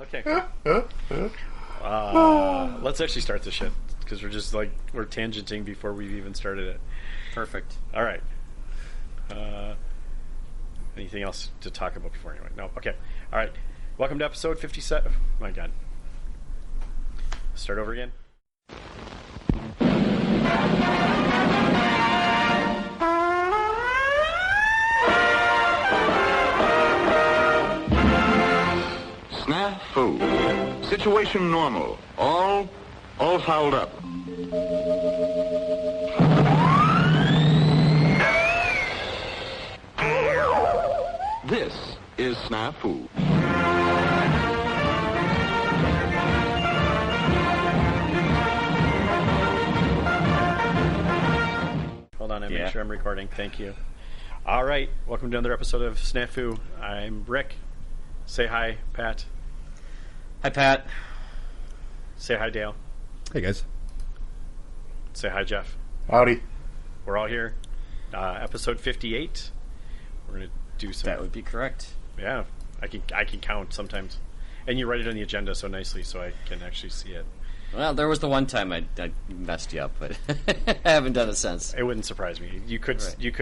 Okay. Let's actually start this shit because we're tangenting before we've even started it. Perfect. All right. Anything else to talk about before anyway? No. Okay. All right. Welcome to episode 57. Oh, my God. Start over again. Snafu. Situation normal. All fouled up. This is Snafu. Hold on, I make sure I'm recording. Thank you. All right, welcome to another episode of Snafu. I'm Rick. Say hi, Pat. Hi, Pat. Say hi, Dale. Hey, guys. Say hi, Jeff. Howdy. We're all here. Episode 58. We're going to do some... That would be correct. Yeah, I can count sometimes. And you write it on the agenda so nicely so I can actually see it. Well, there was the one time I messed you up, but I haven't done it since. It wouldn't surprise me. You could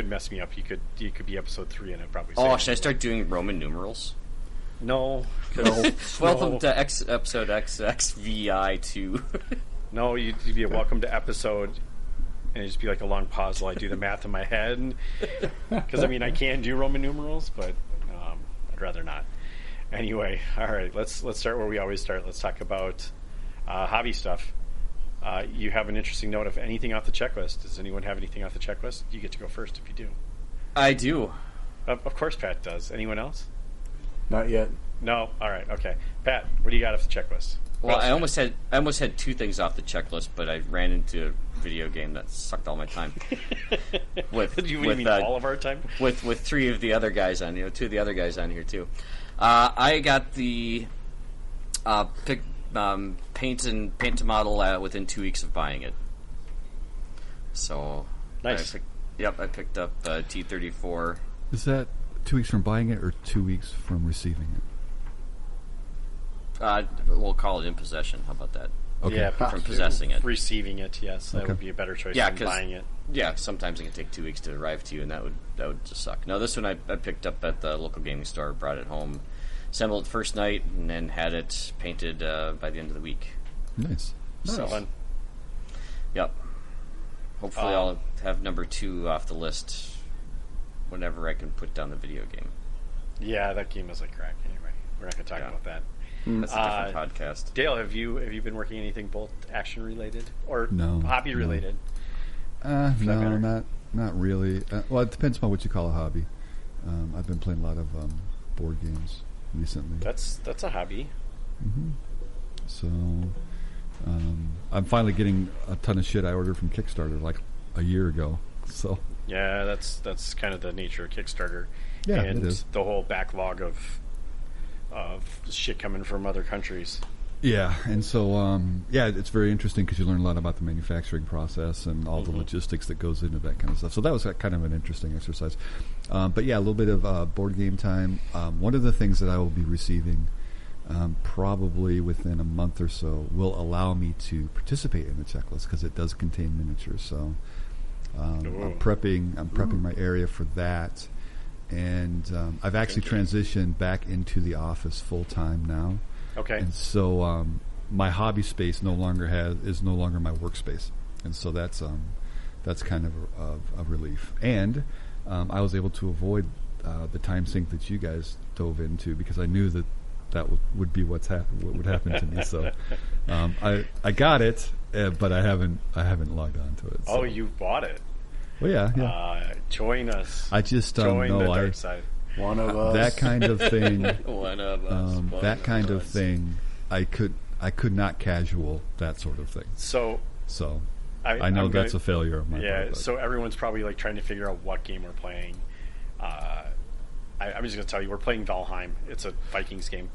mess me up. You could be episode 3 and I'd probably say should I start doing Roman numerals? No. Welcome to episode XXVI2. No, you'd be a welcome to episode, and it'd just be like a long pause while I do the math in my head. Because, I can do Roman numerals, but I'd rather not. Anyway, all right, let's start where we always start. Let's talk about hobby stuff. You have an interesting note of anything off the checklist. Does anyone have anything off the checklist? You get to go first if you do. I do. Of course Pat does. Anyone else? Not yet. No? All right, okay. Pat, what do you got off the checklist? Well, I almost had two things off the checklist, but I ran into a video game that sucked all my time. With all of our time? With three of the other guys on here, two of the other guys on here too. I got the paint to model within 2 weeks of buying it. So nice. I picked up T-34. Is that 2 weeks from buying it or 2 weeks from receiving it? We'll call it in possession. How about that? Okay. Yeah, from possessing it. Receiving it, yes. That would be a better choice than buying it. Yeah, sometimes it can take 2 weeks to arrive to you, and that would just suck. No, this one I picked up at the local gaming store, brought it home, assembled it first night, and then had it painted by the end of the week. Nice. So fun. Yep. Hopefully I'll have number 2 off the list whenever I can put down the video game. Yeah, that game is like crack anyway. We're not going to talk about that. That's a different podcast. Dale, have you been working anything both action related or hobby related? No, not really. Well, it depends on what you call a hobby. I've been playing a lot of board games recently. That's a hobby. Mm-hmm. So I'm finally getting a ton of shit I ordered from Kickstarter like a year ago. So yeah, that's kind of the nature of Kickstarter. Yeah, and it is. The whole backlog of shit coming from other countries. Yeah, and so it's very interesting because you learn a lot about the manufacturing process and all the logistics that goes into that kind of stuff. So that was kind of an interesting exercise. But yeah, a little bit of board game time. One of the things that I will be receiving probably within a month or so will allow me to participate in the checklist because it does contain miniatures. So I'm prepping my area for that. And I've actually transitioned back into the office full time now. Okay. And so my hobby space is no longer my workspace, and so that's kind of a relief. And I was able to avoid the time sink that you guys dove into because I knew that would be what would happen to me. So I got it, but I haven't logged on to it. So. Oh, you bought it. Well, yeah. Join us. I just join the dark side. One of us. That kind of thing. One of us. That kind of thing. I could not casual that sort of thing. So I know that's a failure of my part. Yeah. So everyone's probably like trying to figure out what game we're playing. I'm just going to tell you, we're playing Valheim. It's a Vikings game.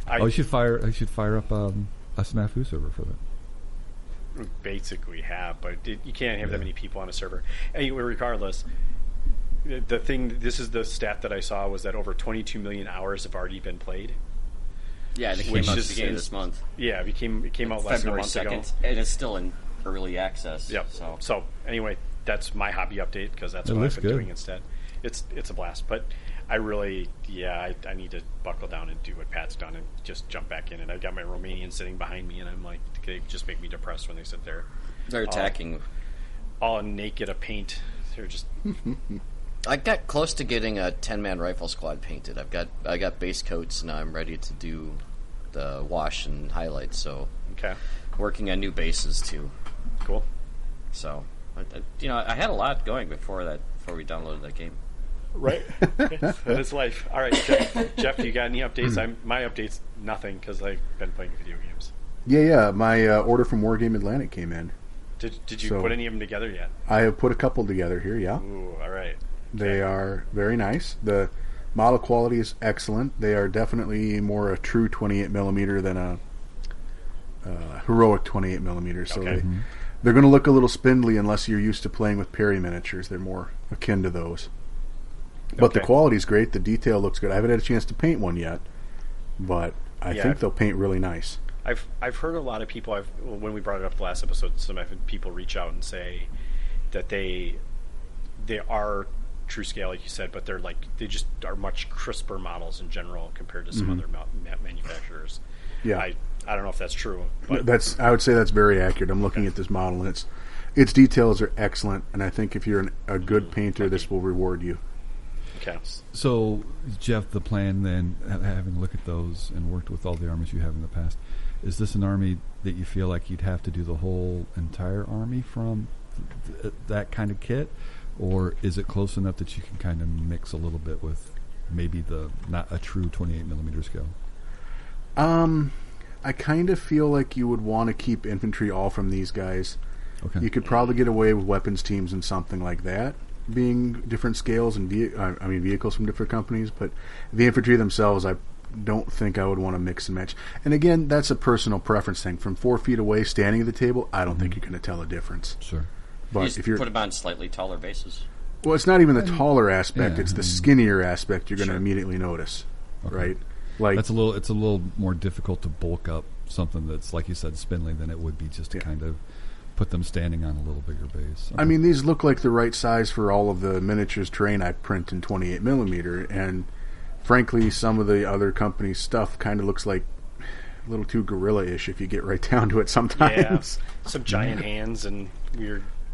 I should fire up a Snafu server for that. Basically have, but you can't have that many people on a server. Anyway, regardless, this is the stat that I saw was that over 22 million hours have already been played. Yeah, it came Which out at is- the beginning of this month. Yeah, it came out less than a February month 2nd, ago. and it's still in early access. Yep. So anyway, that's my hobby update because that's It what I've looks been good. doing instead. It's a blast, but I really, I need to buckle down and do what Pat's done and just jump back in. And I've got my Romanians sitting behind me, and I'm like, they just make me depressed when they sit there. They're attacking. All naked of paint. They're just I got close to getting a 10-man rifle squad painted. I got base coats, and I'm ready to do the wash and highlights. So okay. working on new bases too. Cool. So I had a lot going before we downloaded that game. Right. That is life. All right, Jeff, you got any updates? My updates, nothing, because I've been playing video games. Yeah. My order from Wargame Atlantic came in. Did you So- put any of them together yet? I have put a couple together here. Yeah, Ooh, all right. they are very nice. The model quality is excellent. They are definitely more a true 28 millimeter than a heroic 28 millimeter. So Okay. they're going to look a little spindly unless you're used to playing with Perry miniatures. They're more akin to those. But the Okay. quality's great. The detail looks good. I haven't had a chance to paint one yet, but I Yeah, think they'll paint really nice. I've heard a lot of people. When we brought it up the last episode, some people reach out and say that they are true scale, like you said, but they just are much crisper models in general compared to some other manufacturers. Yeah. I don't know if that's true, but I would say that's very accurate. I'm looking at this model, and its details are excellent. And I think if you're a good painter, this will reward you. okay. So, Jeff, the plan then, having looked at those and worked with all the armies you have in the past, is this an army that you feel like you'd have to do the whole entire army from that kind of kit? Or is it close enough that you can kind of mix a little bit with maybe not a true 28 millimeter scale? I kind of feel like you would want to keep infantry all from these guys. Okay. You could probably get away with weapons teams and something like that, being different scales and vehicles from different companies. But the infantry themselves, I don't think I would want to mix and match. And again, that's a personal preference thing. From 4 feet away, standing at the table, I don't think you're going to tell a difference. Sure. But You just if you're put them on slightly taller bases. well, it's not even the taller aspect; yeah, it's the skinnier aspect you're going to Sure. immediately notice, Okay. right? Like It's a little more difficult to bulk up something that's, like you said, spindly than it would be just to kind of put them standing on a little bigger base. I mean, these look like the right size for all of the miniatures terrain I print in 28 millimeter, and frankly, some of the other companies' stuff kind of looks like a little too gorilla-ish if you get right down to it. Yeah, Sometimes, some giant hands and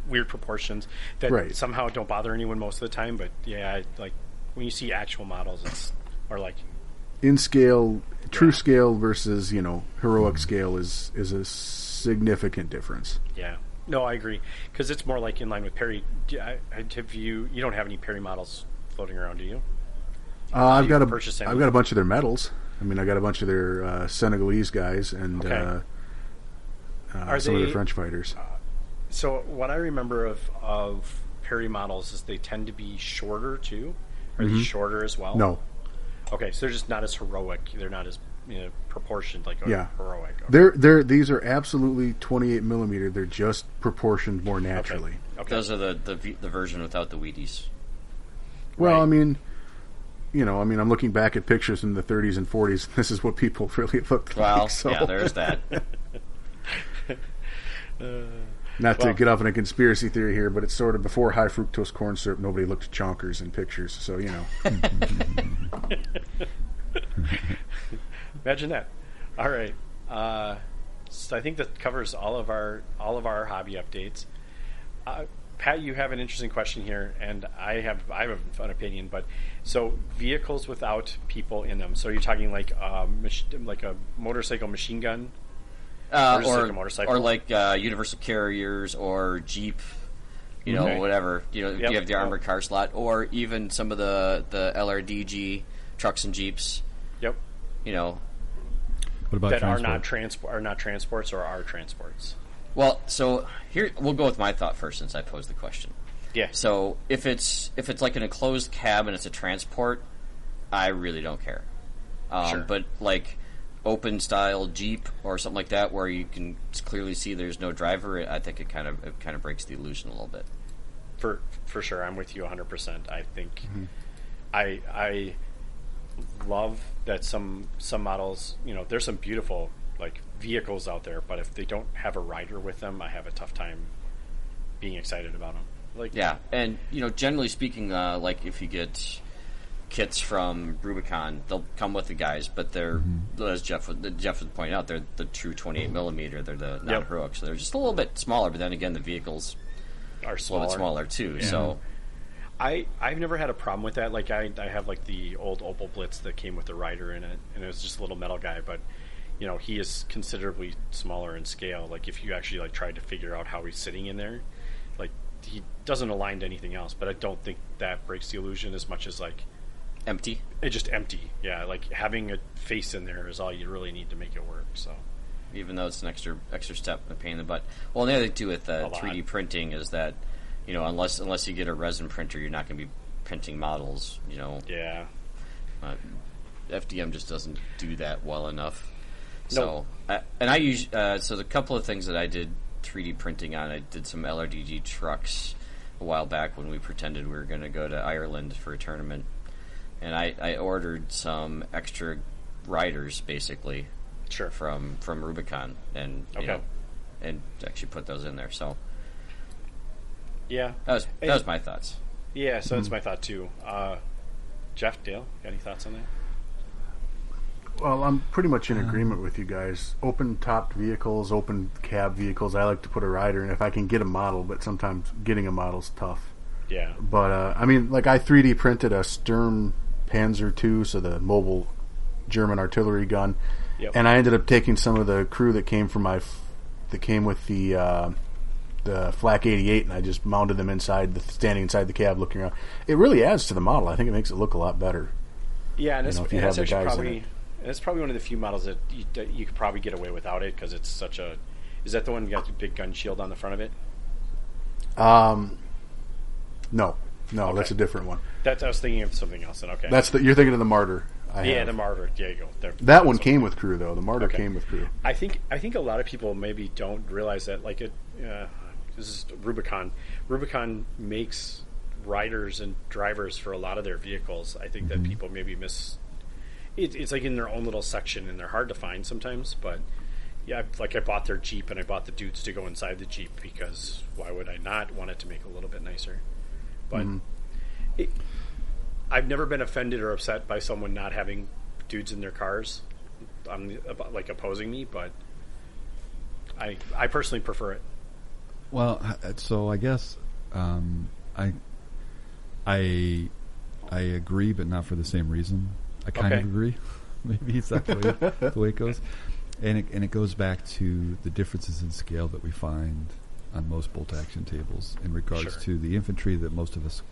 weird proportions that Right. somehow don't bother anyone most of the time. But yeah, like when you see actual models, or like in scale, true scale versus heroic scale is a significant difference. yeah. No, I agree because it's more like in line with Perry. You don't have any Perry models floating around, do you? I've got purchase any? I've got a bunch of their medals. I mean, I got a bunch of their Senegalese guys and Okay. Are some of they- their French fighters. So what I remember of Perry models is they tend to be shorter too. Are they shorter as well? No, Okay, so they're just not as heroic. They're not as proportioned like Yeah. heroic. Okay. these are absolutely 28 millimeter. They're just proportioned more naturally. Okay. Those are the version without the Wheaties. Well, Right. I mean, I'm looking back at pictures in the 30s and 40s. This is what people really looked Well, like. So. yeah, there's that. Not to Well- get off on a conspiracy theory here, but it's sort of before high fructose corn syrup. Nobody looked at chonkers in pictures, so Imagine that. All right. So I think that covers all of our hobby updates. Pat, you have an interesting question here, and I have an opinion. But so vehicles without people in them. So you're talking like like a motorcycle machine gun, just like a motorcycle? or like universal carriers or Jeep, Okay. whatever. Yep. You have the armored car slot, or even some of the LRDG trucks and Jeeps. Yep. What about That transport? are not transports or are transports. Well, so here we'll go with my thought first, since I posed the question. Yeah. So if it's like an enclosed cab and it's a transport, I really don't care. Sure. But like open style Jeep or something like that, where you can clearly see there's no driver, I think it kind of breaks the illusion a little bit. For sure, I'm with you 100%. I think I love that some models, there's some beautiful like vehicles out there, but if they don't have a rider with them, I have a tough time being excited about them. Like, yeah, and generally speaking, like if you get kits from Rubicon, they'll come with the guys, but they're as Jeff was pointing out, they're the true 28 millimeter. They're the non-heroic, so they're just a little bit smaller. But then again, the vehicles are a little bit smaller too. Yeah. So I've never had a problem with that. Like I have like the old Opel Blitz that came with the rider in it, and it was just a little metal guy, but he is considerably smaller in scale. Like if you actually like tried to figure out how he's sitting in there, like he doesn't align to anything else. But I don't think that breaks the illusion as much as like empty. It's just empty. Yeah, like having a face in there is all you really need to make it work. So even though it's an extra step, a pain in the butt. Well, the other thing too with 3D printing is that unless you get a resin printer, you're not going to be printing models. Yeah. FDM just doesn't do that well enough. Nope. So, and I use so the couple of things that I did 3D printing on. I did some LRDG trucks a while back when we pretended we were going to go to Ireland for a tournament, and I ordered some extra riders basically, from Rubicon, and and actually put those in there. So yeah, that was my thoughts. Yeah, so that's my thought too. Jeff, Dale, got any thoughts on that? Well, I'm pretty much in agreement with you guys. Open-topped vehicles, open cab vehicles, I like to put a rider in if I can get a model, but sometimes getting a model's tough. Yeah. But, I 3D printed a Sturm Panzer II, so the mobile German artillery gun, and I ended up taking some of the crew that came from that came with the Flak 88, and I just mounted them standing inside the cab looking around. It really adds to the model. I think it makes it look a lot better. Yeah, and if you have the guys in it. It's probably one of the few models that you could probably get away without it because it's such a... Is that the one that got the big gun shield on the front of it? No, okay. That's a different one. I was thinking of something else. Then okay, you're thinking of the Martyr. The Martyr. There you go. That one came with crew though. The Martyr came with crew. I think a lot of people maybe don't realize that. Like this is Rubicon. Rubicon makes riders and drivers for a lot of their vehicles. I think that people maybe miss. It's like in their own little section, and they're hard to find sometimes. But yeah, I bought their Jeep, and I bought the dudes to go inside the Jeep because why would I not want it to make it a little bit nicer? But I've never been offended or upset by someone not having dudes in their cars. Like opposing me, but I personally prefer it. Well, so I guess I agree, but not for the same reason. I kind of agree. Maybe it's not the way it goes. And it goes back to the differences in scale that we find on most bolt action tables in regards to the infantry that most of us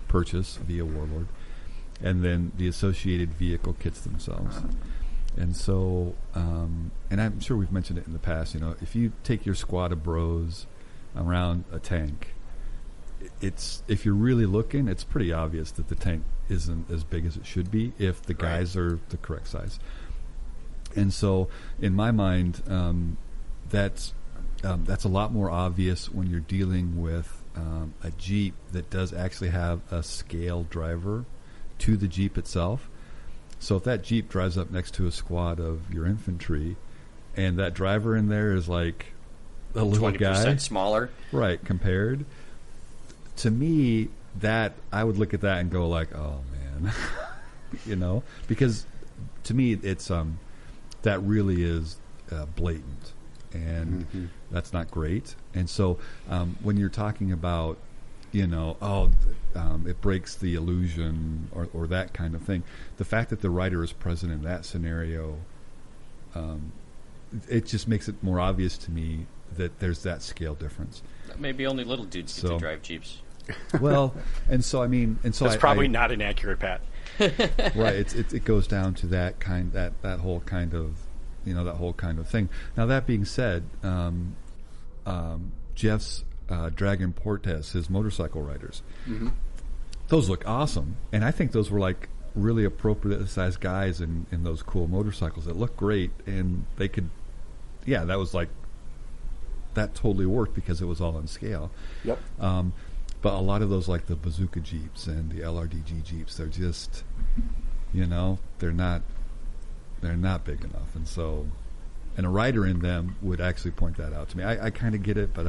purchase via Warlord, and then the associated vehicle kits themselves. And so, and I'm sure we've mentioned it in the past, if you take your squad of bros around a tank, if you're really looking, it's pretty obvious that the tank isn't as big as it should be if the guys are the correct size. And so, in my mind, that's a lot more obvious when you're dealing with a Jeep that does actually have a scale driver to the Jeep itself. So if that Jeep drives up next to a squad of your infantry, and that driver in there is like a little 20% guy, smaller, right? Compared to me, that I would look at that and go like, "Oh man," because to me it's that really is blatant, and that's not great. And so when you're talking about, it breaks the illusion or that kind of thing, the fact that the rider is present in that scenario, it just makes it more obvious to me that there's that scale difference. Maybe only little dudes get to drive Jeeps. Well, and so that's probably not inaccurate, Pat. Right. It goes down to that whole kind of, that whole kind of thing. Now that being said, Jeff's Dragon Portes, his motorcycle riders, those look awesome, and I think those were like really appropriate sized guys in those cool motorcycles. It looked great, and they could, that was like that totally worked because it was all on scale. Yep. But a lot of those, like the Bazooka Jeeps and the LRDG Jeeps, they're just, they're not They're not big enough, and a writer in them would actually point that out to me. I kind of get it, but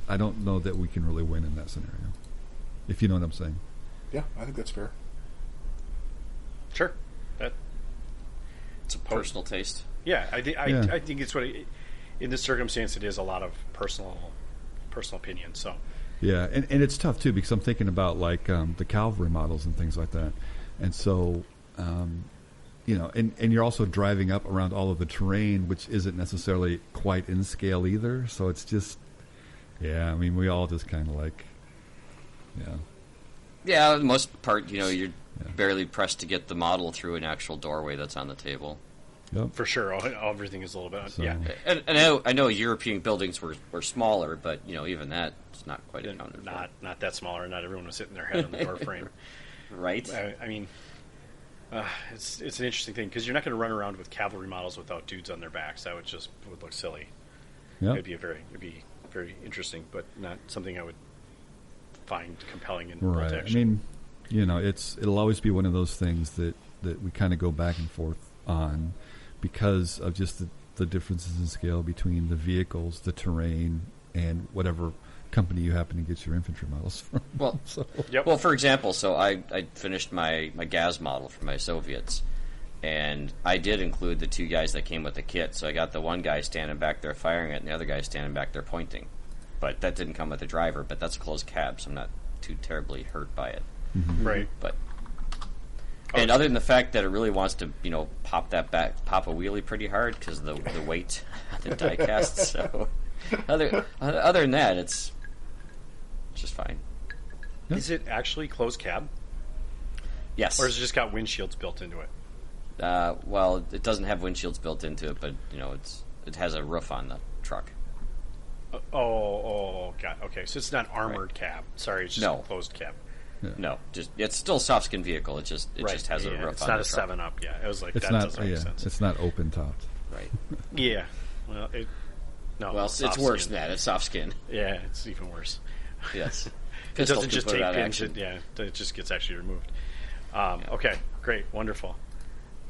I don't know that we can really win in that scenario. If you know what I'm saying. Yeah, I think that's fair. Sure. It's a personal taste. Yeah, I think it's in this circumstance, it is a lot of personal opinion. So. Yeah, and it's tough too because I'm thinking about like the cavalry models and things like that, and so and you're also driving up around all of the terrain, which isn't necessarily quite in scale either. So it's just, I mean, we all just kind of like, Yeah, for the most part, you're barely pressed to get the model through an actual doorway that's on the table. Yep. For sure, everything is a little bit. So, yeah, and I know European buildings were smaller, but even that is not quite accounted for. Not that smaller. Not everyone was hitting their head on the door frame. Right. I mean, it's an interesting thing because you're not going to run around with cavalry models without dudes on their backs. That would look silly. Yep. It'd be very interesting, but not something I would find compelling in right. protection. I mean, it'll always be one of those things that we kind of go back and forth on because of just the differences in scale between the vehicles, the terrain, and whatever company you happen to get your infantry models from. Well, well, for example, so I finished my Gaz model for my Soviets, and I did include the two guys that came with the kit. So I got the one guy standing back there firing it, and the other guy standing back there pointing. But that didn't come with the driver. But that's a closed cab, so I'm not too terribly hurt by it. Mm-hmm. Right. But and other than the fact that it really wants to, pop a wheelie pretty hard because the weight of the die cast. So other than that, it's just fine. Is it actually closed cab? Yes. Or has it just got windshields built into it? Well, it doesn't have windshields built into it, but it has a roof on the truck. God. Okay, so it's not armored cab. Sorry, it's just a closed cab. Yeah. No, it's still a soft skin vehicle. It just has a roof on the truck. It's not a 7-Up. Yeah, it was like that doesn't make sense. It's not open topped. Right. Yeah. Well, it's worse than that. It's soft skin. Yeah, it's even worse. Yes. It doesn't just take pins. It just gets actually removed. Okay, great, wonderful.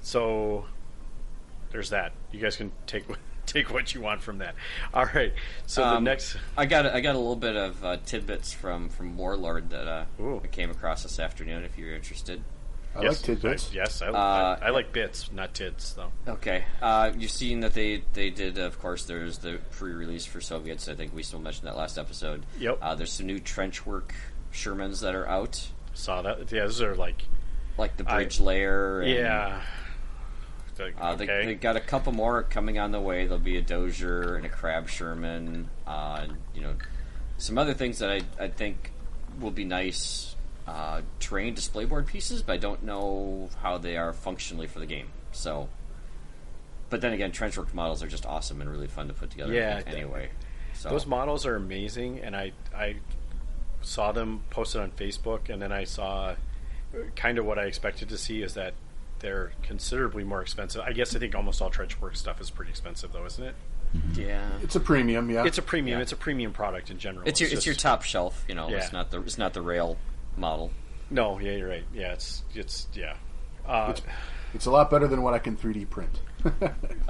So there's that. You guys can take what you want from that. All right. So the next, I got a little bit of tidbits from Warlord that I came across this afternoon. If you're interested. I like tidbits. I like bits, not tids, though. Okay. You've seen that they did, of course, there's the pre-release for Soviets. I think we still mentioned that last episode. Yep. There's some new trench work Shermans that are out. Saw that. Yeah, those are like the bridge layer. And, yeah. They got a couple more coming on the way. There'll be a Dozier and a Crab Sherman. Some other things that I think will be nice terrain display board pieces, but I don't know how they are functionally for the game. So, but then again, trenchwork models are just awesome and really fun to put together. Yeah, anyway, so those models are amazing, and I saw them posted on Facebook, and then I saw kind of what I expected to see is that they're considerably more expensive. I think almost all trenchwork stuff is pretty expensive, though, isn't it? Mm-hmm. Yeah, it's a premium. Yeah, it's a premium. Yeah. It's a premium product in general. It's your top shelf. It's not the rail model. No, yeah, you're right. Yeah, it's it's a lot better than what I can 3D print.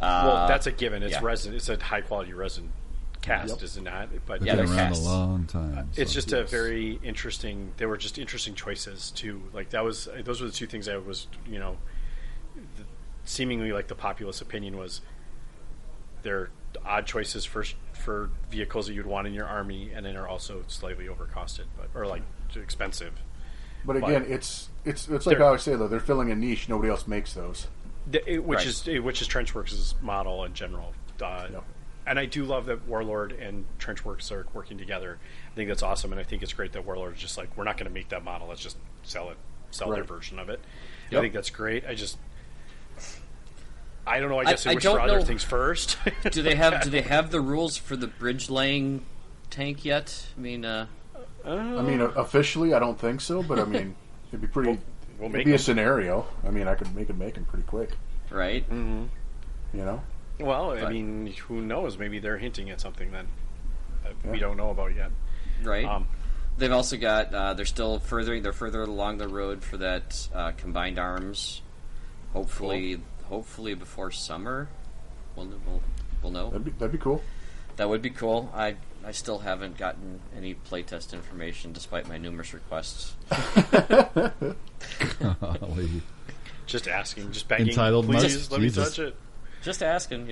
Well, that's a given. It's resin. It's a high quality resin cast, is it not? But they've been around a long time. It's just a very interesting. They were just interesting choices too. Like those were the two things I was, seemingly like the populace opinion was they're odd choices for vehicles that you'd want in your army, and then are also slightly overcosted, or like expensive. But again, it's like I always say though, they're filling a niche. Nobody else makes those. Which is Trenchworks' model in general. And I do love that Warlord and Trenchworks are working together. I think that's awesome, and I think it's great that Warlord is just like, we're not going to make that model. Let's just sell their version of it. Yep. I think that's great. I don't know. I guess I wish for other things first. Do they have the rules for the bridge laying tank yet? I mean, officially, I don't think so. But I mean, it'd be pretty. It'd be a scenario. I mean, I could make them pretty quick. Right. Mm-hmm. Well, I mean, who knows? Maybe they're hinting at something that we don't know about yet. Right. They've also got. They're still further along the road for that combined arms. Hopefully hopefully before summer, we'll know. That'd be cool. That would be cool. I still haven't gotten any playtest information despite my numerous requests. Golly. Just asking, just begging. Entitled please much? let Jesus. me touch it. Just asking,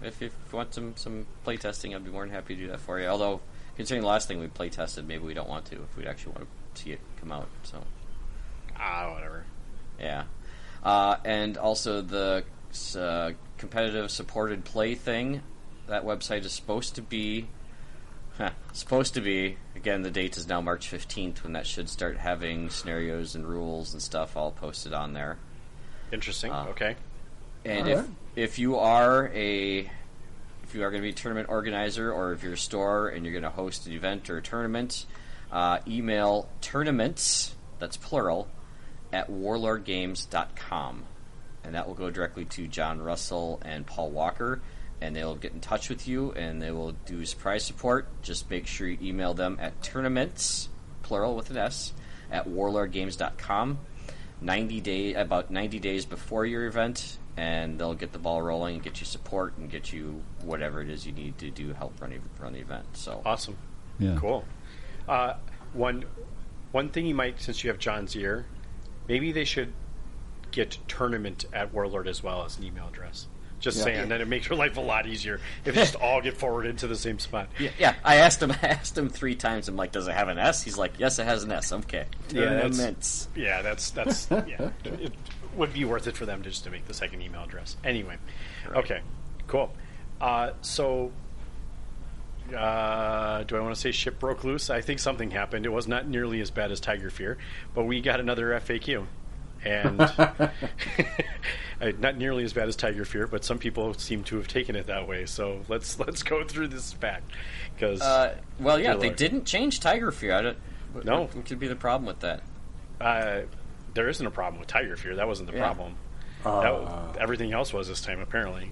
if you want some playtesting, I'd be more than happy to do that for you. Although, considering the last thing we playtested, maybe we don't want to if we'd actually want to see it come out. So, Whatever. yeah. And also the competitive supported play thing. That website is supposed to be, again, the date is now March 15th when that should start having scenarios and rules and stuff all posted on there. Interesting. Okay. And All right. if you are going to be a tournament organizer, or if you're a store and you're going to host an event or a tournament, email tournaments, that's plural, at warlordgames.com. And that will go directly to John Russell and Paul Walker, and they'll get in touch with you, and they will do surprise support. Just make sure you email them at tournaments, plural with an S, at warlordgames.com. About 90 days before your event, and they'll get the ball rolling and get you support and get you whatever it is you need to do help run the event. So Awesome. Yeah. Cool. One thing you might, since you have John's ear, maybe they should get tournament at Warlord as well as an email address. Just saying, then it makes your life a lot easier if you just all get forwarded to the same spot. yeah, I asked him 3 times. I'm like, does it have an S? He's like, yes, it has an S. Okay. Tournaments. That's yeah. It would be worth it for them just to make the second email address. Anyway, Right. Okay, cool. So, do I want to say ship broke loose? I think something happened. It was not nearly as bad as Tiger Fear, but we got another FAQ. And not nearly as bad as Tiger Fear, but some people seem to have taken it that way. So let's go through this back, because they didn't change Tiger Fear. No. What could be the problem with that? there isn't a problem with Tiger Fear. That wasn't the problem. Everything else was this time apparently.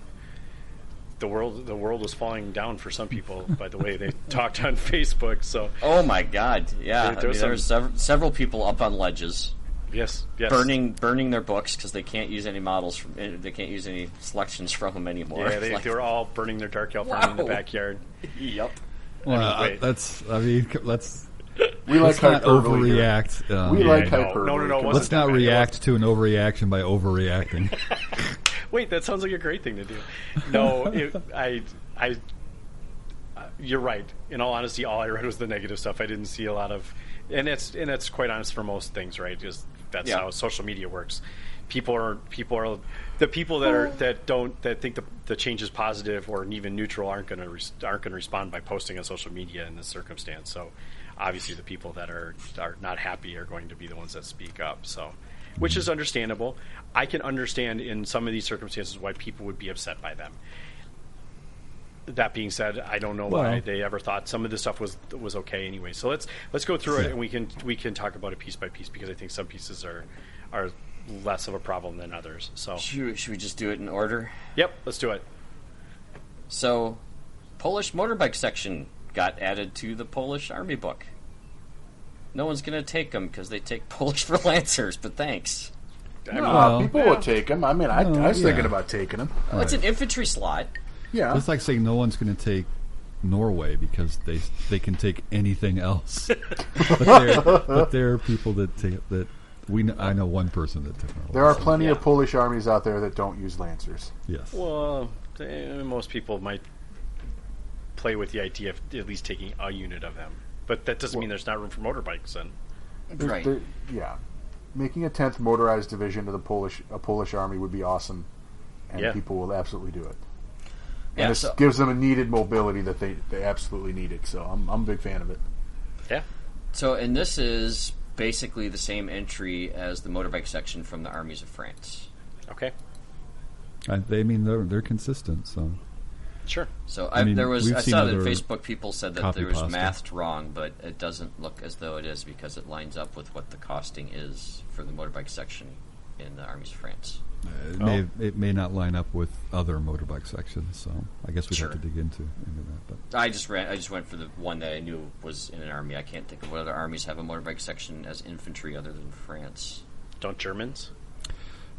The world was falling down for some people by the way they talked on Facebook. So oh my God, yeah, there were several people up on ledges. Yes. Burning their books because they can't use any models they can't use any selections from them anymore. Yeah, they were all burning their Dark Elf army in the backyard. Yep. Well, Anyway. let's We like not hyperbole. overreact. We like no, hyperbole. no, Come it on. wasn't Let's not that bad. react to an overreaction by overreacting. Wait, that sounds like a great thing to do. No, you're right. In all honesty, all I read was the negative stuff. I didn't see a lot of, and it's quite honest for most things, right? Because that's how social media works. People are the people that think the change is positive or even neutral aren't going to respond by posting on social media in this circumstance. So obviously the people that are not happy are going to be the ones that speak up. So, which is understandable. I can understand in some of these circumstances why people would be upset by them. That being said, I don't know why they ever thought some of this stuff was okay anyway. So let's go through it and we can talk about it piece by piece because I think some pieces are less of a problem than others. So Should we just do it in order? Yep, let's do it. So, Polish motorbike section got added to the Polish Army book. No one's going to take them because they take Polish for Lancers, but thanks. People would take them. I mean, I was thinking about taking them. Oh, it's an infantry slot. Yeah. It's like saying no one's going to take Norway because they can take anything else. but there are people that take that. I know one person that took Norway. There are plenty of Polish armies out there that don't use Lancers. Yes. Well, most people might play with the idea of at least taking a unit of them, but that doesn't mean there's not room for motorbikes. Then, Right. Yeah. Making a 10th motorized division to a Polish army would be awesome, and people will absolutely do it. And this gives them a needed mobility that they absolutely needed. So I'm a big fan of it. Yeah. So, and this is basically the same entry as the motorbike section from the armies of France. Okay. They're consistent. So Sure. So I saw that other Facebook people said that copy there was pasta. mathed wrong, but it doesn't look as though it is because it lines up with what the costing is for the motorbike section in the armies of France. it may not line up with other motorbike sections. So I guess we'd Sure. have to dig into that. But I just went for the one that I knew was in an army. I can't think of what other armies have a motorbike section as infantry other than France. Don't Germans?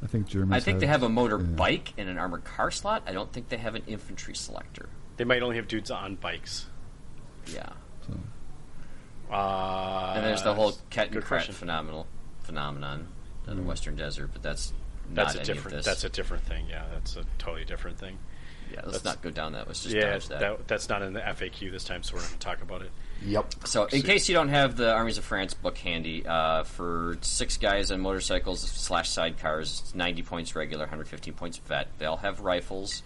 I think Germans. I think they have a motorbike and an armored car slot. I don't think they have an infantry selector. They might only have dudes on bikes. Yeah. So. And there's the whole Kettenkraut phenomenon in the Western Desert, but that's not any of this. That's a different thing. Yeah, that's a totally different thing. Yeah, let's not go down that. Let's just dodge that. That's not in the FAQ this time, so we're not going to talk about it. Yep. So, in case you don't have the Armies of France book handy, for 6 guys on motorcycles / sidecars, it's 90 points regular, 115 points vet. They all have rifles.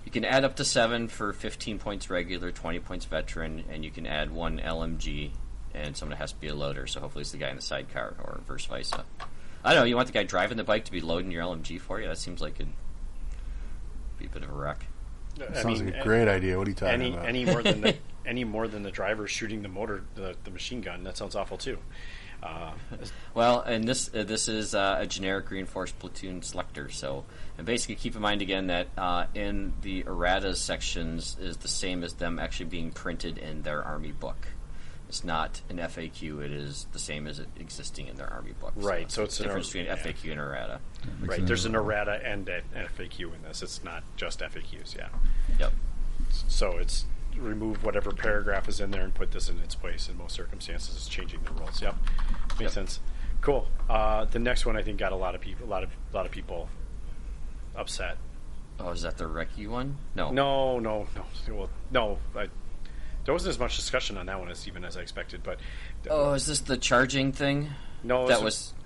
You can add up to 7 for 15 points regular, 20 points veteran, and you can add 1 LMG, and someone has to be a loader, so hopefully it's the guy in the sidecar, or vice versa. I don't know, you want the guy driving the bike to be loading your LMG for you? That seems like it'd be a bit of a wreck. Sounds like a great idea. What are you talking about? Any more than the driver shooting the machine gun? That sounds awful too. Well, and this is a generic reinforced platoon selector. So, and basically keep in mind again that in the errata sections is the same as them actually being printed in their army book. It's not an FAQ. It is the same as it existing in their army book. Right. So it's the difference between FAQ and errata. Right. There's an errata and an FAQ in this. It's not just FAQs. Yeah. Yep. So it's remove whatever paragraph is in there and put this in its place. In most circumstances, it's changing the rules. Yep. Makes sense. Cool. The next one I think got a lot of people upset. Oh, is that the Recce one? No. No. Well, no. There wasn't as much discussion on that one as I expected. But is this the charging thing? No,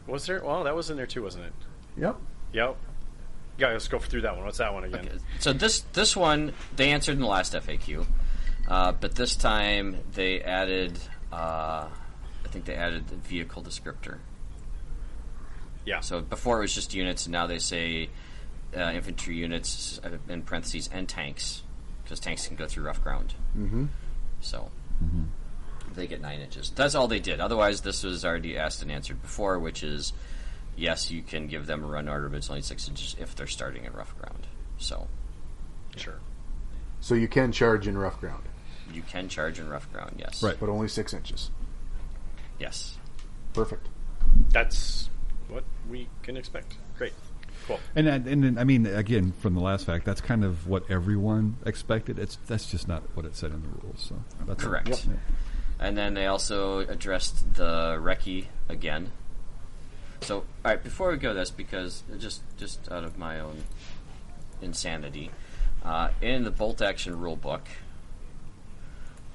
was there? Well, that was in there too, wasn't it? Yep. Yeah, let's go through that one. What's that one again? Okay. So this one they answered in the last FAQ, but this time they added. I think they added the vehicle descriptor. Yeah. So before it was just units, and now they say infantry units in parentheses and tanks, because tanks can go through rough ground. Mm-hmm. So they get 9 inches. That's all they did. Otherwise, this was already asked and answered before, which is, yes, you can give them a run order, but it's only 6 inches if they're starting in rough ground. So, sure. So you can charge in rough ground. You can charge in rough ground, yes. Right. But only 6 inches. Yes. Perfect. That's what we can expect. Great. Cool. And I mean, again, from the last fact, that's kind of what everyone expected. That's just not what it said in the rules. So that's correct. Yep. And then they also addressed the Recce again. So, all right, before we go this, because just out of my own insanity, in the bolt action rule book,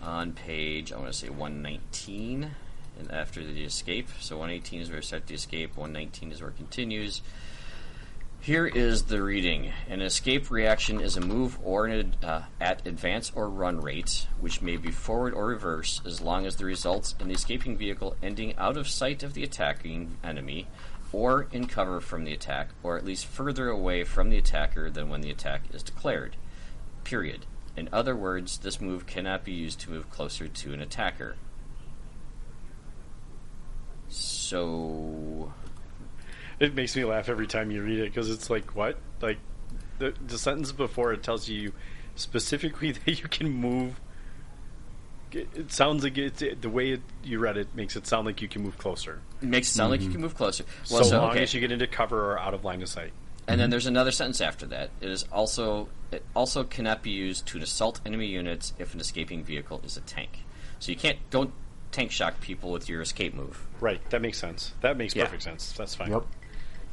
on page, I want to say 119, and after the escape, so 118 is where it starts the escape, 119 is where it continues. Here is the reading. An escape reaction is a move or at advance or run rate, which may be forward or reverse, as long as the results in the escaping vehicle ending out of sight of the attacking enemy, or in cover from the attack, or at least further away from the attacker than when the attack is declared. Period. In other words, this move cannot be used to move closer to an attacker. So... It makes me laugh every time you read it, because it's like, what? Like, the sentence before it tells you specifically that you can move. It sounds like the way you read it makes it sound like you can move closer. It makes it sound like you can move closer. Well, so long as you get into cover or out of line of sight. And then there's another sentence after that. It also cannot be used to assault enemy units if an escaping vehicle is a tank. So don't tank shock people with your escape move. Right. That makes sense. That makes perfect sense. That's fine. Yep.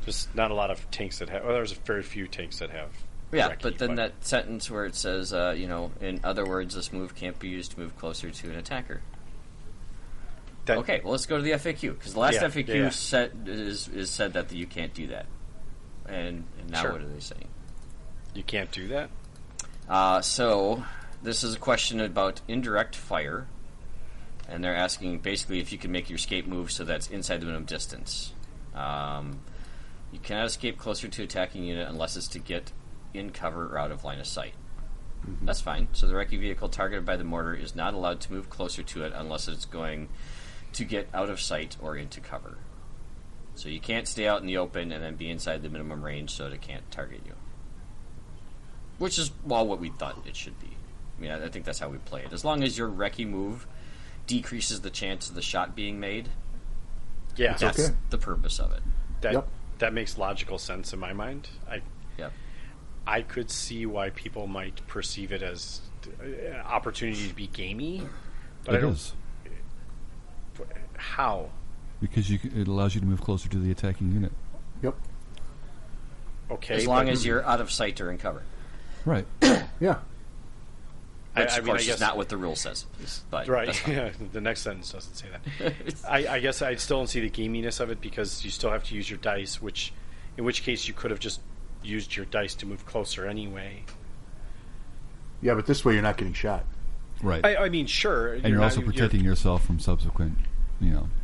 Just not a lot of tanks that have. Well, there's a very few tanks that have. Yeah, but then that sentence where it says, in other words, this move can't be used to move closer to an attacker. Okay, well, let's go to the FAQ, because the last FAQ said that you can't do that. And now what are they saying? You can't do that? So, this is a question about indirect fire, and they're asking basically if you can make your escape move so that's inside the minimum distance. You cannot escape closer to attacking unit unless it's to get in cover or out of line of sight. Mm-hmm. That's fine. So the Recce vehicle targeted by the mortar is not allowed to move closer to it unless it's going to get out of sight or into cover. So you can't stay out in the open and then be inside the minimum range so that it can't target you. Which is, what we thought it should be. I mean, I think that's how we play it. As long as your Recce move decreases the chance of the shot being made, that's the purpose of it. that makes logical sense in my mind. Yep. I could see why people might perceive it as an opportunity to be gamey, but I It don't. is. How? Because it allows you to move closer to the attacking unit. Yep. Okay, As long but- as you're out of sight or in cover. Right. Yeah. Which, I of mean, course, I guess is not what the rule says. But right. that's fine. Yeah, the next sentence doesn't say that. I guess I still don't see the gaminess of it because you still have to use your dice, in which case you could have just used your dice to move closer anyway. Yeah, but this way you're not getting shot. Right. I mean, sure, and you're also protecting yourself from subsequent,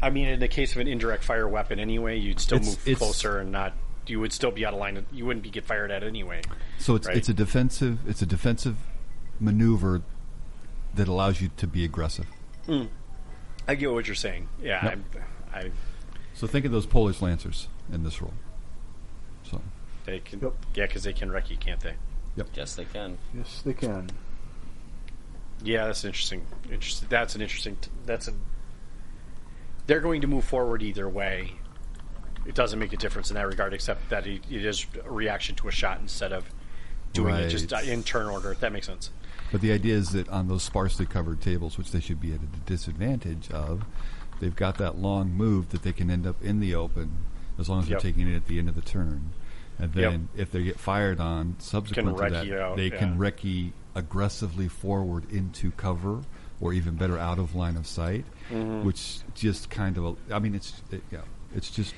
I mean, in the case of an indirect fire weapon, anyway, you'd still It's- move closer and not. You would still be out of line. You wouldn't get fired at anyway. So it's right? it's a defensive maneuver that allows you to be aggressive. I get what you're saying. Yeah, Yep. So think of those Polish Lancers in this role. So they can. Yep. Yeah, because they can wreck you, can't they? Yes, they can. Yes, they can. Yeah, that's interesting. That's an interesting. They're going to move forward either way. It doesn't make a difference in that regard, except that it is a reaction to a shot instead of doing it just in turn order. That makes sense. But the idea is that on those sparsely covered tables, which they should be at a disadvantage of, they've got that long move that they can end up in the open as long as they're Yep. taking it at the end of the turn. And then Yep. if they get fired on subsequent to wreck that, you out, they yeah. can wreck you aggressively forward into cover, or even better, out of line of sight, which just kind of, it's just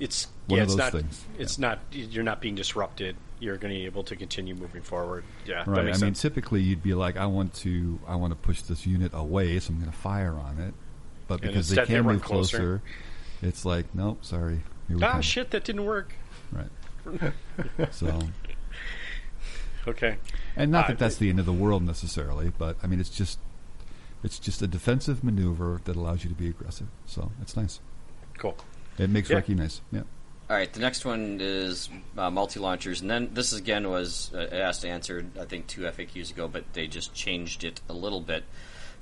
It's one of it's those not. things. It's not. You're not being disrupted. You're going to be able to continue moving forward. Yeah, that right. makes sense. Typically you'd be like, I want to push this unit away, so I'm going to fire on it. But And because they instead they can run move closer, it's like, nope, sorry. Here we come. Shit, that didn't work. Right. So, Okay. and not that that's the end of the world necessarily, but it's just a defensive maneuver that allows you to be aggressive. So it's nice. Cool. It makes Yeah. Recce nice. Yeah. All right, the next one is multi-launchers, and then this again was asked and answered, I think, 2 FAQs ago, but they just changed it a little bit.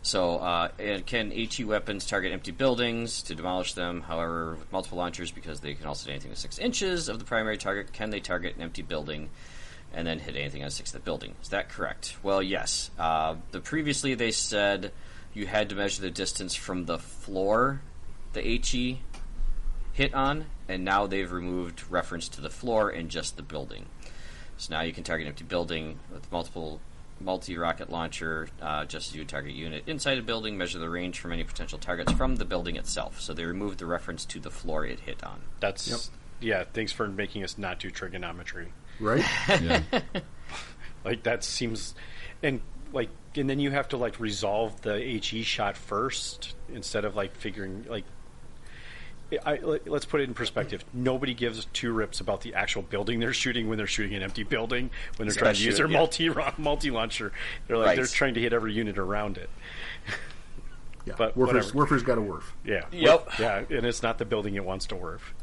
So, can HE weapons target empty buildings to demolish them? However, with multiple launchers, because they can also hit anything to 6 inches of the primary target, can they target an empty building and then hit anything on 6 of the building? Is that correct? Well, yes. Previously they said you had to measure the distance from the floor the HE hit on, and now they've removed reference to the floor and just the building. So now you can target an empty building with multi-rocket launcher, just as you would target a unit inside a building, measure the range from any potential targets from the building itself. So they removed the reference to the floor it hit on. That's yeah. Thanks for making us not do trigonometry. Right? Yeah. Like that seems, and then you have to resolve the HE shot first instead of figuring let's put it in perspective. Nobody gives 2 rips about the actual building they're shooting when they're shooting an empty building. When they're trying to use their multi launcher, they're they're trying to hit every unit around it. Yeah. But Werfer's got to werf. Yeah. Yep. Yeah, and it's not the building it wants to werf.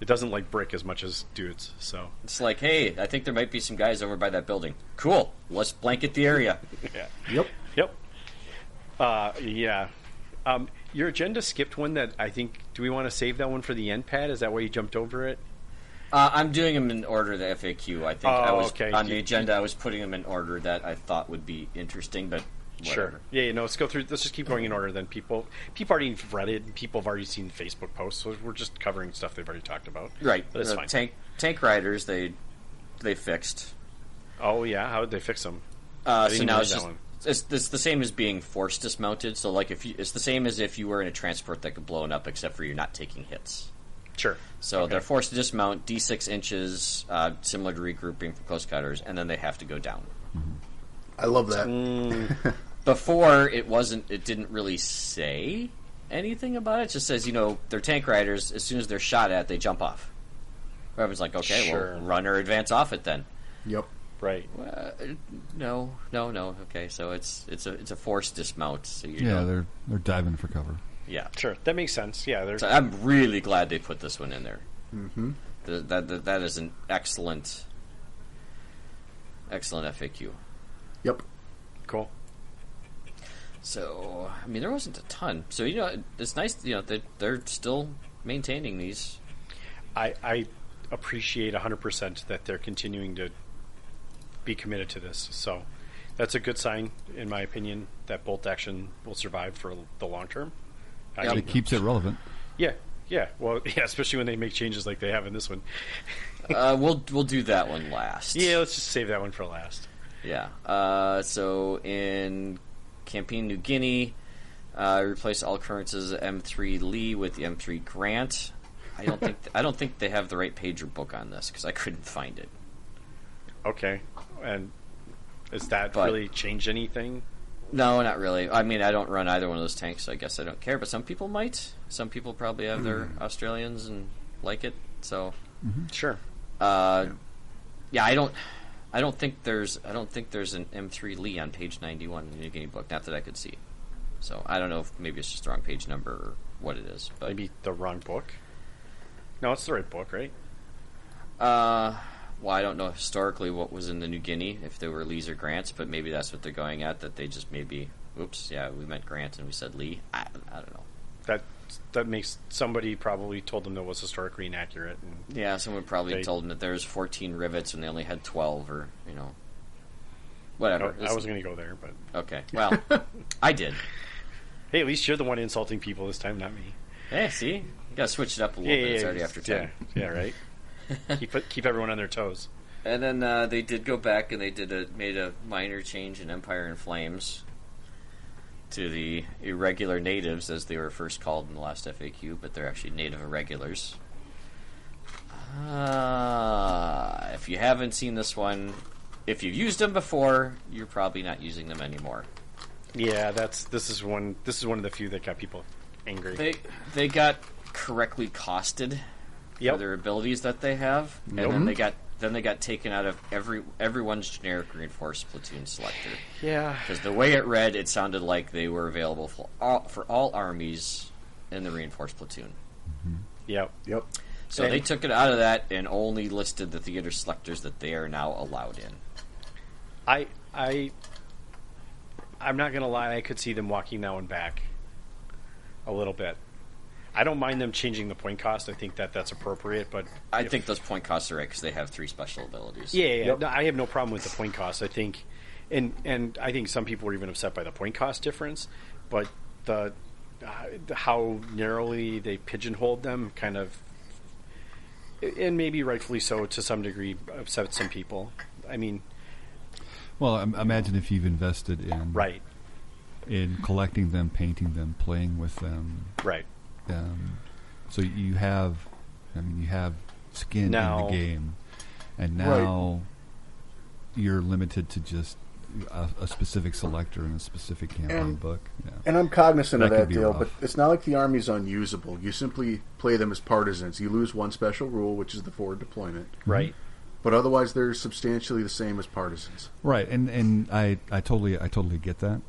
It doesn't like brick as much as dudes. So It's like, hey, I think there might be some guys over by that building. Cool. Let's blanket the area. yeah. Yep. Yeah. Your agenda skipped one that I think. Do we want to save that one for the end, Pat? Is that why you jumped over it? I'm doing them in order, the FAQ. I think I was okay. on the agenda. I was putting them in order that I thought would be interesting, but whatever. Sure. Yeah. No. Let's go through. Let's just keep going in order. Then people already read it. And people have already seen Facebook posts. So we're just covering stuff they've already talked about. Right. But it's fine. Tank riders. They fixed. Oh yeah. How did they fix them? So didn't now read it's that just one. it's the same as being force dismounted. So it's the same as if you were in a transport that could blow up, except for you're not taking hits. Sure. So they're forced to dismount D6 inches, similar to regrouping for close cutters, and then they have to go down. I love that. Before it didn't really say anything about it. It just says, they're tank riders. As soon as they're shot at, they jump off. Everyone's like, okay, Sure. well, run or advance off it then. Yep. Right. No. Okay, so it's a forced dismount. So They're diving for cover. yeah. Sure. That makes sense. Yeah. So I'm really glad they put this one in there. Mm-hmm. That is an excellent FAQ. Yep. Cool. So there wasn't a ton. So it's nice. They're still maintaining these. I appreciate 100% that they're continuing to be committed to this. So that's a good sign, in my opinion, that bolt action will survive for the long term. It keeps it relevant. Yeah. Well, yeah, especially when they make changes like they have in this one. We'll do that one last. Yeah, let's just save that one for last. Yeah. So in Campaign New Guinea, replace all occurrences M3 Lee with the M3 Grant. I don't think they have the right page or book on this because I couldn't find it. Okay, and does that really change anything? No, not really. I mean, I don't run either one of those tanks, so I guess I don't care. But some people might. Some people probably have their Australians and like it. So sure. Yeah, I don't think there's an M3 Lee on page 91 in the New Guinea book. Not that I could see. So I don't know if maybe it's just the wrong page number or what it is. But maybe the wrong book. No, it's the right book, right? Well, I don't know historically what was in the New Guinea, if there were Lees or Grants, but maybe that's what they're going at, that they just maybe, oops, yeah, we meant Grant and we said Lee. I don't know. That makes somebody probably told them that was historically inaccurate. And yeah, someone probably told them that there's 14 rivets and they only had 12 or, whatever. I was going to go there, but... Okay, well, I did. Hey, at least you're the one insulting people this time, not me. Hey, see? You got to switch it up a little bit. It's already after 10. Yeah, right. keep everyone on their toes. And then they did go back and they made a minor change in Empire in Flames to the irregular natives, as they were first called in the last FAQ, but they're actually native irregulars. If you haven't seen this one, if you've used them before, you're probably not using them anymore. Yeah, this is one of the few that got people angry. They got correctly costed for their abilities that they have, and then they got taken out of everyone's generic reinforced platoon selector. Yeah, because the way it read, it sounded like they were available for all armies in the reinforced platoon. Yep. So they took it out of that and only listed the theater selectors that they are now allowed in. I'm not gonna lie, I could see them walking that one back a little bit. I don't mind them changing the point cost. I think that's appropriate, but I think those point costs are right because they have 3 special abilities. Yeah. Yep. No, I have no problem with the point cost. I think, and I think some people were even upset by the point cost difference, but the how narrowly they pigeonholed them, kind of, and maybe rightfully so to some degree, upset some people. I mean, well, imagine if you've invested in collecting them, painting them, playing with them, right. So you have skin in the game, and now you're limited to just a specific selector in a specific campaign book. Yeah. And I'm cognizant of that deal, but it's not like the army's unusable. You simply play them as partisans. You lose one special rule, which is the forward deployment. Right. But otherwise, they're substantially the same as partisans. Right, and I totally get that.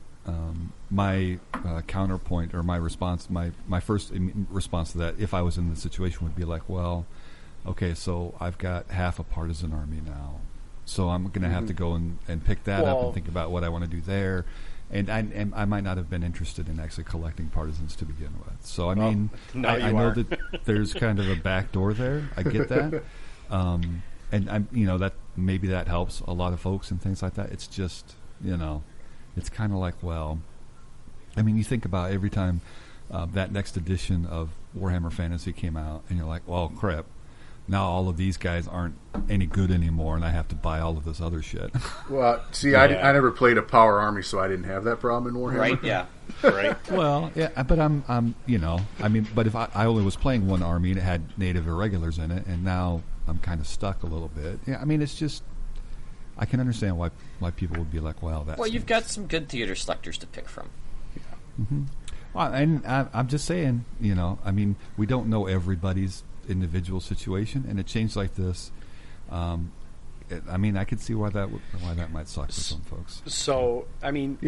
My counterpoint or my response, my first response to that, if I was in the situation, would be like, well, okay, so I've got half a partisan army now, so I'm going to have to go and pick that up and think about what I want to do there, and I might not have been interested in actually collecting partisans to begin with. So I mean, I know that there's kind of a back door there. I get that, and I'm that maybe that helps a lot of folks and things like that. It's just it's kind of like, well, I mean, you think about every time that next edition of Warhammer Fantasy came out, and you're like, well, crap, now all of these guys aren't any good anymore, and I have to buy all of this other shit. Well, see, I never played a power army, so I didn't have that problem in Warhammer. Right, yeah. Right. Well, yeah, but but if I only was playing one army and it had native irregulars in it, and now I'm kind of stuck a little bit. Yeah, I mean, it's just, I can understand why people would be like, well, that's... Well, you've got some good theater selectors to pick from. Yeah. Mm-hmm. Well, and I'm just saying, I mean, we don't know everybody's individual situation, and a change like this, I mean, I could see why that might suck for some folks. So, I mean,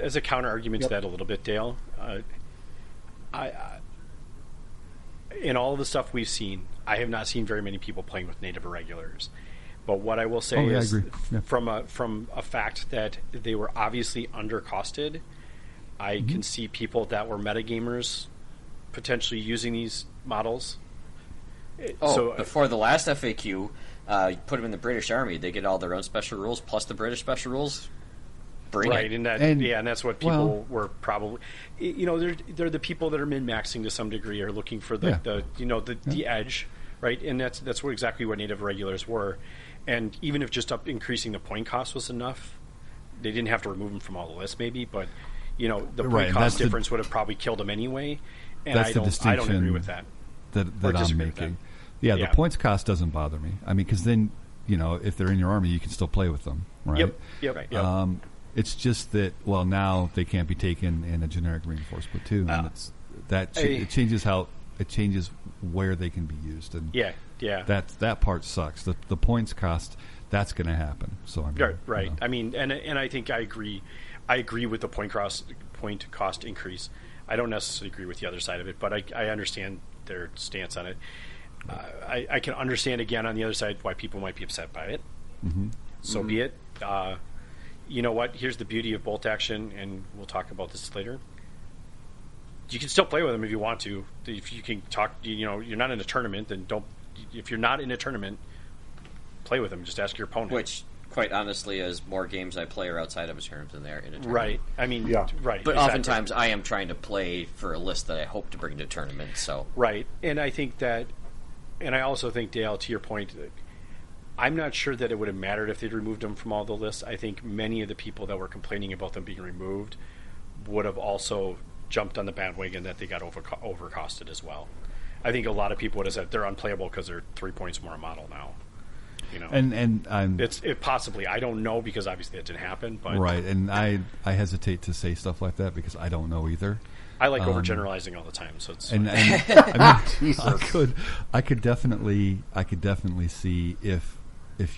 as a counter argument to that a little bit, Dale, I in all of the stuff we've seen, I have not seen very many people playing with native irregulars. But what I will say is, from a fact that they were obviously undercosted, I can see people that were metagamers potentially using these models Before the last FAQ, you put them in the British Army. They get all their own special rules plus the British special rules. Bring right, it. And that's what people were probably. They're the people that are min-maxing to some degree, are looking for the edge, right? And that's exactly what native regulars were. And even if just increasing the point cost was enough, they didn't have to remove them from all the lists, maybe. But the point cost difference would have probably killed them anyway. And I don't agree with that. That I'm making. Yeah, the points cost doesn't bother me. I mean, because then if they're in your army, you can still play with them, right? Yep. It's just that now they can't be taken in a generic reinforced platoon, and it changes where they can be used, and that part sucks. The points cost, that's going to happen. So right. I mean, and I think I agree with the point cost increase. I don't necessarily agree with the other side of it, but I understand their stance on it. I can understand again on the other side why people might be upset by it. Mm-hmm. So be it. You know what? Here's the beauty of bolt action, and we'll talk about this later. You can still play with them if you want to. If you can talk, you're not in a tournament, then don't. If you're not in a tournament, play with them. Just ask your opponent. Which, quite honestly, as more games I play are outside of a tournament than they're in a tournament. Right. I mean, right. But oftentimes I am trying to play for a list that I hope to bring to a tournament. So right, and I think that, and I also think, Dale, to your point, I'm not sure that it would have mattered if they'd removed them from all the lists. I think many of the people that were complaining about them being removed would have also jumped on the bandwagon that they got overcosted as well. I think a lot of people would have said they're unplayable because they're 3 points more a model now. And it's possibly, I don't know, because obviously that didn't happen. But right, and I hesitate to say stuff like that because I don't know either. I like overgeneralizing all the time, so it's. And I mean, I could definitely see if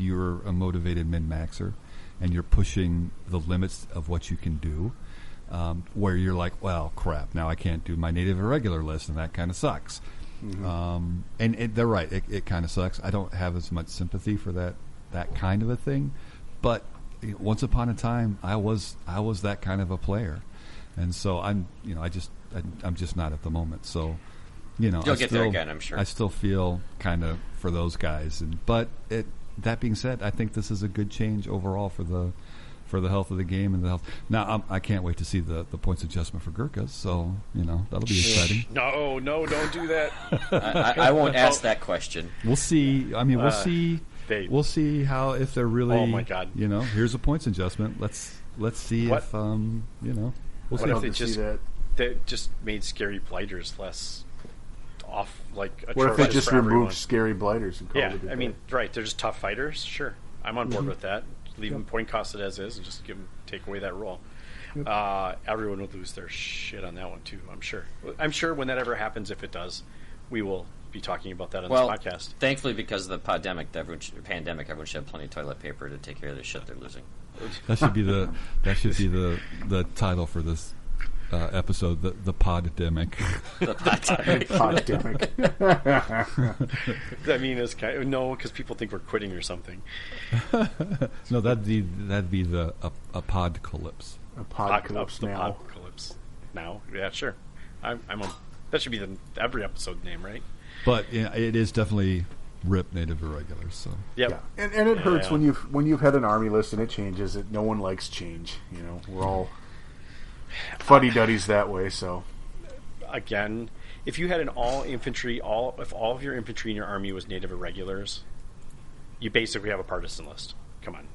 you're a motivated min-maxer and you're pushing the limits of what you can do, where you're like, well, crap, now I can't do my native irregular list, and that kind of sucks. Mm-hmm. And they're right, it kind of sucks. I don't have as much sympathy for that kind of a thing, but once upon a time, I was that kind of a player, and so I'm just not at the moment. So you'll get there again, I'm sure. I still feel kind of for those guys, but that being said, I think this is a good change overall for the health of the game and the health. Now, I can't wait to see the points adjustment for Gurkhas, so that'll be exciting. No, don't do that. I won't ask that question. We'll see. I mean, we'll see. We'll see how, if they're really. Oh my God! Here's a points adjustment. Let's see if We'll what see. If they just made scary blighters less off, like a what if they just removed everyone. scary blighters and called it a I day? mean, right, they're just tough fighters. Sure, I'm on board with that. Leave them point costed as is and just take away that rule. Everyone would lose their shit on that one too, I'm sure when that ever happens, if it does, we will be talking about that on this podcast. Thankfully, because of the pandemic, everyone should have plenty of toilet paper to take care of the shit they're losing. That should be the title for this episode, the Poddemic. The Poddemic. I mean, it's kind of, no, because people think we're quitting or something. No, that'd be a podcalypse. A podcalypse now. Podcalypse now. Yeah, sure. I'm on. That should be every episode name, right? But it is definitely RIP native irregulars. So yeah, and it hurts when you've had an army list and it changes. No one likes change. We're all fuddy-duddies that way. So again, if you had an all infantry, if all of your infantry in your army was native irregulars, you basically have a partisan list. Come on,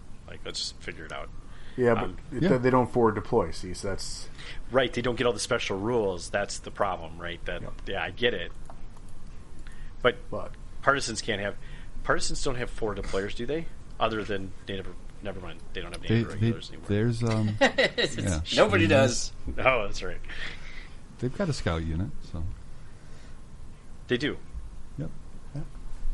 let's just figure it out. Yeah, but they don't forward deploy. See, so that's right. They don't get all the special rules. That's the problem, right? I get it. But partisans can't have. Partisans don't have forward deployers, do they? Other than native. Never mind. They don't have native irregulars anymore. There's nobody does. Oh, that's right. They've got a scout unit, so they do. Yep.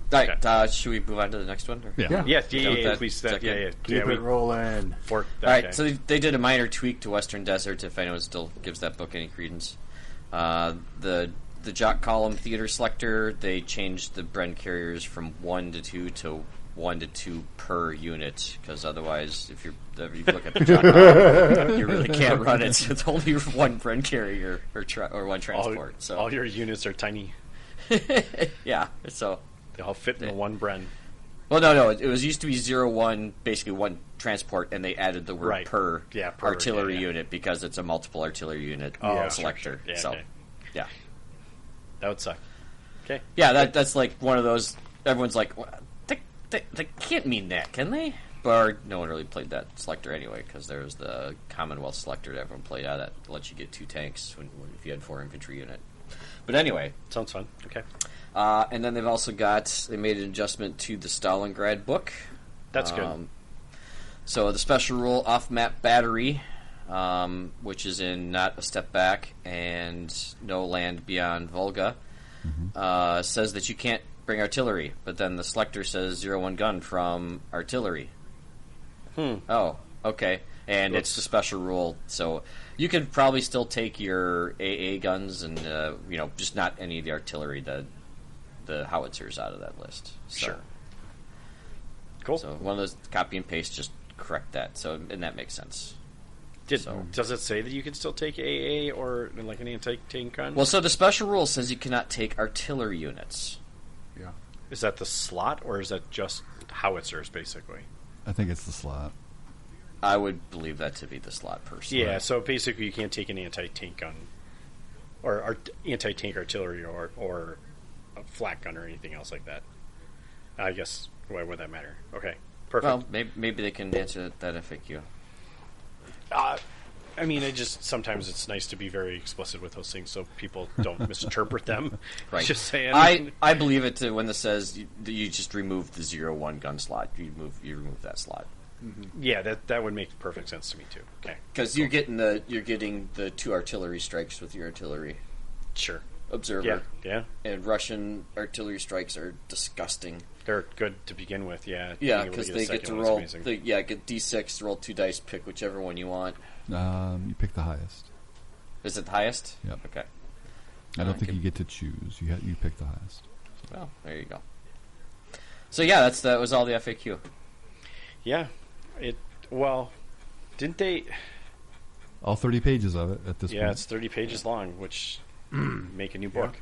All right, should we move on to the next one? Or? Yeah. Please. Keep it rolling. All right, so they did a minor tweak to Western Desert, if anyone still gives that book any credence. The Jock Column Theater Selector, they changed the Bren carriers from 1 to 2 to 1 to 2 per unit, because otherwise, if you look at the Jock Column, you really can't run it. So it's only one Bren carrier or one transport. So all your units are tiny. Yeah, so They all fit in the one Bren. Well, no. It was used to be 0-1, basically one transport, and they added the word per artillery unit because it's a multiple artillery unit selector. Sure. Yeah, so, okay. yeah. That would suck. Okay. Yeah, that's like one of those. Everyone's like, they can't mean that, can they? But no one really played that selector anyway, because there was the Commonwealth selector that everyone played out that lets you get 2 tanks if you had 4 infantry unit. But anyway, sounds fun. Okay. And then they've also they made an adjustment to the Stalingrad book. That's good. So the special rule off-map battery, which is in Not a Step Back and No Land Beyond Volga, says that you can't bring artillery, but then the selector says 0-1 gun from artillery. Oh, okay. And it's the special rule, so you could probably still take your AA guns and just not any of the artillery, the howitzers out of that list. So, sure. Cool. So one of those copy and paste, just correct that. So and that makes sense. Does it say that you can still take AA or like an anti-tank gun? Well, so the special rule says you cannot take artillery units. Yeah. Is that the slot or is that just howitzers basically? I think it's the slot. I would believe that to be the slot personally. Yeah, so basically you can't take an anti-tank gun or anti-tank artillery or a flak gun or anything else like that. I guess, why would that matter? Okay, perfect. Well, maybe they can answer that FAQ. I mean, sometimes it's nice to be very explicit with those things so people don't misinterpret them. Right. Just saying. I believe it when this says you just remove the 0-1 gun slot. You remove that slot. Mm-hmm. Yeah, that would make perfect sense to me too. Okay, because you're getting the 2 artillery strikes with your artillery. Sure. Observer. Yeah. And Russian artillery strikes are disgusting. They're good to begin with. Yeah. Yeah, because they get to roll. Get D6, roll 2 dice, pick whichever one you want. You pick the highest. Is it the highest? Yep. Okay. I don't think you get to choose. You pick the highest. Well, there you go. So yeah, that was all the FAQ. Yeah. Didn't they? All 30 pages of it at this point. Yeah, it's 30 pages long, which make a new book.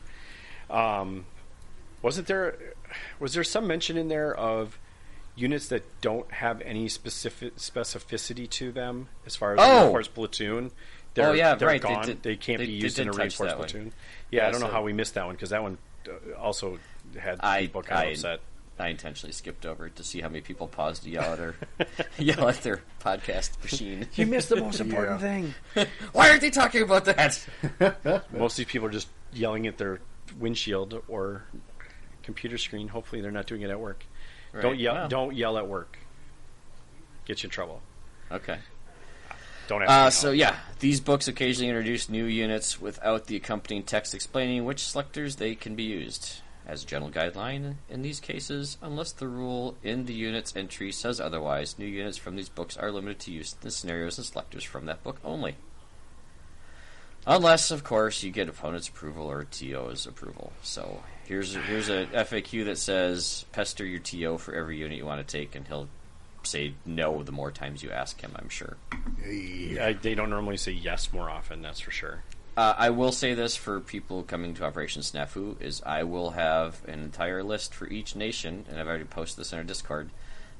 Yeah. Was there some mention in there of units that don't have any specificity to them as far as a reinforced platoon? They're right. Gone. They can't be used in a reinforced platoon. Yeah, I don't know how we missed that one because that one also had people kind of upset. I intentionally skipped over it to see how many people paused to yell at their podcast machine. You missed the most important thing. Why aren't they talking about that? Most of these people are just yelling at their windshield or computer screen. Hopefully, they're not doing it at work. Right. Don't yell at work. Get you in trouble. Okay. Don't ask. So yeah, these books occasionally introduce new units without the accompanying text explaining which selectors they can be used. As a general guideline, in these cases, unless the rule in the unit's entry says otherwise, new units from these books are limited to use in the scenarios and selectors from that book only. Unless, of course, you get opponent's approval or TO's approval. So here's a FAQ that says pester your TO for every unit you want to take, and he'll say no the more times you ask him, I'm sure. They don't normally say yes more often, that's for sure. I will say this for people coming to Operation Snafu, is I will have an entire list for each nation, and I've already posted this in our Discord,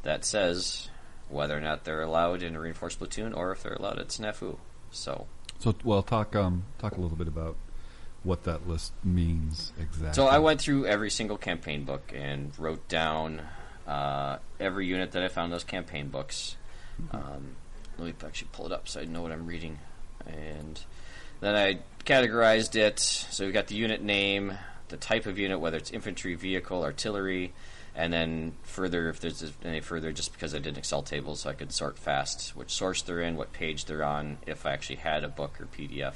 that says whether or not they're allowed in a reinforced platoon or if they're allowed at Snafu. So talk a little bit about what that list means exactly. So I went through every single campaign book and wrote down every unit that I found in those campaign books. Let me actually pull it up so I know what I'm reading. And then I categorized it. So we've got the unit name, the type of unit, whether it's infantry, vehicle, artillery, and then further, if there's any further, just because I did an Excel table so I could sort fast which source they're in, what page they're on, if I actually had a book or PDF,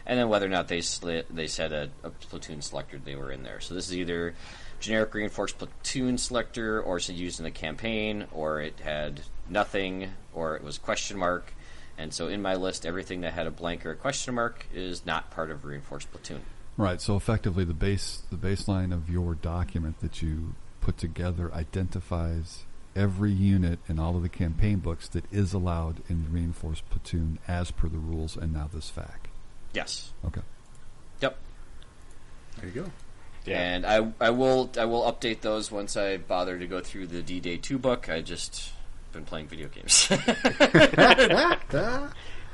and then whether or not they said a platoon selector they were in there. So this is either generic reinforced platoon selector, or it's used in the campaign, or it had nothing, or it was question mark. And so in my list, everything that had a blank or a question mark is not part of a reinforced platoon. Right. So effectively, the baseline of your document that you put together identifies every unit in all of the campaign books that is allowed in the reinforced platoon as per the rules, and now this FAQ. Yes. Okay. Yep. There you go. Yeah. And I will update those once I bother to go through the D-Day 2 book. I just been playing video games.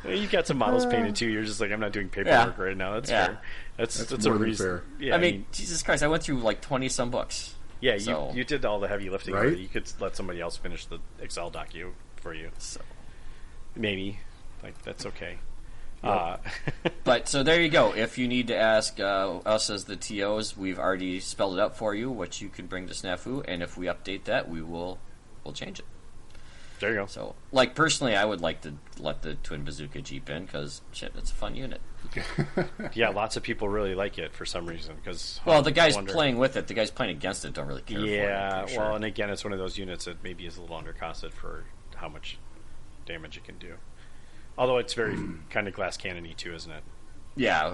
You've got some models painted too. You're just like, I'm not doing paperwork right now. That's fair. That's more a than reason. fair. Yeah, I mean, Jesus Christ, I went through like 20-some books. yeah, so- you did all the heavy lifting. Right? Already. You could let somebody else finish the Excel doc for you. So. Maybe, like that's okay. But so there you go. If you need to ask us as the TOs, we've already spelled it out for you what you could bring to Snafu, and if we update that, we'll change it. There you go. So, like personally, I would like to let the Twin Bazooka Jeep in because shit, it's a fun unit. Yeah, lots of people really like it for some reason. Because Well, the guys playing with it, the guys playing against it, don't really care. Yeah, for it, I'm sure. well, and again, it's one of those units that maybe is a little undercosted for how much damage it can do. Although it's very kind of glass cannon-y too, isn't it? Yeah,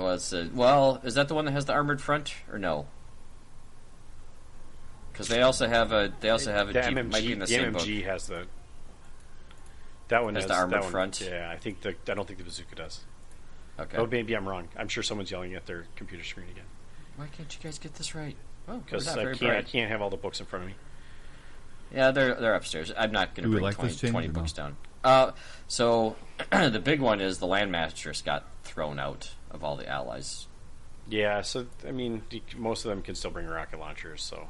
well, is that the one that has the armored front or no? Because they also have a The Jeep. MMG, It might be in the same book. MMG has the. That one Has has the armored that one, front? Yeah, I don't think the bazooka does. Okay. Oh, maybe I'm wrong. I'm sure someone's yelling at their computer screen again Why can't you guys get this right? Oh, because not I very can't bright. have all the books in front of me. Yeah, they're upstairs. I'm not going to Do we bring like this change 20 or no? books down. So the big one is the Landmasters got thrown out of all the allies. Yeah, so I mean, most of them can still bring rocket launchers. So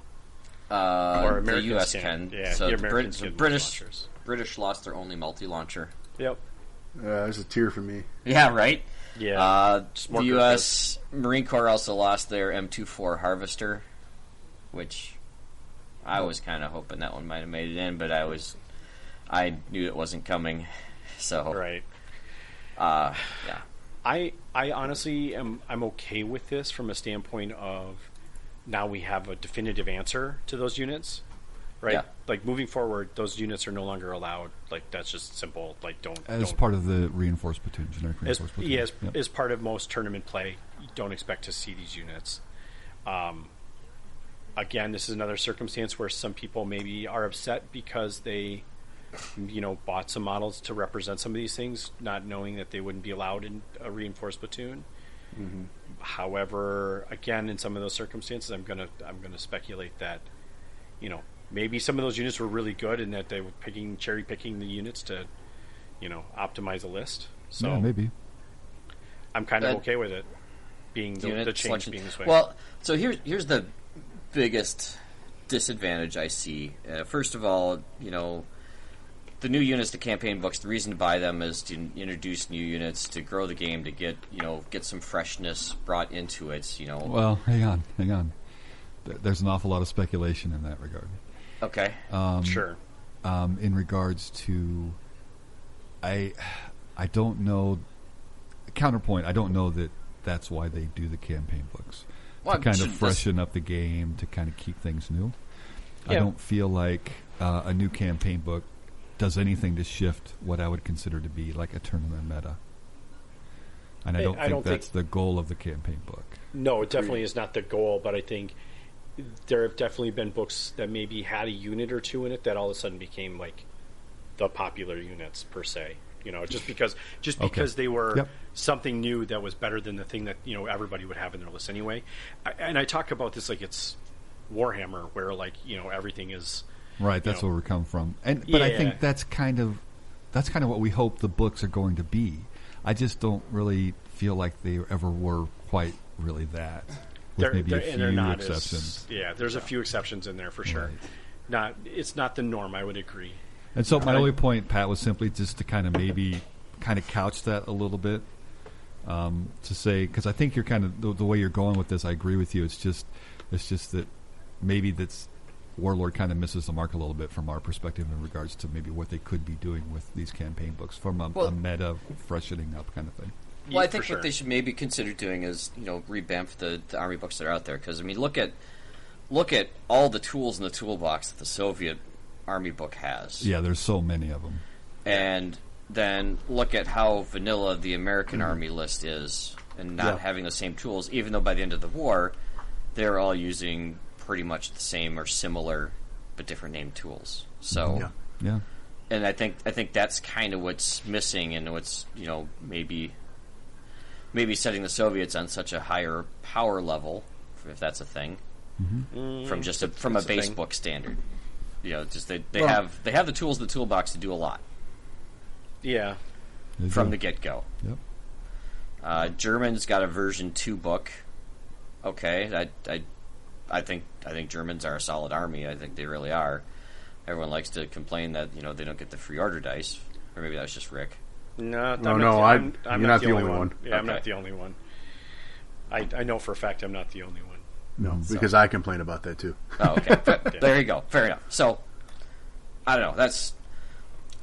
The Americans U.S. can. can. Yeah, So the the Americans can British launchers. British lost their only multi-launcher. Yep. There's a tear for me. Yeah, right. Yeah. Just more The U.S. Marine Corps also lost their M24 Harvester, which I was kind of hoping that one might have made it in, but I knew it wasn't coming. So Right. yeah. I honestly I'm okay with this from a standpoint of now we have a definitive answer to those units, right? Yeah. Like moving forward, those units are no longer allowed. Like that's just simple. Like don't Part of the reinforced platoon, generic as, reinforced platoon. yeah, as, Yep. as part of most tournament play, you don't expect to see these units. Again, this is another circumstance where some people maybe are upset because they, bought some models to represent some of these things, not knowing that they wouldn't be allowed in a reinforced platoon. Mm-hmm. However, again, in some of those circumstances, I'm gonna speculate that, maybe some of those units were really good and that they were cherry picking the units to, optimize a list. So Yeah, maybe. I'm kind of okay with it being the Unit change selection. being this way. Well, so here's the biggest disadvantage I see. First of all, the new units, the campaign books, the reason to buy them is to introduce new units, to grow the game, to get some freshness brought into it. Well, hang on. There's an awful lot of speculation in that regard. Okay. Sure. In regards to, I don't know. Counterpoint. I don't know that that's why they do the campaign books, Well, to kind of should- freshen up the game, to kind of keep things new. I Yeah. don't feel like a new campaign book does anything to shift what I would consider to be like a tournament meta. And I don't think that's the goal of the campaign book. No, it definitely is not the goal, but I think there have definitely been books that maybe had a unit or two in it that all of a sudden became like the popular units per se. Just because they were Yep. something new that was better than the thing that everybody would have in their list anyway. And I talk about this like it's Warhammer, where like everything is Right, that's where we come from. But I think that's kind of what we hope the books are going to be. I just don't really feel like they ever were quite really that. With maybe a few they're not exceptions. there's a few exceptions in there for sure. Right. It's not the norm, I would agree. And so my only point, Pat, was simply just to kind of couch that a little bit, to say, because I think you're kind of the way you're going with this. I agree with you. It's just that maybe that's Warlord kind of misses the mark a little bit from our perspective in regards to maybe what they could be doing with these campaign books from a meta freshening up kind of thing. Well, I think what they should maybe consider doing is, revamp the army books that are out there. Because look at all the tools in the toolbox that the Soviet army book has. Yeah, there's so many of them. And then look at how vanilla the American army list is, and not having the same tools. Even though by the end of the war, they're all using pretty much the same or similar, but different named tools. So, Yeah. and I think that's kind of what's missing, and what's maybe setting the Soviets on such a higher power level, if that's a thing, from a base book standard. Just they have the tools in the toolbox to do a lot. Yeah, from the get-go. Yep. German's got a version 2 book. Okay, I think Germans are a solid army. I think they really are. Everyone likes to complain that they don't get the free order dice, or maybe that's just Rick. No, I'm not not the only one. Yeah, Okay. I'm not the only one. I know for a fact I'm not the only one. No, because I complain about that too. Oh, okay. There you go. Fair enough. So, I don't know.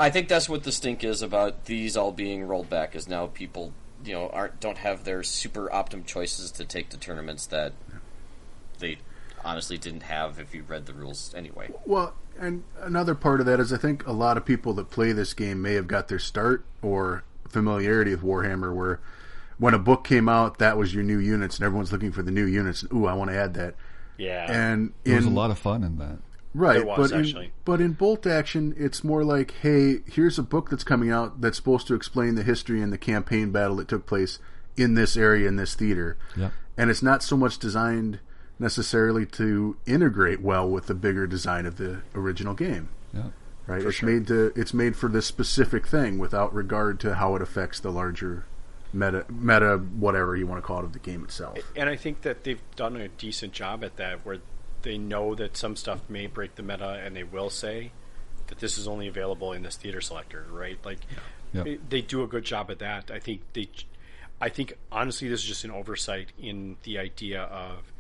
I think that's what the stink is about these all being rolled back. Is now people, don't have their super optim choices to take to tournaments that they honestly didn't have if you read the rules anyway. Well, and another part of that is I think a lot of people that play this game may have got their start or familiarity with Warhammer, where when a book came out, that was your new units, and everyone's looking for the new units. And, ooh, I want to add that. Yeah. And There was a lot of fun in that. Right, There was, actually. But in Bolt Action, it's more like, hey, here's a book that's coming out that's supposed to explain the history and the campaign battle that took place in this area, in this theater. Yep. And it's not so much designed necessarily to integrate well with the bigger design of the original game. Yeah. Right? For It's made for this specific thing without regard to how it affects the larger meta, whatever you want to call it, of the game itself. And I think that they've done a decent job at that, where they know that some stuff may break the meta, and they will say that this is only available in this theater selector, right? Like, Yeah. they do a good job at that. I think honestly, this is just an oversight in the idea of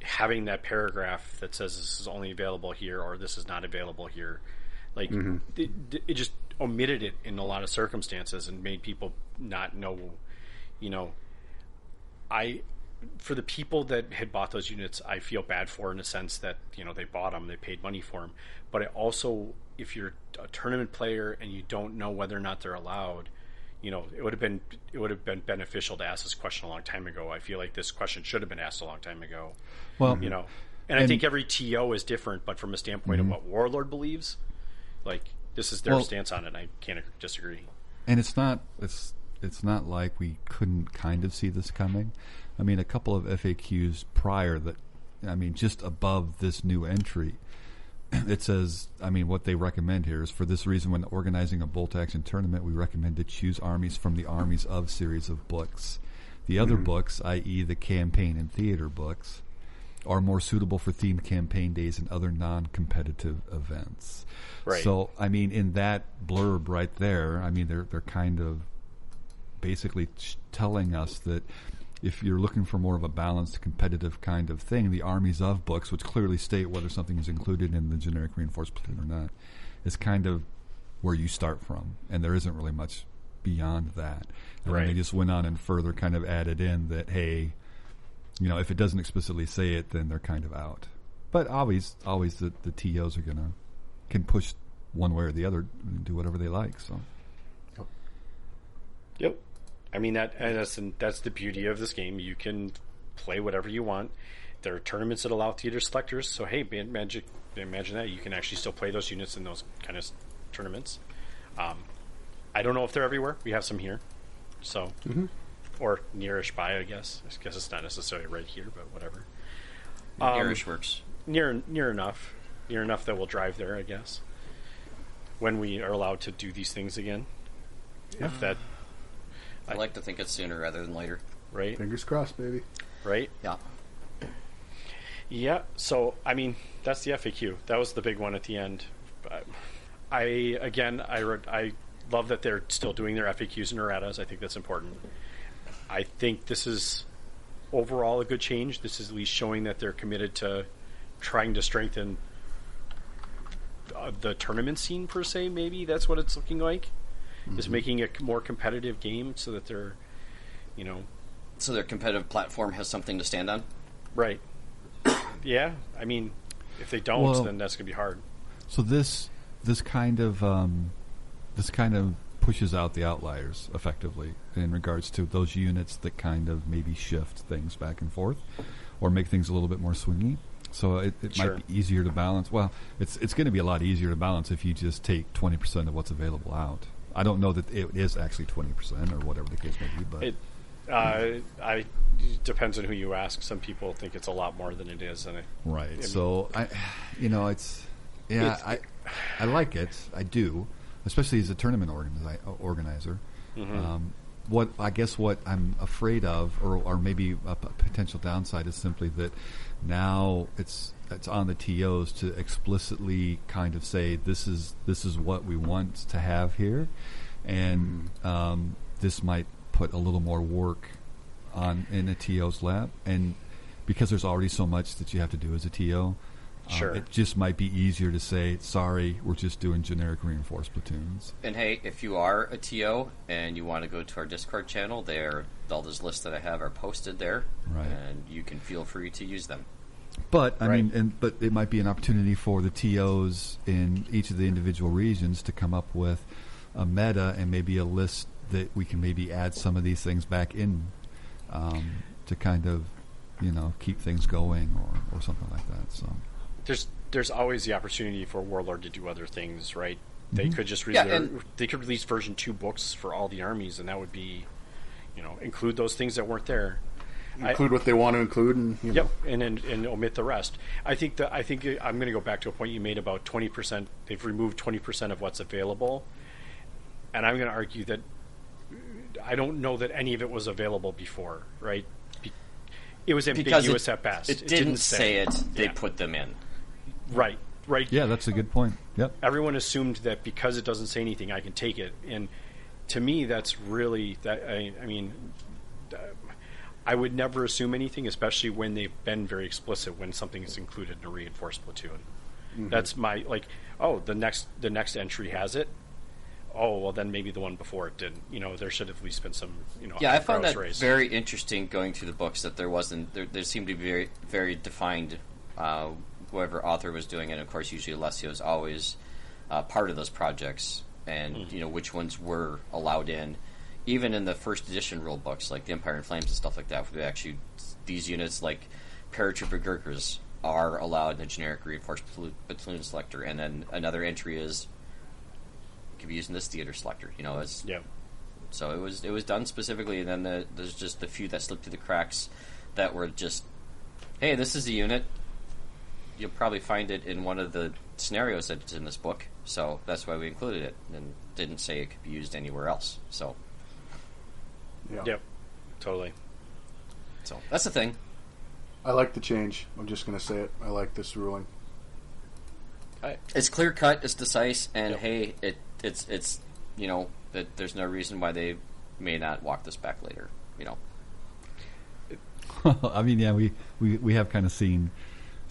having that paragraph that says this is only available here or this is not available here. Like, it just omitted it in a lot of circumstances and made people not know. For the people that had bought those units, I feel bad for, in the sense that they bought them, they paid money for them. But I also, if you're a tournament player and you don't know whether or not they're allowed, it would have been beneficial to ask this question a long time ago. I feel like this question should have been asked a long time ago. Well, and I think every TO is different, but from a standpoint of what Warlord believes, like, this is their stance on it, and I can't disagree. And it's not like we couldn't kind of see this coming. I mean, a couple of FAQs prior just above this new entry, it says, what they recommend here is, for this reason, when organizing a Bolt Action tournament, we recommend to choose armies from the Armies of series of books. The other books, i.e. the campaign and theater books, are more suitable for themed campaign days and other non-competitive events. Right. So, in that blurb right there, they're kind of basically telling us that if you're looking for more of a balanced, competitive kind of thing, the Armies of books, which clearly state whether something is included in the generic reinforced platoon or not, is kind of where you start from, and there isn't really much beyond that. And right. They just went on and further kind of added in that, hey, if it doesn't explicitly say it, then they're kind of out. But always the TOs can push one way or the other and do whatever they like. So. Yep. That's the beauty of this game. You can play whatever you want. There are tournaments that allow theater selectors, so hey, imagine that. You can actually still play those units in those kind of tournaments. I don't know if they're everywhere. We have some here. So, or nearish by, I guess. I guess it's not necessarily right here, but whatever. Nearish works. Near enough. Near enough that we'll drive there, I guess. When we are allowed to do these things again. If that... I like to think it's sooner rather than later. Right? Fingers crossed, baby. Right? Yeah. Yeah, so, that's the FAQ. That was the big one at the end. I love that they're still doing their FAQs and erratas. I think that's important. I think this is overall a good change. This is at least showing that they're committed to trying to strengthen the tournament scene, per se, maybe. That's what it's looking like. Is making a more competitive game so that they're, So their competitive platform has something to stand on? Right. Yeah, if they don't, then that's going to be hard. So this kind of pushes out the outliers effectively in regards to those units that kind of maybe shift things back and forth or make things a little bit more swingy. So it Sure. might be easier to balance. Well, it's going to be a lot easier to balance if you just take 20% of what's available out. I don't know that it is actually 20% or whatever the case may be, but it depends on who you ask. Some people think it's a lot more than it is, and right. So I like it. I do, especially as a tournament organizer. Mm-hmm. What I'm afraid of, or maybe a potential downside, is simply that now it's on the TOs to explicitly kind of say this is what we want to have here, and this might put a little more work in a TO's lap, and because there's already so much that you have to do as a TO. Sure. It just might be easier to say, sorry, we're just doing generic reinforced platoons. And hey, if you are a TO and you want to go to our Discord channel, all those lists that I have are posted there, right. And you can feel free to use them. But but it might be an opportunity for the TOs in each of the individual regions to come up with a meta and maybe a list that we can maybe add some of these things back in to kind of keep things going or something like that. So. There's always the opportunity for Warlord to do other things, right? Mm-hmm. They could just they could release version 2 books for all the armies, and that would be, include those things that weren't there. Include what they want to include, and and omit the rest. I think I'm going to go back to a point you made about 20%. They've removed 20% of what's available, and I'm going to argue that I don't know that any of it was available before, right? It was ambiguous at best. It didn't say it. They put them in. Right. Yeah, that's a good point. Yep. Everyone assumed that because it doesn't say anything, I can take it. And to me, that's really that. I would never assume anything, especially when they've been very explicit when something is included in a reinforced platoon. Mm-hmm. That's my the next entry has it. Oh, well, then maybe the one before it didn't. There should have at least been some, Yeah, I found that very interesting going through the books, that there wasn't, there seemed to be very, very defined, whoever author was doing it. And of course, usually Alessio is always part of those projects, and, which ones were allowed in. Even in the first edition rule books, like the Empire in Flames and stuff like that, where actually these units, like paratrooper Gurkhas, are allowed in the generic reinforced platoon selector. And then another entry is, could be using this theater selector, So it was done specifically, and then there's just the few that slipped through the cracks that were just, hey, this is a unit. You'll probably find it in one of the scenarios that's in this book, so that's why we included it, and didn't say it could be used anywhere else. So, Yep, totally. So that's the thing. I like the change. I'm just going to say it. I like this ruling. It's clear cut. It's decisive, and hey, it's that there's no reason why they may not walk this back later. I mean, yeah, we have kind of seen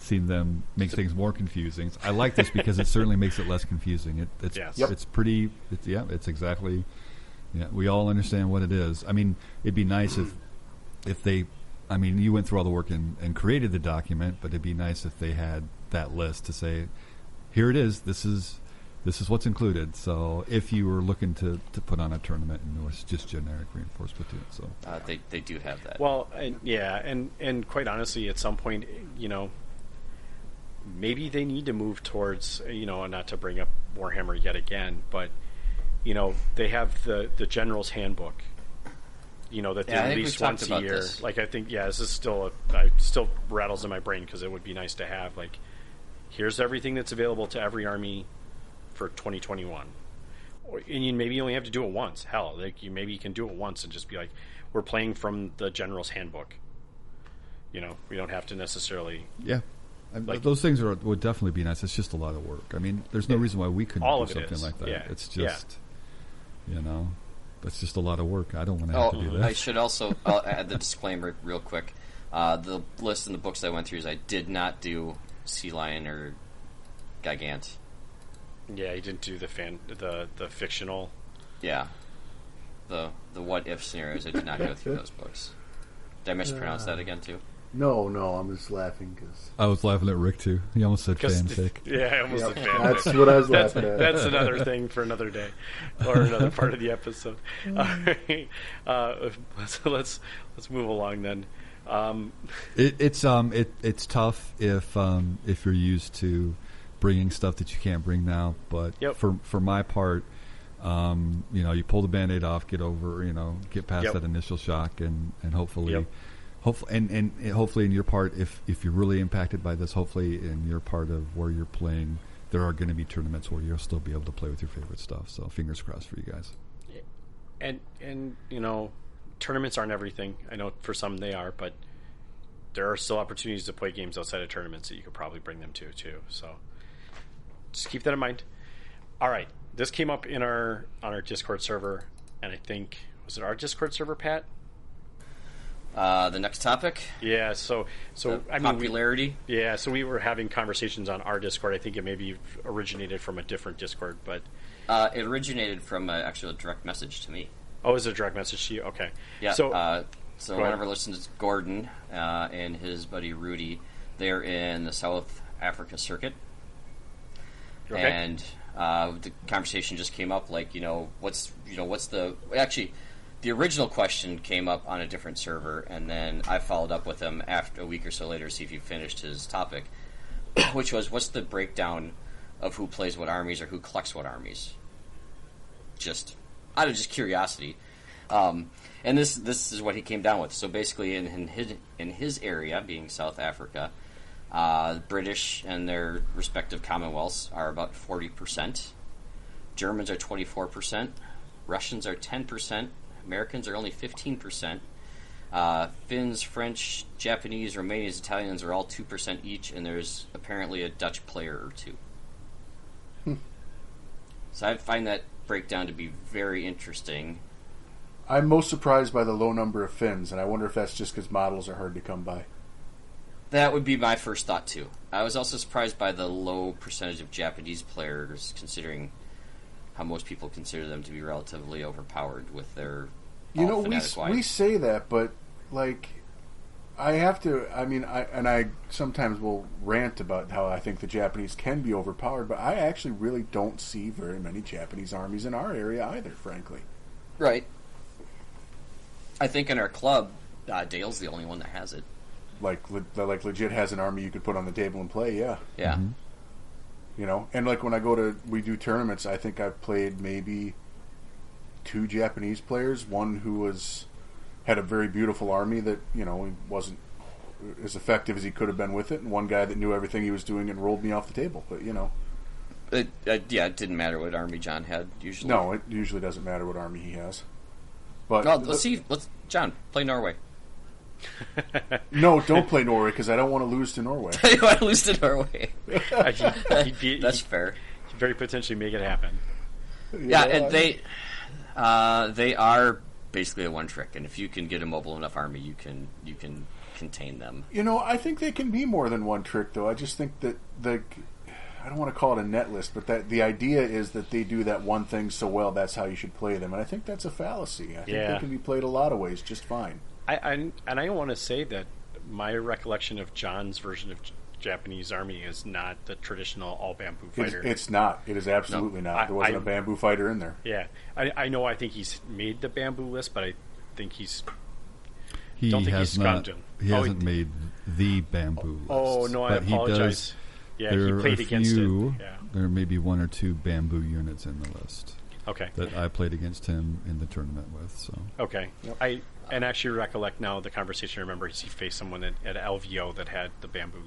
them make things more confusing. I like this because it certainly makes it less confusing. It's pretty. It's exactly. Yeah, we all understand what it is. I mean, it'd be nice if they. I mean, you went through all the work and created the document, but it'd be nice if they had that list to say, here it is. This is what's included. So if you were looking to put on a tournament and it was just generic reinforced platoon, so they do have that. Well, and quite honestly, at some point, maybe they need to move towards, not to bring up Warhammer yet again, but they have the General's Handbook. That they release once a year. This. I think, this is still still rattles in my brain because it would be nice to have here's everything that's available to every army for 2021. And you maybe only have to do it once. Hell, maybe you can do it once and just be like, we're playing from the General's Handbook. We don't have to necessarily. Yeah. Those things would definitely be nice. It's just a lot of work. I mean, there's no reason why we couldn't do something like that. Yeah. It's just, that's just a lot of work. I don't want to have to do that. I should also I'll add the disclaimer real quick. The list in the books I went through is I did not do Sea Lion or Gigant. Yeah, you didn't do the fictional. Yeah, the what if scenarios. I did not go through those books. Did I mispronounce that again too? No, I'm just laughing because I was laughing at Rick too. He almost said fanfic. Yeah, I almost said fanfic. That's what I was laughing at. That's another thing for another day, or another part of the episode. All right, let's move along then. It's tough if you're used to bringing stuff that you can't bring now. But for my part, you pull the Band-Aid off, get past that initial shock, and hopefully hopefully, and hopefully in your part, if you're really impacted by this, hopefully in your part of where you're playing, there are going to be tournaments where you'll still be able to play with your favorite stuff. So fingers crossed for you guys. And tournaments aren't everything. I know for some they are, but there are still opportunities to play games outside of tournaments that you could probably bring them to too. So just keep that in mind. All right, this came up on our Discord server, and I think was it our Discord server, Pat? The next topic. Yeah. So popularity. So we were having conversations on our Discord. I think it maybe originated from a different Discord, but it originated from actually a direct message to me. Oh, is it a direct message to you? Okay. Yeah. So one of our listeners, Gordon, and his buddy Rudy, they're in the South Africa circuit, and the conversation just came up like, what's the actually. The original question came up on a different server, and then I followed up with him after a week or so later to see if he finished his topic, which was, what's the breakdown of who plays what armies or who collects what armies? Just out of just curiosity. And this is what he came down with. So basically, in his area, being South Africa, British and their respective commonwealths are about 40%. Germans are 24%. Russians are 10%. Americans are only 15%. Finns, French, Japanese, Romanians, Italians are all 2% each, and there's apparently a Dutch player or two. So I find that breakdown to be very interesting. I'm most surprised by the low number of Finns, and I wonder if that's just because models are hard to come by. That would be my first thought, too. I was also surprised by the low percentage of Japanese players, considering how most people consider them to be relatively overpowered with their we say that, but like I sometimes will rant about how I think the Japanese can be overpowered, but I actually really don't see very many Japanese armies in our area either, frankly. Right. I think in our club, Dale's the only one that has it. Like legit has an army you could put on the table and play, yeah. Yeah. Mm-hmm. And like when we do tournaments, I think I've played maybe 2 Japanese players. One who had a very beautiful army that he wasn't as effective as he could have been with it, and one guy that knew everything he was doing and rolled me off the table. But it didn't matter what army John had usually. No, it usually doesn't matter what army he has. But let's John play Norway. No, don't play Norway because I don't want to lose to Norway. You want to lose to Norway? That's fair. He'd very potentially make it happen. Yeah, and they are basically a one trick, and if you can get a mobile enough army, you can contain them. I think they can be more than one trick, though. I just think that I don't want to call it a net list, but that the idea is that they do that one thing so well, that's how you should play them, and I think that's a fallacy. I think they can be played a lot of ways just fine. I want to say that my recollection of John's version of Japanese army is not the traditional all bamboo fighter. It's not. It is absolutely not. There wasn't a bamboo fighter in there. Yeah, I know. I think he's made the bamboo list, but I think He hasn't made the bamboo list. Oh no, I apologize. He played against it. Yeah. There may be 1 or 2 bamboo units in the list. Okay. That I played against him in the tournament with. So okay, yep. I actually recollect now the conversation. I remember he faced someone at LVO that had the bamboo.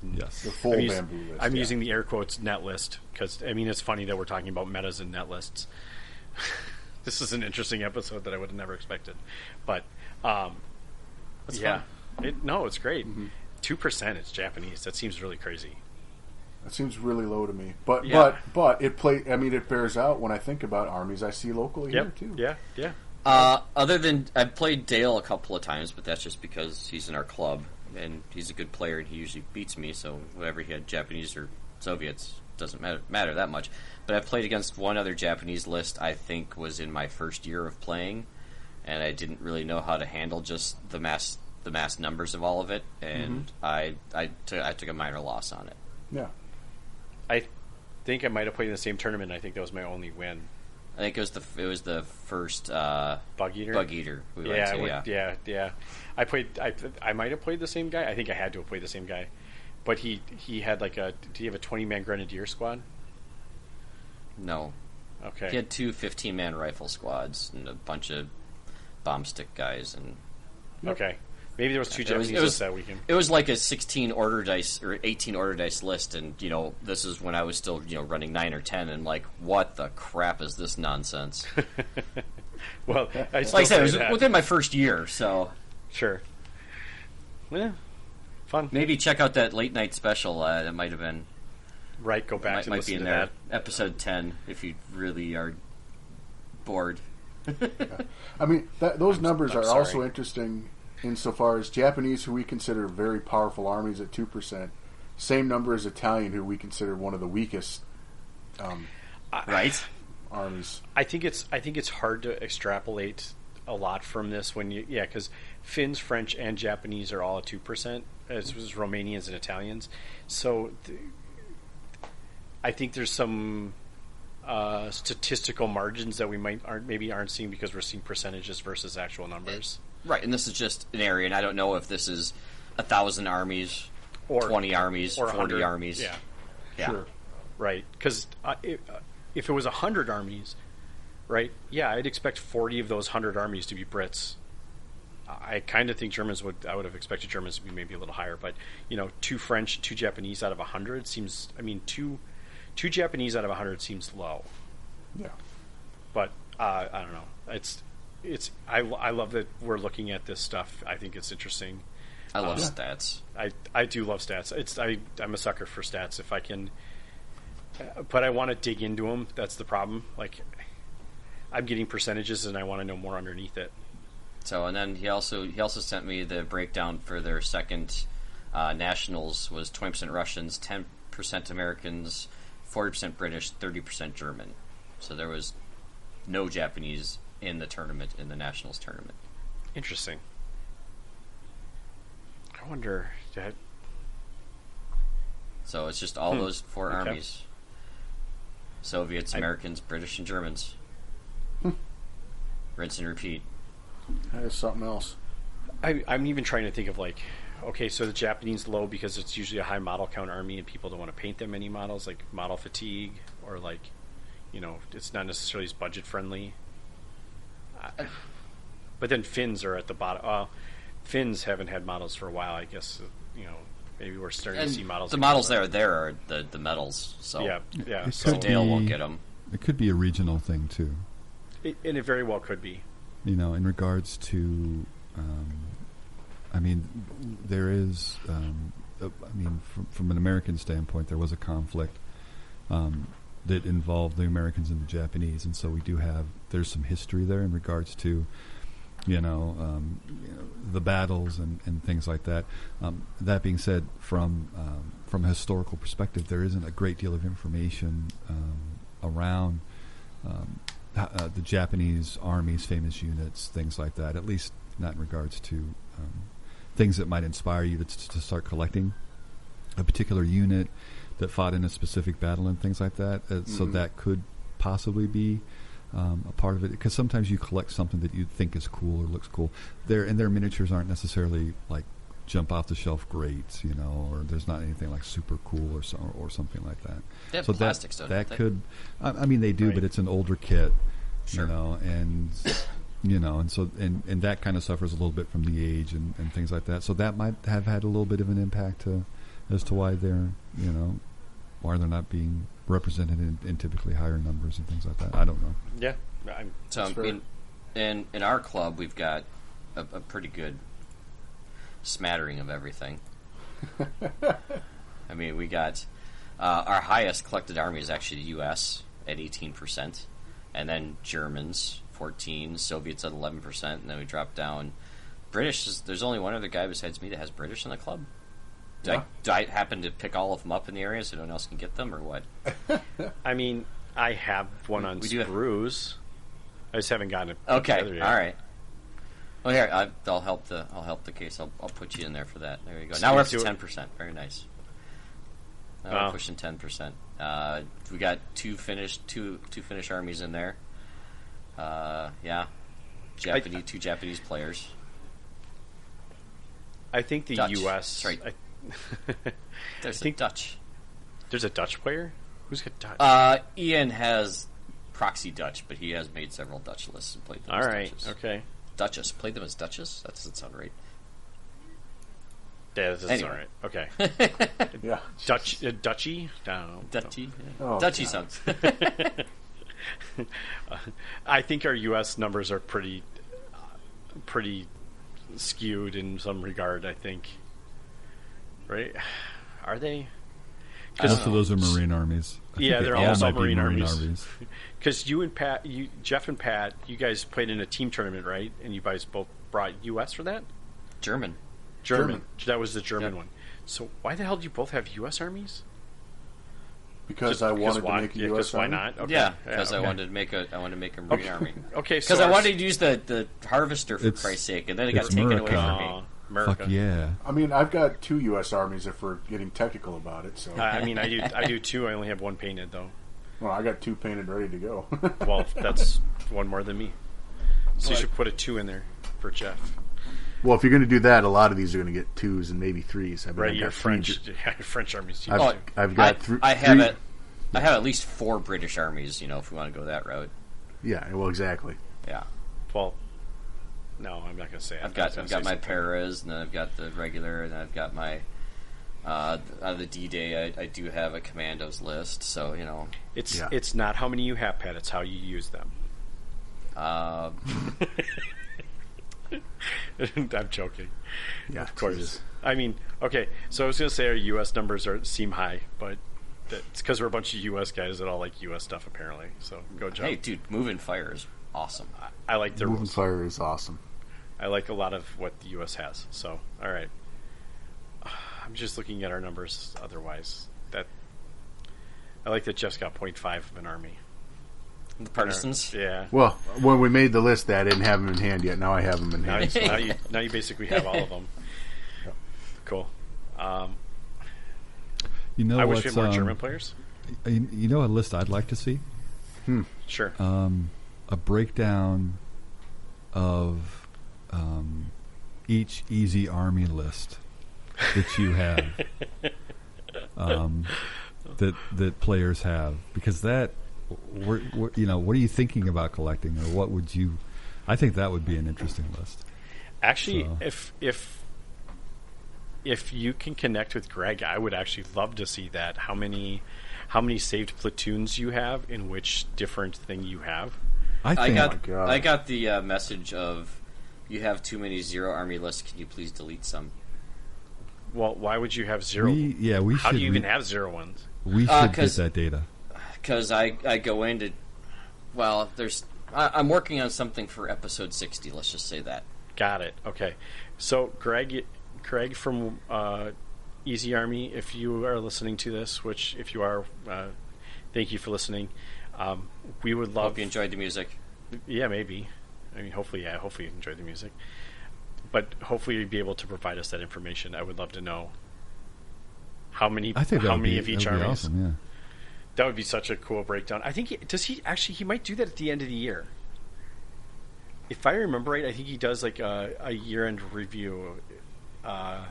Yes, the full bamboo list. I'm using the air quotes net list because it's funny that we're talking about metas and net lists. This is an interesting episode that I would have never expected, but it's fun. It's great. 2% is Japanese. That seems really crazy. That seems really low to me, but it bears out when I think about armies I see locally here too. Yeah. Other than I've played Dale a couple of times, but that's just because he's in our club and he's a good player and he usually beats me. So whatever he had, Japanese or Soviets, doesn't matter that much. But I've played against one other Japanese list. I think was in my first year of playing, and I didn't really know how to handle just the mass numbers of all of it, and I took a minor loss on it. Yeah. I think I might have played in the same tournament. I think that was my only win. I think it was the first Bug Eater. We went to, yeah. I might have played the same guy. I think I had to have played the same guy, but he had did he have a 20-man grenadier squad? No. Okay. He had 2 15-man rifle squads and a bunch of bomb stick guys and. Okay. Maybe there was two Japanese lists that weekend. It was like a 16 order dice or 18 order dice list, and this is when I was still running 9 or 10, and like, what the crap is this nonsense? Well, like I said, it was within my first year, so sure. Yeah, fun. Maybe check out that late night special. That might have been right. Go back. Might be in there. Episode 10, if you really are bored. I mean, those numbers I'm are sorry. also interesting insofar as Japanese, who we consider very powerful armies at 2%, same number as Italian, who we consider one of the weakest right armies. I think it's hard to extrapolate a lot from this because Finns, French, and Japanese are all at 2%, as was Romanians and Italians. So I think there's some statistical margins that we aren't seeing because we're seeing percentages versus actual numbers. Right, and this is just an area, and I don't know if this is 1,000 armies, or 20 armies, or 40 100 armies. Yeah. Sure. Right, because if it was 100 armies, right? Yeah, I'd expect 40 of those 100 armies to be Brits. I kind of think I would have expected Germans to be maybe a little higher, but 2 French, 2 Japanese out of 100 seems. I mean, two Japanese out of 100 seems low. Yeah. But I don't know. I love that we're looking at this stuff. I think it's interesting. I love stats. I do love stats. I'm a sucker for stats if I can, but I want to dig into them. That's the problem. Like, I'm getting percentages and I want to know more underneath it. So, and then he also sent me the breakdown for their second nationals was 20% Russians, 10% Americans, 40% British, 30% German. So there was no Japanese in the tournament, in the nationals tournament. Interesting. I wonder. So it's just all those 4 armies: Soviets, Americans, British, and Germans. Rinse and repeat. That is something else. I'm even trying to think of so the Japanese low because it's usually a high model count army and people don't want to paint them many models, like model fatigue, or it's not necessarily as budget friendly. But then Finns are at the bottom. Finns haven't had models for a while. I guess maybe we're starting to see models. The models there are the medals. So yeah. So Dale won't get them. It could be a regional thing too. And it very well could be. In regards to, there is. From an American standpoint, there was a conflict that involved the Americans and the Japanese, and so we do have. There's some history there in regards to. The battles and things like that. That being said, from a historical perspective, there isn't a great deal of information around the Japanese army's famous units, things like that. At least not in regards to things that might inspire you to start collecting a particular unit that fought in a specific battle and things like that. So that could possibly be. A part of it, because sometimes you collect something that you think is cool or looks cool. Their miniatures aren't necessarily like jump off the shelf great, or there's not anything like super cool or something like that. They have so plastics, that could, they do, right. But it's an older kit, sure. And so that kind of suffers a little bit from the age and things like that. So that might have had a little bit of an impact as to why they're why they're not being represented in typically higher numbers and things like that. I don't know. Yeah. In our club, we've got a pretty good smattering of everything. We got our highest collected army is actually the U.S. at 18%, and then Germans 14%, Soviets at 11%, and then we drop down. British, there's only one other guy besides me that has British in the club. Do I happen to pick all of them up in the area so no one else can get them, or what? I have one on screws. I just haven't gotten it. Okay, together yet. All right. Well, here I'll help the case. I'll put you in there for that. There you go. Now we're up to 10%. Very nice. Now we're pushing 10%. We got two Finnish armies in there. Two Japanese players. I think the Dutch. U.S. That's right. There's a Dutch. There's a Dutch player? Who's got Dutch? Ian has proxy Dutch, but he has made several Dutch lists and played them as Dutches. Okay. Duchess. Played them as Duchess? That doesn't sound right. Yeah, this is Anyway. all right. Okay. Yeah. Dutchy? No. Dutchy. Oh, Dutchy God. sounds. I think our U.S. numbers are pretty skewed in some regard, I think. Right? Are they? Most of those are Marine armies. I Yeah, think they're they almost all might be Marine armies. Because you and Pat, Jeff and Pat, you guys played in a team tournament, right? And you guys both brought U.S. for that? German. German. That was the German Yep. one. So why the hell do you both have U.S. armies? Because I wanted to why? make a Yeah, U.S. why army. not? Okay. Yeah, because okay. I wanted to make a Marine army. Okay, so Because I our- wanted to use the harvester for It's- Christ's sake, and then it got it's taken away America. from me. Aw, America. Fuck yeah. I mean, I've got 2 U.S. armies if we're getting technical about it. So, I mean, I do too. I only have one painted though. well, I got 2 painted ready to go. Well, that's one more than me. So you Right. should put a 2 in there for Jeff. Well, if you're going to do that, a lot of these are going to get 2s and maybe 3s. I mean, Right, I've your got 3 French, your French armies too. I've got I have it. I have at least 4 British armies. If we want to go that route. Yeah, well, exactly. Yeah, Well, no, I'm not going to say it. I've got my paras, and then I've got the regular, and then I've got my out of the D-Day. I do have a commandos list, so It's Yeah. it's not how many you have, Pat. It's how you use them. I'm joking. Yeah, Of course. Jesus. I mean, okay. So I was going to say our U.S. numbers seem high, but it's because we're a bunch of U.S. guys that all like U.S. stuff, apparently. So go, Joe. hey, dude, moving fire is awesome. I like the Moving rules. Fire is awesome. I like a lot of what the U.S. has. So, all right. I'm just looking at our numbers. Otherwise, I like that Jeff's got 0.5 of an army. The partisans. Yeah. Well, when we made the list, I didn't have them in hand yet. Now I have them in Now, hand. now you basically have all of them. Cool. You know I wish we what's, had more German players. You know a list I'd like to see? Sure. A breakdown of each easy army list that you have, that players have, because that, what are you thinking about collecting, or what would you? I think that would be an interesting list. Actually, So- if you can connect with Greg, I would actually love to see that. How many saved platoons you have in which different thing you have. I think God. I got the message of you have too many 0 army lists. Can you please delete some? Well, why would you have 0? we How should do you even have 0 ones? we should get 'cause- that data. Because I go into, well, I'm working on something for episode 60. Let's just say that. Got it. Okay. So Craig from Easy Army, if you are listening to this, which if you are, thank you for listening. We would love. Hope you enjoyed the music. Yeah, maybe. I mean, hopefully you enjoyed the music. But hopefully you'd be able to provide us that information. I would love to know how many I think how many of each that would be army. awesome. Yeah. That would be such a cool breakdown. I think he might do that at the end of the year. If I remember right, I think he does like a year-end review. Yeah,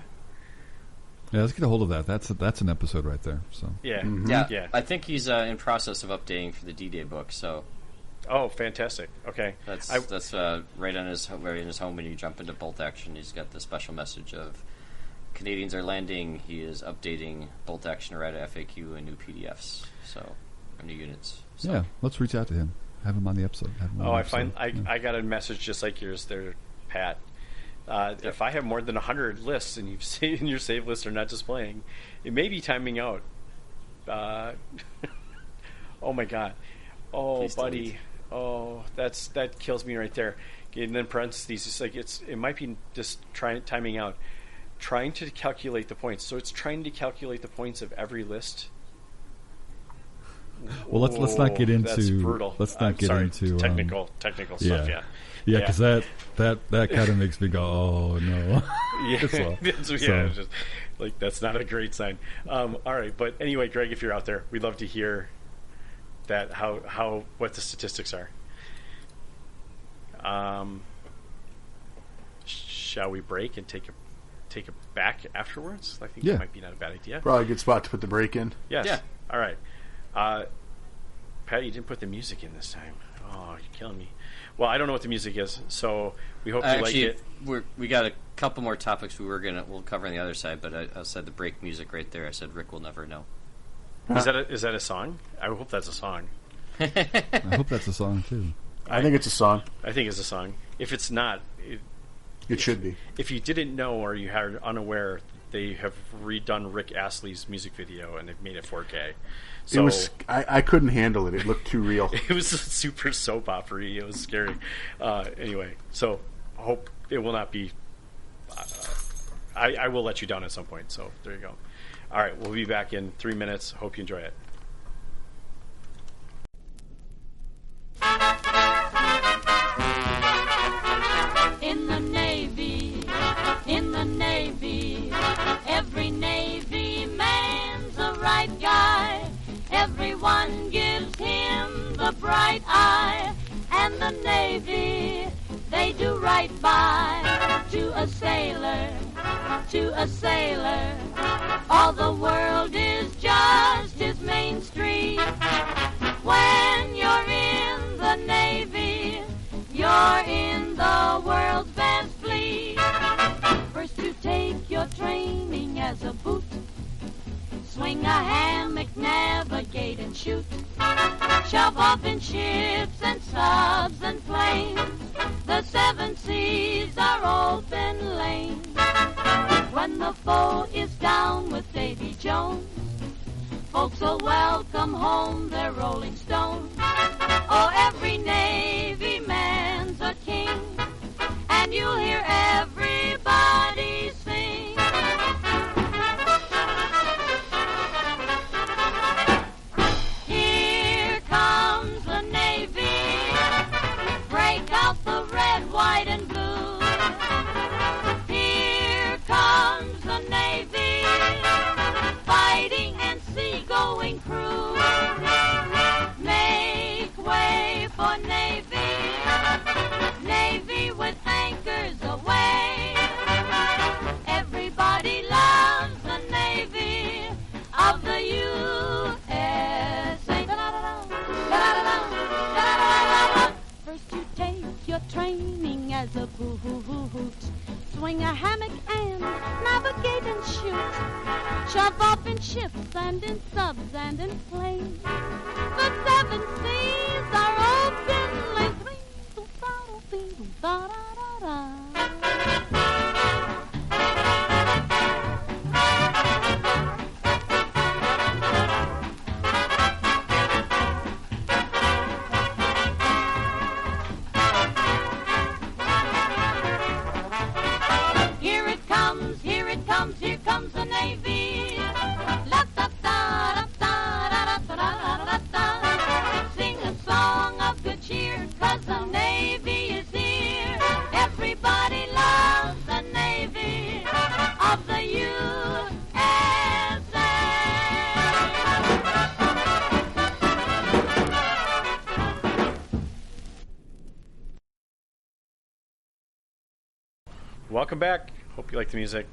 let's get a hold of that. That's an episode right there. So Yeah, Yeah, yeah. I think he's in process of updating for the D-Day book. So Oh, fantastic. Okay, that's right in his home when you jump into bolt action. He's got the special message of Canadians are landing. He is updating bolt action errata FAQ and new PDFs. So new units. So. yeah, let's reach out to him. Have him on the episode. Have him on Oh, the I episode. find I got a message just like yours there, Pat. If I have more than 100 lists and and your save lists are not displaying, it may be timing out. Oh my god. Oh, Please buddy. delete. Oh, that kills me right there. And then parentheses, it's like it might be just timing out. Trying to calculate the points. So it's trying to calculate the points of every list. Well, let's not get into. That's brutal. Let's I'm not get sorry, into technical stuff. Yeah. Yeah, because that kind of makes me go, oh no. Yeah, So- it's just, like that's not a great sign. All right, but anyway, Greg, if you're out there, we'd love to hear that what the statistics are. Shall we break and take a back afterwards? I think Yeah. that might be not a bad idea. Probably a good spot to put the break in. Yes. Yeah. All right. Pat, you didn't put the music in this time. Oh, you're killing me. Well, I don't know what the music is, so we hope you like it. We got a couple more topics we'll cover on the other side, but I said the break music right there. I said Rick will never know. Is that a song? I hope that's a song. I hope that's a song too. I think it's a song. I think it's a song. If it's not, It should be. if you didn't know or you are unaware, they have redone Rick Astley's music video and they've made it 4K. So It was. I couldn't handle it. It looked too real. it was super soap opera-y. It was scary. Anyway, so I hope it will not be. I will let you down at some point. So there you go. All right, we'll be back in 3 minutes. Hope you enjoy it. In the Navy, every Navy man's a right guy. Everyone gives him the bright eye, and the Navy, they do right by. To a sailor, all the world is just his main street. When you're in the Navy, you're in the world's best fleet. First you take your training as a boot. Swing a hammock, navigate and shoot. Shove off in ships and subs and planes. The 7 seas are open lanes. When the foe is down with Davy Jones, folks will welcome home their Rolling Stones. Oh, every Navy man's a king, and you'll hear everybody sing. Here comes the Navy, break out the red, white, and blue. Here comes the Navy, fighting and sea-going crew. Make way for Navy, Navy with anchors away. Everybody loves the Navy of the USA. First you take your training as a boot. Swing a hammock and navigate and shoot. Shove off in ships and in subs and in planes. The 7 seas are open lanes. Here comes the Navy. Sing a song of good cheer, 'cause the Navy is here. Everybody loves the Navy of the USA. Welcome back. Hope you like the music.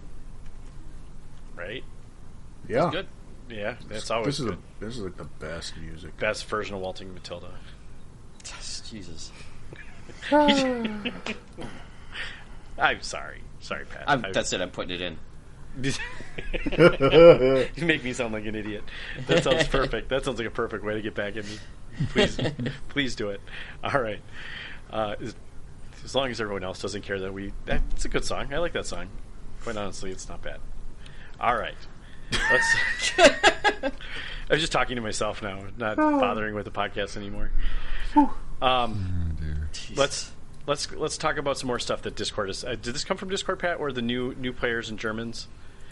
Right? Yeah. Good. Yeah, that's always good. This is like the best music. Best version of Waltzing Matilda. Jesus. I'm sorry. Sorry, Pat. That's it. I'm putting it in. You make me sound like an idiot. That sounds perfect. That sounds like a perfect way to get back at me. Please do it. All right. As long as everyone else doesn't care that's a good song. I like that song. Quite honestly, it's not bad. All right. I was just talking to myself now, not bothering with the podcast anymore. Let's talk about some more stuff that Discord is. Did this come from Discord, Pat, or the new players and Germans?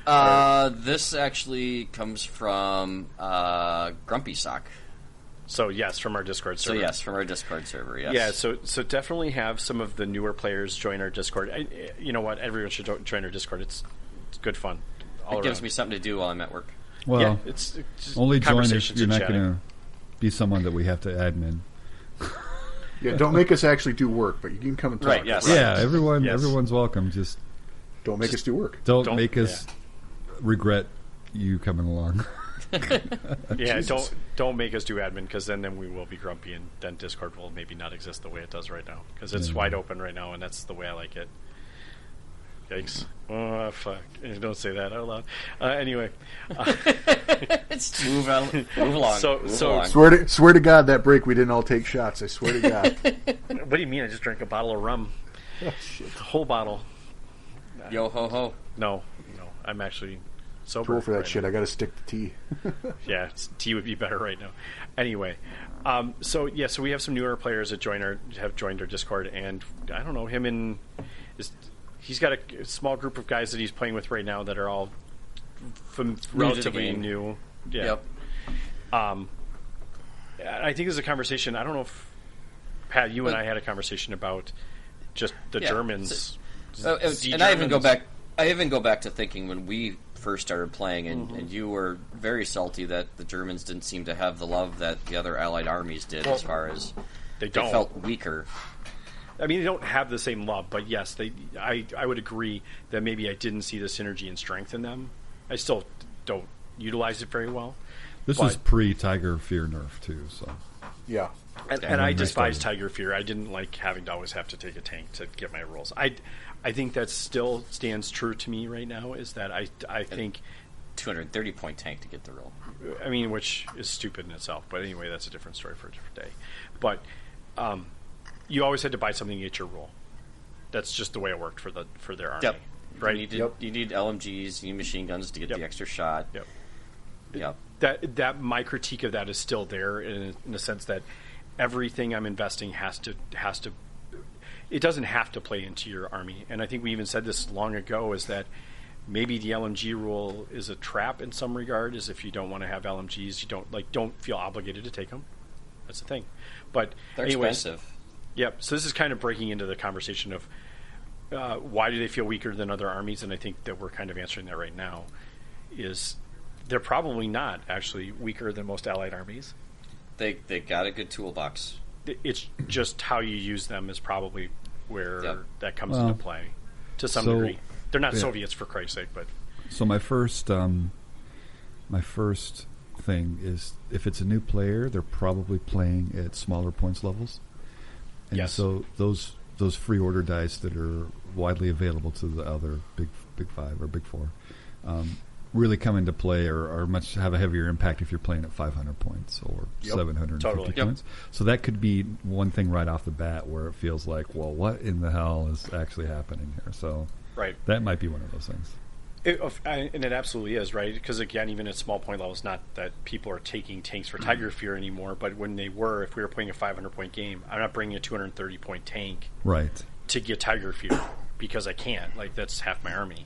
This actually comes from Grumpy Sock. So yes, from our Discord server. Yes. Yeah, so definitely have some of the newer players join our Discord. You know what? Everyone should join our Discord. It's good fun. It gives me something to do while I'm at work. Well, yeah, it's only join if you're not going to be someone that we have to admin. Yeah, don't make us actually do work, but you can come and talk. Right, yes. Yeah, everyone's welcome. Just don't make us do work. Don't make us regret you coming along. Yeah, don't make us do admin, because then we will be grumpy, and then Discord will maybe not exist the way it does right now, because it's wide open right now, and that's the way I like it. Yikes. Oh, fuck. Don't say that out loud. Anyway. Let's move along. Move along. Swear to God, that break we didn't all take shots. I swear to God. What do you mean? I just drank a bottle of rum. Oh, shit. The whole bottle. Yo ho ho. No. I'm actually sober. Too old for that right shit. now. I got to stick to tea. Yeah, tea would be better right now. Anyway, so we have some newer players that have joined our Discord, and I don't know, he's got a small group of guys that he's playing with right now that are all relatively new. Yeah. Yep. I think there's a conversation. I don't know if Pat, you and I had a conversation about just the Germans. And I even go back. I even go back to thinking when we first started playing, and you were very salty that the Germans didn't seem to have the love that the other Allied armies did, as far as they felt weaker. I mean, they don't have the same love, but yes, I would agree that maybe I didn't see the synergy and strength in them. I still don't utilize it very well. This is pre-Tiger Fear nerf, too, so... Yeah. And I despise Tiger Fear. I didn't like having to always have to take a tank to get my rolls. I think that still stands true to me right now, is that I think... 230-point tank to get the roll. I mean, which is stupid in itself, but anyway, that's a different story for a different day. But you always had to buy something to get your roll. That's just the way it worked for their army. Yep. Right? You need LMGs, you need machine guns to get the extra shot. Yep. That my critique of that is still there in the sense that everything I'm investing has to it doesn't have to play into your army. And I think we even said this long ago, is that maybe the LMG rule is a trap in some regard, is if you don't want to have LMGs, you don't feel obligated to take them. That's the thing. But they're expensive. Yep. So this is kind of breaking into the conversation of why do they feel weaker than other armies, and I think that we're kind of answering that right now. Is they're probably not actually weaker than most Allied armies. They got a good toolbox. It's just how you use them is probably where that comes into play to some degree. They're not Soviets, for Christ's sake, but... So my first thing is, if it's a new player, they're probably playing at smaller points levels. And so those free order dice that are widely available to the other big five or big four really come into play or have a heavier impact if you're playing at 500 points or 750 points. So that could be one thing right off the bat where it feels like, well, what in the hell is actually happening here? So that might be one of those things. And it absolutely is, right? Because, again, even at small point levels, not that people are taking tanks for Tiger Fear anymore, but when they were, if we were playing a 500-point game, I'm not bringing a 230-point tank to get Tiger Fear because I can't. Like, that's half my army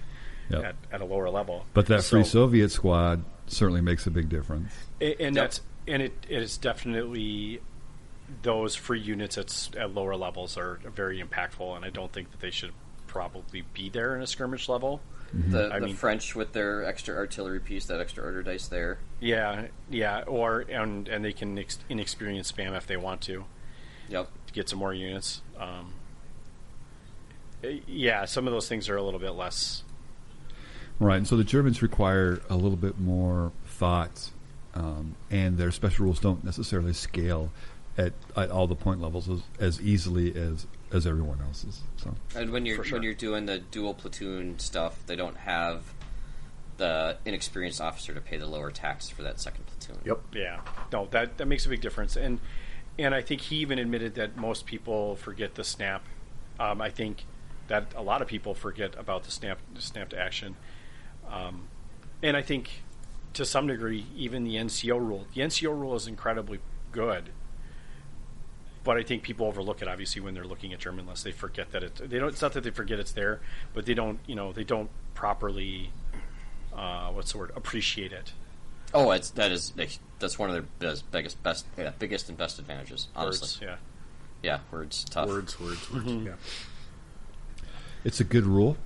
at a lower level. But that free Soviet squad certainly makes a big difference. And it is definitely those free units at lower levels are very impactful, and I don't think that they should probably be there in a skirmish level. The French with their extra artillery piece, that extra order dice there. Yeah, and they can inexperienced spam if they want to. Yep. To get some more units. Some of those things are a little bit less. Right, and so the Germans require a little bit more thought, and their special rules don't necessarily scale at all the point levels as easily as everyone else's. So. And when you're doing the dual platoon stuff, they don't have the inexperienced officer to pay the lower tax for that second platoon. Yep. Yeah. No, that makes a big difference. And I think he even admitted that most people forget the snap. I think that a lot of people forget about the snap to action. And I think to some degree even the NCO rule. The NCO rule is incredibly good. But I think people overlook it. Obviously, when they're looking at German lists, they forget that it's not that they forget it's there, but they don't properly, appreciate it. Oh, that's one of their biggest and best advantages. Honestly, words tough. Words. Mm-hmm. Yeah. It's a good rule,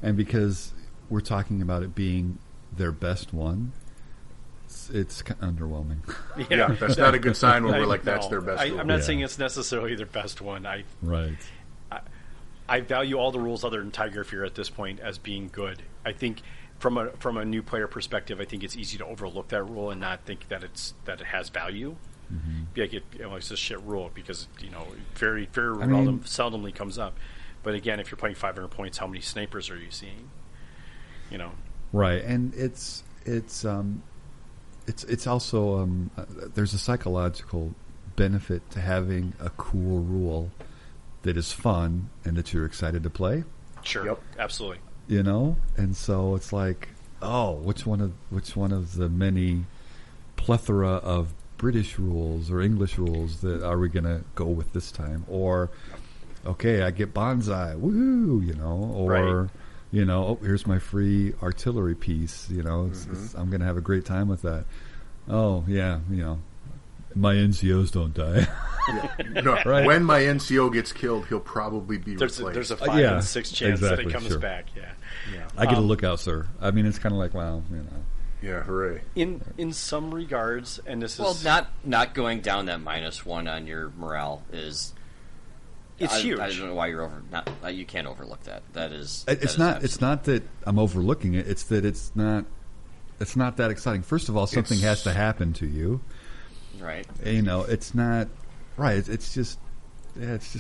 and because we're talking about it being their best one. It's underwhelming. Yeah, that's not a good sign when we're like, that's their best one. I'm not saying it's necessarily their best one. I value all the rules other than Tiger Fear at this point as being good. I think from a new player perspective, I think it's easy to overlook that rule and not think that it has value. Mm-hmm. Be like it's a shit rule because very seldomly comes up. But again, if you're playing 500 points, how many snipers are you seeing? Right, and it's also there's a psychological benefit to having a cool rule that is fun and that you're excited to play. Sure, Yep. Absolutely. And so it's like, oh, which one of the many plethora of British rules or English rules that are we going to go with this time? Or, okay, I get bonsai, woohoo, or, right. Oh, here's my free artillery piece, I'm going to have a great time with that. Oh, yeah, my NCOs don't die. No, Right. When my NCO gets killed, he'll probably be replaced. There's a 5 in 6 chance that it comes back. Yeah. I get a lookout, sir. I mean, it's kind of like, wow, Yeah, hooray. In some regards, and this Well, is not going down that -1 on your morale is. it's huge. I don't know why you're you can't overlook that. That is. It's not that I'm overlooking it. It's that it's not that exciting. First of all, something has to happen to you. Right. It's not right. It's just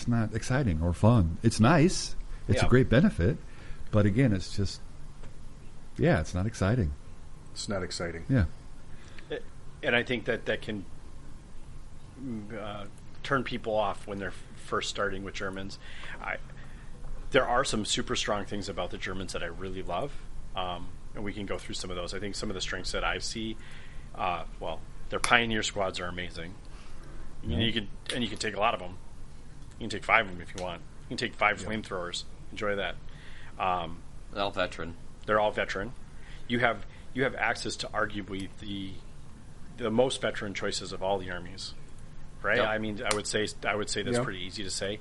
not exciting or fun. It's nice. It's a great benefit, but again, it's just it's not exciting. It's not exciting. Yeah. And I think that can turn people off when they're first starting with Germans. There are some super strong things about the Germans that I really love, and we can go through some of those. I think some of the strengths that I see, their pioneer squads are amazing. You can take a lot of them. You can take 5 of them if you want. You can take 5 flamethrowers. Enjoy that. They're all veteran. They're all veteran. You have access to arguably the most veteran choices of all the armies, right? Yep. I mean, I would say that's pretty easy to say.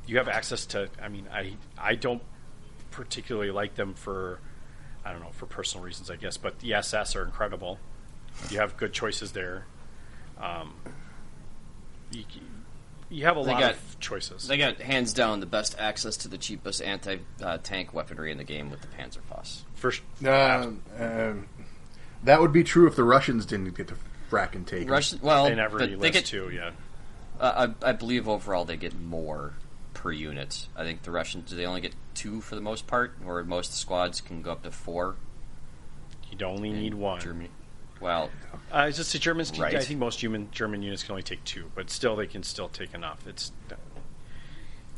You have access to. I mean, I don't particularly like them for personal reasons, I guess. But the SS are incredible. You have good choices there. You have a lot of choices. They got hands down the best access to the cheapest anti-tank weaponry in the game with the Panzerfaust. First, that would be true if the Russians didn't get to fracking take it. they never list 2. Yeah, I believe overall they get more per unit. I think the Russians they only get 2 for the most part, where most squads can go up to 4. You'd only need 1. Germany. Well, it's just the Germans. Right. I think most German units can only take 2, but still they can still take enough.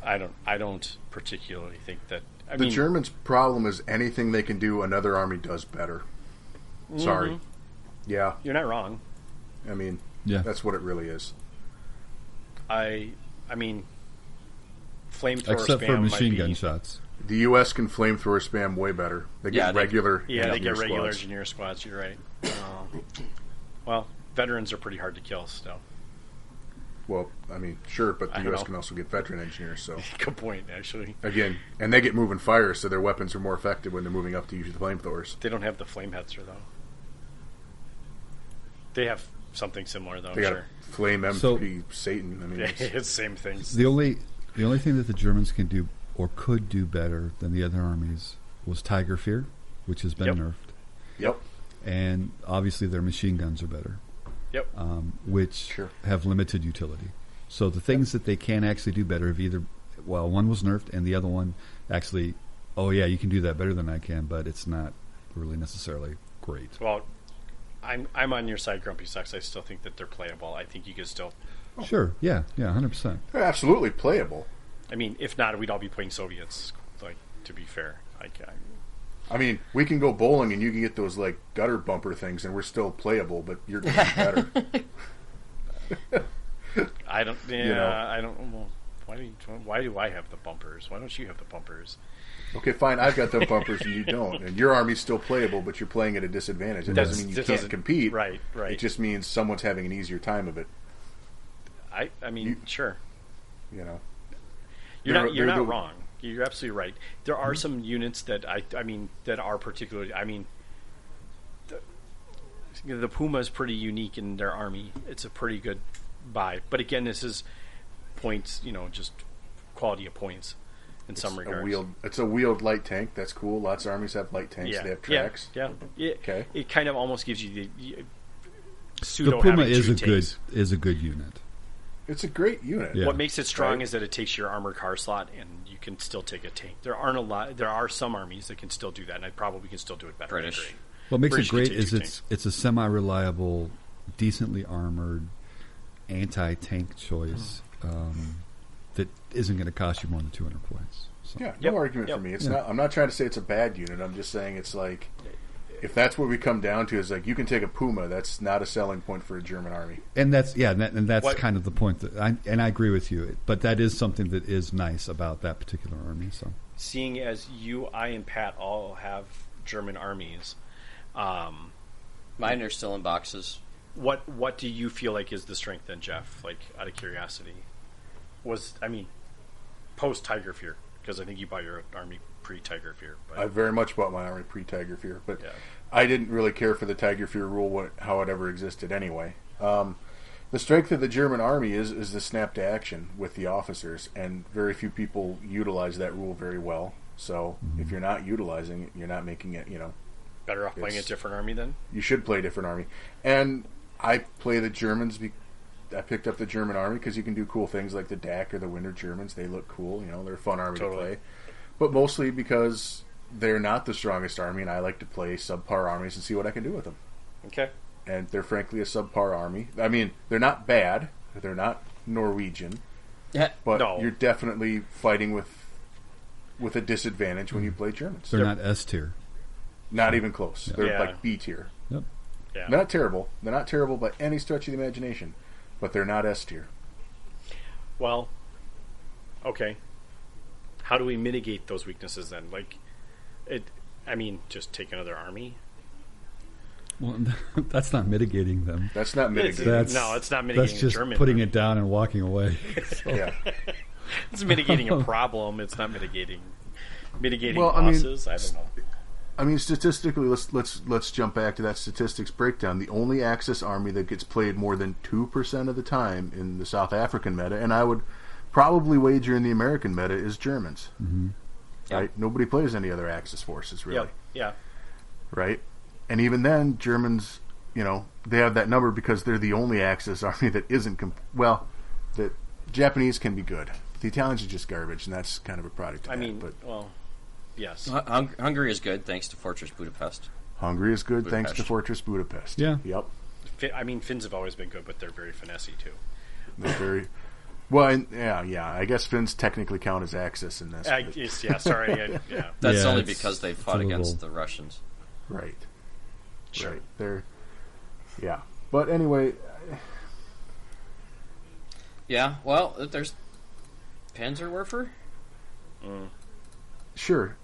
I don't particularly think that. The Germans' problem is anything they can do, another army does better. Sorry. Yeah. You're not wrong. I mean, that's what it really is. I mean, flamethrower Except spam for machine might gun be, shots. The U.S. can flamethrower spam way better. They get regular. they get regular squads. engineer squads. You're right. Well, veterans are pretty hard to kill still. Well, I mean, sure, but the U.S. can also get veteran engineers. So good point, actually. Again, and they get moving fire, so their weapons are more effective when they're moving up to use the flamethrowers. They don't have the flamehetzer though. They have something similar though. They got a flame MP Satan. I mean, it's the same things. The only thing that the Germans can do or could do better than the other armies was Tiger Fear, which has been nerfed. Yep. And obviously their machine guns are better. Yep. Which have limited utility. So the things that they can actually do better have either, one was nerfed and the other one actually, you can do that better than I can, but it's not really necessarily great. Well, I'm on your side, Grumpy Sucks. I still think that they're playable. I think you could still. Sure. Yeah. 100%. They're absolutely playable. I mean, if not, we'd all be playing Soviets. Like, to be fair, I mean, we can go bowling and you can get those like gutter bumper things, and we're still playable, but you're going to be better. I don't. Yeah, I don't. Well, why do I have the bumpers? Why don't you have the bumpers? Okay, fine. I've got the bumpers and you don't, and your army's still playable, but you're playing at a disadvantage. It doesn't mean you can't compete. Right. It just means someone's having an easier time of it. I mean, sure. You know, you're not wrong. You're absolutely right. There are some units that I mean that are particularly. I mean, the Puma is pretty unique in their army. It's a pretty good buy. But again, this is points. Just quality of points. in some regards. It's a wheeled light tank. That's cool. Lots of armies have light tanks. Yeah. They have tracks. Yeah. Okay. It kind of almost gives you the The pseudo Puma having is two a tanks. good unit. It's a great unit. Yeah. What makes it strong Right. is that it takes your armored car slot, and you can still take a tank. There aren't a lot. There are some armies that can still do that, and I probably can still do it better. I British. agree. What makes British it great can take is two it's a semi-reliable, decently armored, anti-tank choice that isn't going to cost you more than 200 points. So. Yeah, Yep. no argument Yep. for me. It's Yeah. not. I'm not trying to say it's a bad unit. I'm just saying it's like, if that's what we come down to, is like you can take a Puma. That's not a selling point for a German army. And that's that's What- kind of the point that I agree with you. But that is something that is nice about that particular army. So Seeing as you, I, and Pat all have German armies, Mine are still in boxes. what do you feel like is the strength then, Jeff? Like, out of curiosity, post Tiger Fear, because I think you bought your army pre Tiger Fear. But I very much bought my army pre-Tiger Fear, but Yeah. I didn't really care for the Tiger Fear rule, how it ever existed anyway. The strength of the German army is the snap to action with the officers, and very few people utilize that rule very well. So if you're not utilizing it, you're not making it, better off playing a It's- different army then. you should play a different army. And I play the Germans. I picked up the German army because you can do cool things like the DAC or the Winter Germans. They look cool. They're a fun army Totally. to play. But mostly because they're not the strongest army, and I like to play subpar armies and see what I can do with them. Okay. And they're frankly a subpar army. I mean, they're not bad. They're not Norwegian. Yeah. But No. you're definitely fighting with a disadvantage when you play Germans. they're not S tier. Not even close. They're Yeah. like B tier. Yep. Yeah. They're not terrible. They're not terrible by any stretch of the imagination. But they're not S tier. Well, okay. How do we mitigate those weaknesses then? Just take another army. Well, that's not mitigating them. That's not mitigating. No, it's not mitigating That's just German. putting it down and walking away. Yeah. It's mitigating a problem. It's not mitigating Well, I mean, losses. I don't know. I mean, statistically, let's jump back to that statistics breakdown. The only Axis army that gets played more than 2% of the time in the South African meta, and I would probably wager in the American meta, is Germans. Mm-hmm. Right? Nobody plays any other Axis forces, really. Yep. Yeah. Right? And even then, Germans, they have that number because they're the only Axis army that isn't... the Japanese can be good. The Italians are just garbage, and that's kind of a product of yes. Hungary is good thanks to Fortress Budapest. Hungary is good thanks to Budapest. Fortress Budapest. Yeah. Yep. Finns have always been good, but they're very finessey too. They're very... Well, I guess Finns technically count as Axis in this. but- Sorry. Yeah. That's Yeah, only it's- because they it's fought a against little- the Russians. Right. Sure. Right. They're... Yeah. But anyway... Yeah, well, there's Panzerwerfer. Sure.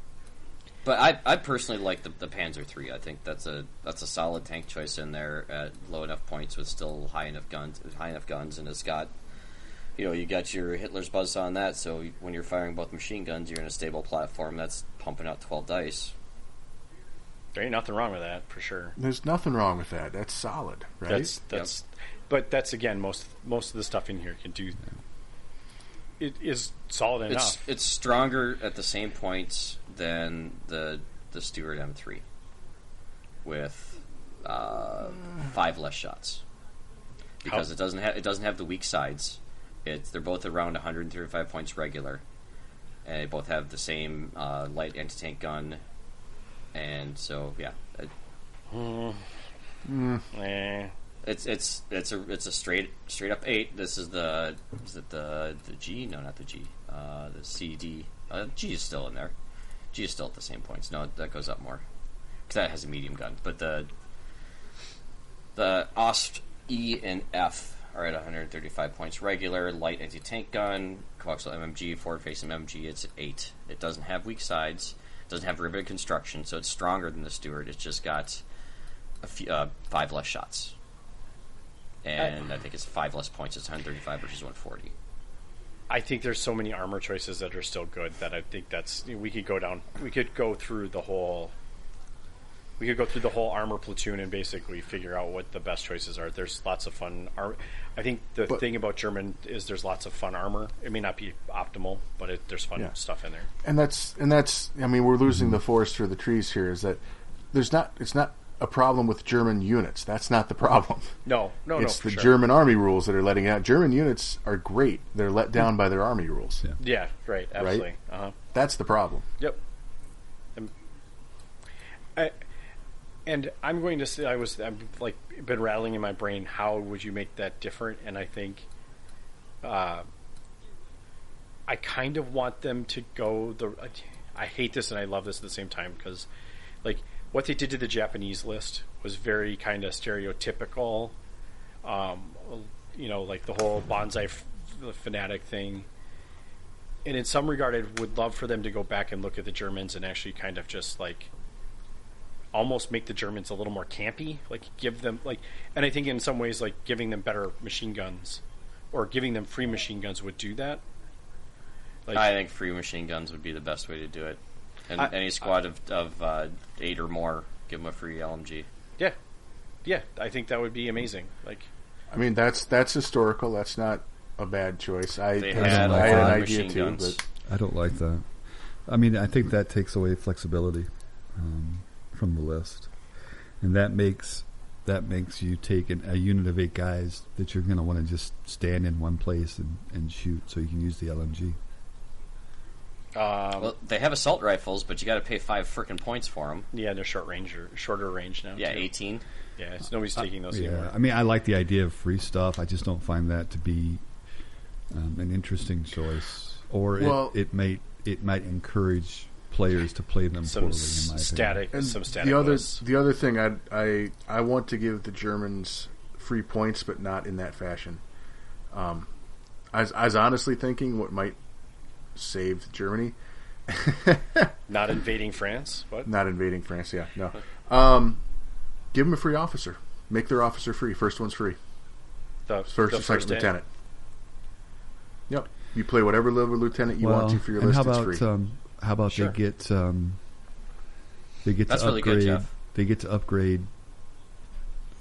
But I personally like the Panzer III. I think that's a solid tank choice in there at low enough points with still high enough guns, and it's got, you got your Hitler's buzz on that. So when you're firing both machine guns, you're in a stable platform that's pumping out 12 dice. There ain't nothing wrong with that for sure. There's nothing wrong with that. That's solid, right? But that's again most of the stuff in here can do. It is solid enough. It's stronger at the same points than the Stuart M3 with 5 less shots because it doesn't have the weak sides. They're both around 135 points regular, and they both have the same light anti-tank gun, and so yeah. It's a straight up 8. This is the G? No, not the G. The CD. G is still in there. G is still at the same points. No, that goes up more because that has a medium gun. But the OST E and F are at 135 points regular. Light anti-tank gun, coaxial MMG, forward-facing MMG. It's at 8. It doesn't have weak sides. It doesn't have riveted construction, so it's stronger than the Stuart. It's just got 5 less shots. And I think it's 5 less points. It's 135 versus 140. I think there's so many armor choices that are still good that I think we could go through the whole We could go through the whole armor platoon and basically figure out what the best choices are. There's lots of fun. I think the thing about German is there's lots of fun armor. It may not be optimal, but there's fun stuff in there. And that's. I mean, we're losing the forest for the trees here. Is that it's not a problem with German units. That's not the problem. No, it's the German army rules that are letting out. German units are great. They're let down by their army rules. Yeah, right, absolutely. Right? That's the problem. Yep. And I'm going to say I've been rattling in my brain. How would you make that different? And I think, I kind of want them to go I hate this and I love this at the same time because, like, what they did to the Japanese list was very kind of stereotypical. Like the whole bonsai fanatic thing. And in some regard, I would love for them to go back and look at the Germans and actually kind of just like almost make the Germans a little more campy, like give them and I think in some ways like giving them better machine guns or giving them free machine guns would do that. I think free machine guns would be the best way to do it. And any squad of 8 or more, give them a free LMG. Yeah, I think that would be amazing. I mean, that's historical. That's not a bad choice. I had an idea too, but I don't like that. I mean, I think that takes away flexibility from the list, and that makes you take a unit of 8 guys that you're going to want to just stand in one place and shoot, so you can use the LMG. Well, they have assault rifles, but you got to pay 5 frickin' points for them. Yeah, they're shorter range now. Yeah, too. 18. Yeah, nobody's taking those anymore. I mean, I like the idea of free stuff. I just don't find that to be an interesting choice, or it might encourage players to play them poorly. In my opinion. Some static. The other thing I want to give the Germans free points, but not in that fashion. I was honestly thinking what might save Germany. Not invading France? What? Not invading France, yeah. No. Give them a free officer. Make their officer free. First one's free. First or second lieutenant. Yep. You play whatever level lieutenant you want to for your list. It's free. How about sure. they get to That's upgrade? Really good, Jeff. They get to upgrade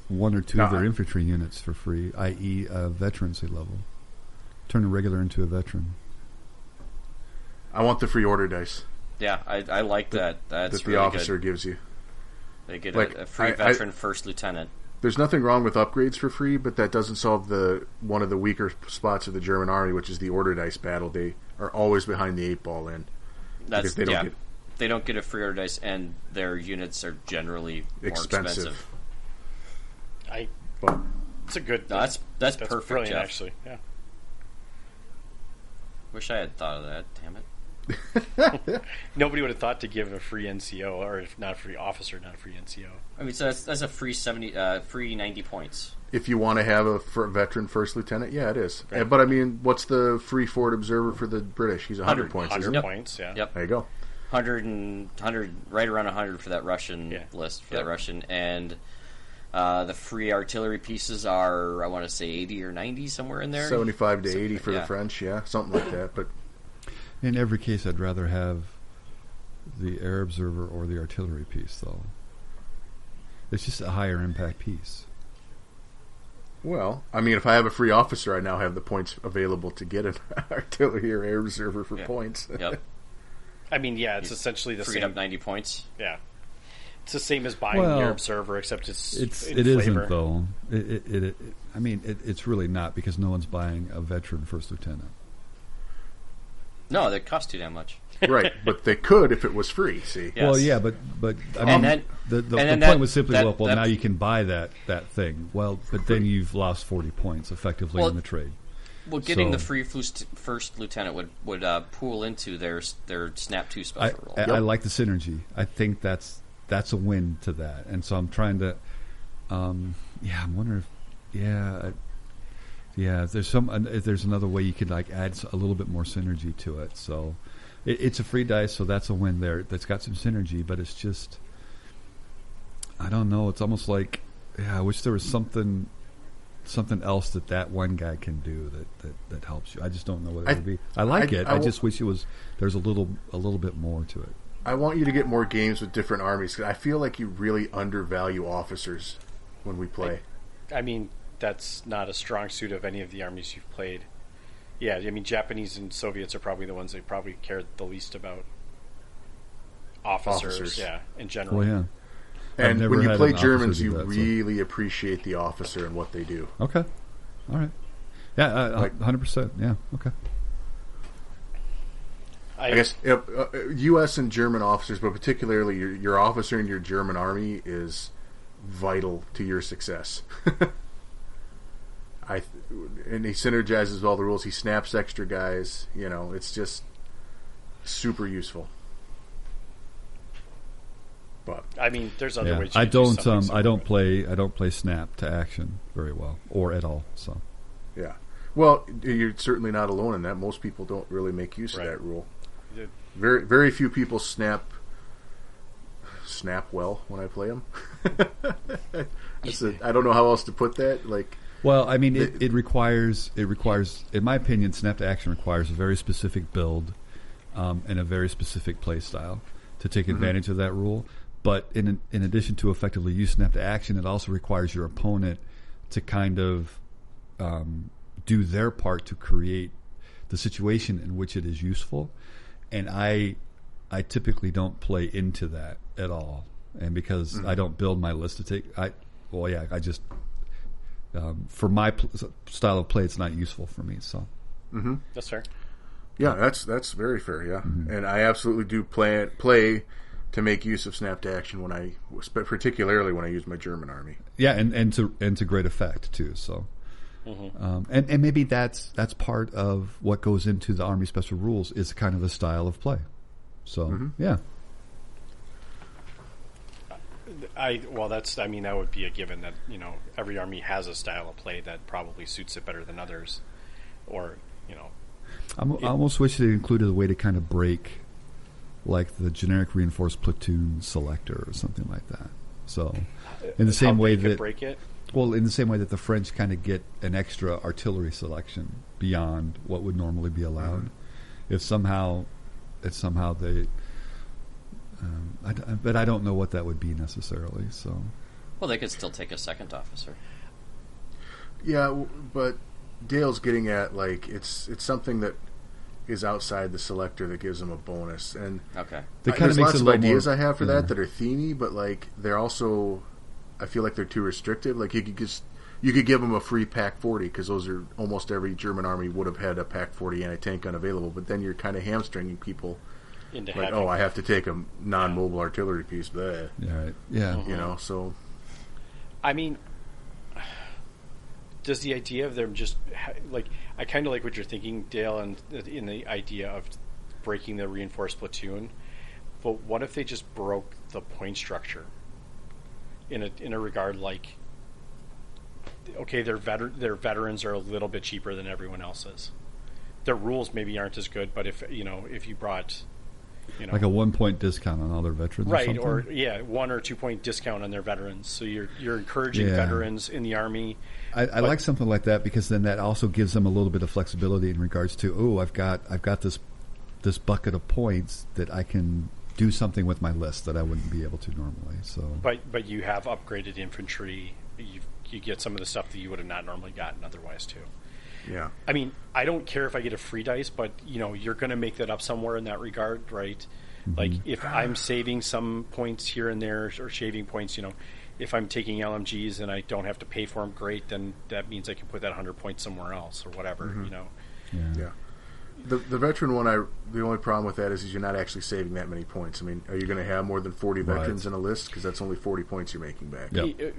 1 or 2 of their infantry units for free, i.e., a veterancy level. Turn a regular into a veteran. I want the free order dice. Yeah, I like that. That's that the really officer good. gives you. They get a free veteran first lieutenant. There's nothing wrong with upgrades for free, but that doesn't solve one of the weaker spots of the German army, which is the order dice battle. They are always behind the 8 ball in. They don't get a free order dice, and their units are generally more expensive. It's a good. No, that's perfect, brilliant, Jeff. Actually. Yeah. Wish I had thought of that. Damn it. Nobody would have thought to give a free NCO, or if not a free officer, not a free NCO. I mean, so that's a free 90 points. If you want to have a veteran first lieutenant, yeah, it is. Right. But I mean, what's the free forward observer for the British? He's 100 points. 100 points, yeah. Yep. There you go. 100, right around 100 for that Russian list, that Russian. And the free artillery pieces are, I want to say, 80 or 90, somewhere in there. 75 to 80 for the French, something like that. But in every case, I'd rather have the air observer or the artillery piece, though. It's just a higher impact piece. Well, I mean, if I have a free officer, I now have the points available to get an artillery or air observer for points. Yep. I mean, it's essentially the freed same. Up 90 points. Yeah. It's the same as buying the air observer, except it flavor. Isn't, though. I mean, it's really not, because no one's buying a veteran first lieutenant. No, they cost too damn much. Right, but they could if it was free, see? Yes. Well, yeah, but I mean, the point was simply, now you can buy that thing. Well, but then you've lost 40 points effectively in the trade. Well, getting the free first lieutenant would pool into their Snap 2 special role. I like the synergy. I think that's a win to that. And so I'm trying to, I'm wondering if, there's another way you could add a little bit more synergy to it. So it's a free dice, so that's a win there. That's got some synergy, but it's just, I don't know. It's almost like, I wish there was something else that one guy can do that helps you. I just don't know what it would be. I like it. I just wish there's a little bit more to it. I want you to get more games with different armies, 'cause I feel like you really undervalue officers when we play. I mean, that's not a strong suit of any of the armies you've played. Yeah, I mean, Japanese and Soviets are probably the ones they probably care the least about. Officers. Yeah, in general. Well, yeah. And never when you had play an officer Germans, do you that, so- really appreciate the officer and what they do. Okay. All right. Yeah, Like- 100%. Yeah, okay. I guess U.S. and German officers, but particularly your officer in your German army is vital to your success. And he synergizes all the rules. He snaps extra guys. You know, it's just super useful. But I mean, there's other ways. I You can do don't. something I don't play snap to action very well or at all. So yeah, well, you're certainly not alone in that. Most people don't really make use of that rule. Very, very few people snap well when I play them. I don't know how else to put that. Like, well, I mean, it requires, in my opinion, snap to action requires a very specific build and a very specific play style to take advantage of that rule. But in addition to effectively use snap to action, it also requires your opponent to kind of do their part to create the situation in which it is useful. And I typically don't play into that at all. And because I don't build my list to take, I just for my style of play, it's not useful for me. So That's fair. Yeah, that's very fair. Yeah, and I absolutely do play to make use of snap to action particularly when I use my German army. Yeah, and to great effect too. So, and maybe that's part of what goes into the Army Special Rules is kind of a style of play. So yeah. That would be a given that every army has a style of play that probably suits it better than others, or I almost wish they included a way to kind of break, like the generic reinforced platoon selector or something like that. So, in the same way that break it. Well, in the same way that the French kind of get an extra artillery selection beyond what would normally be allowed, if somehow they. But I don't know what that would be necessarily. So, well, they could still take a second officer. Yeah, but Dale's getting at like it's something that is outside the selector that gives them a bonus, and okay, there's lots of ideas I have for that are themey, but like they're also, I feel like they're too restrictive. Like you could give them a free Pack 40 because those are almost every German army would have had a Pack 40 anti-tank gun available, but then you're kind of hamstringing people. Into like, I have to take a non-mobile artillery piece. Bleh. Yeah, right. Yeah. So. I mean, does the idea of them just like I kind of like what you're thinking, Dale, and in the idea of breaking the reinforced platoon. But what if they just broke the point structure in a regard like, okay, their veterans are a little bit cheaper than everyone else's. Their rules maybe aren't as good, but if you brought like a 1 point discount on all their veterans, right? or 1 or 2 point discount on their veterans. So you're encouraging veterans in the army. I like something like that because then that also gives them a little bit of flexibility in regards to I've got this bucket of points that I can do something with my list that I wouldn't be able to normally. So, but you have upgraded infantry. You get some of the stuff that you would have not normally gotten otherwise too. Yeah. I mean, I don't care if I get a free dice, but you're going to make that up somewhere in that regard, right? Like if I'm saving some points here and there or shaving points, if I'm taking LMGs and I don't have to pay for them, great. Then that means I can put that 100 points somewhere else or whatever. Yeah. The veteran one, the only problem with that is you're not actually saving that many points. I mean, are you going to have more than 40 veterans in a list? Because that's only 40 points you're making back. Yep.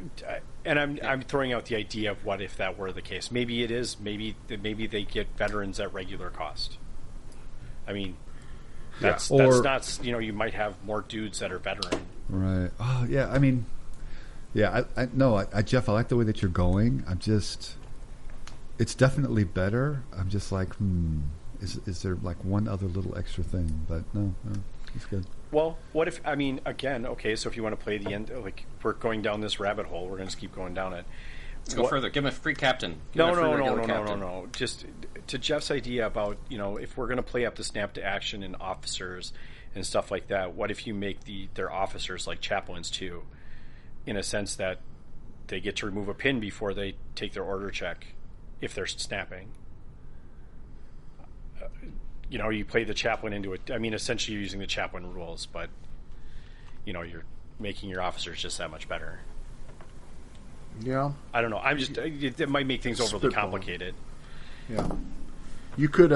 And I'm throwing out the idea of what if that were the case. Maybe it is. Maybe they get veterans at regular cost. I mean, that's not. You might have more dudes that are veteran. Right. Oh yeah. I mean, yeah. Jeff, I like the way that you're going. It's definitely better. I'm just like, Is there like one other little extra thing? But no, it's good. Well, what if, again, okay, so if you want to play the end, like, we're going down this rabbit hole, we're going to just keep going down it. Let's go further. Give him a free captain. No. Just to Jeff's idea about, if we're going to play up the snap to action in officers and stuff like that. What if you make their officers like chaplains too, in a sense that they get to remove a pin before they take their order check if they're snapping? You play the chaplain into it. I mean, essentially you're using the chaplain rules, but you're making your officers just that much better. Yeah. I don't know. It might make things overly complicated. Yeah. You could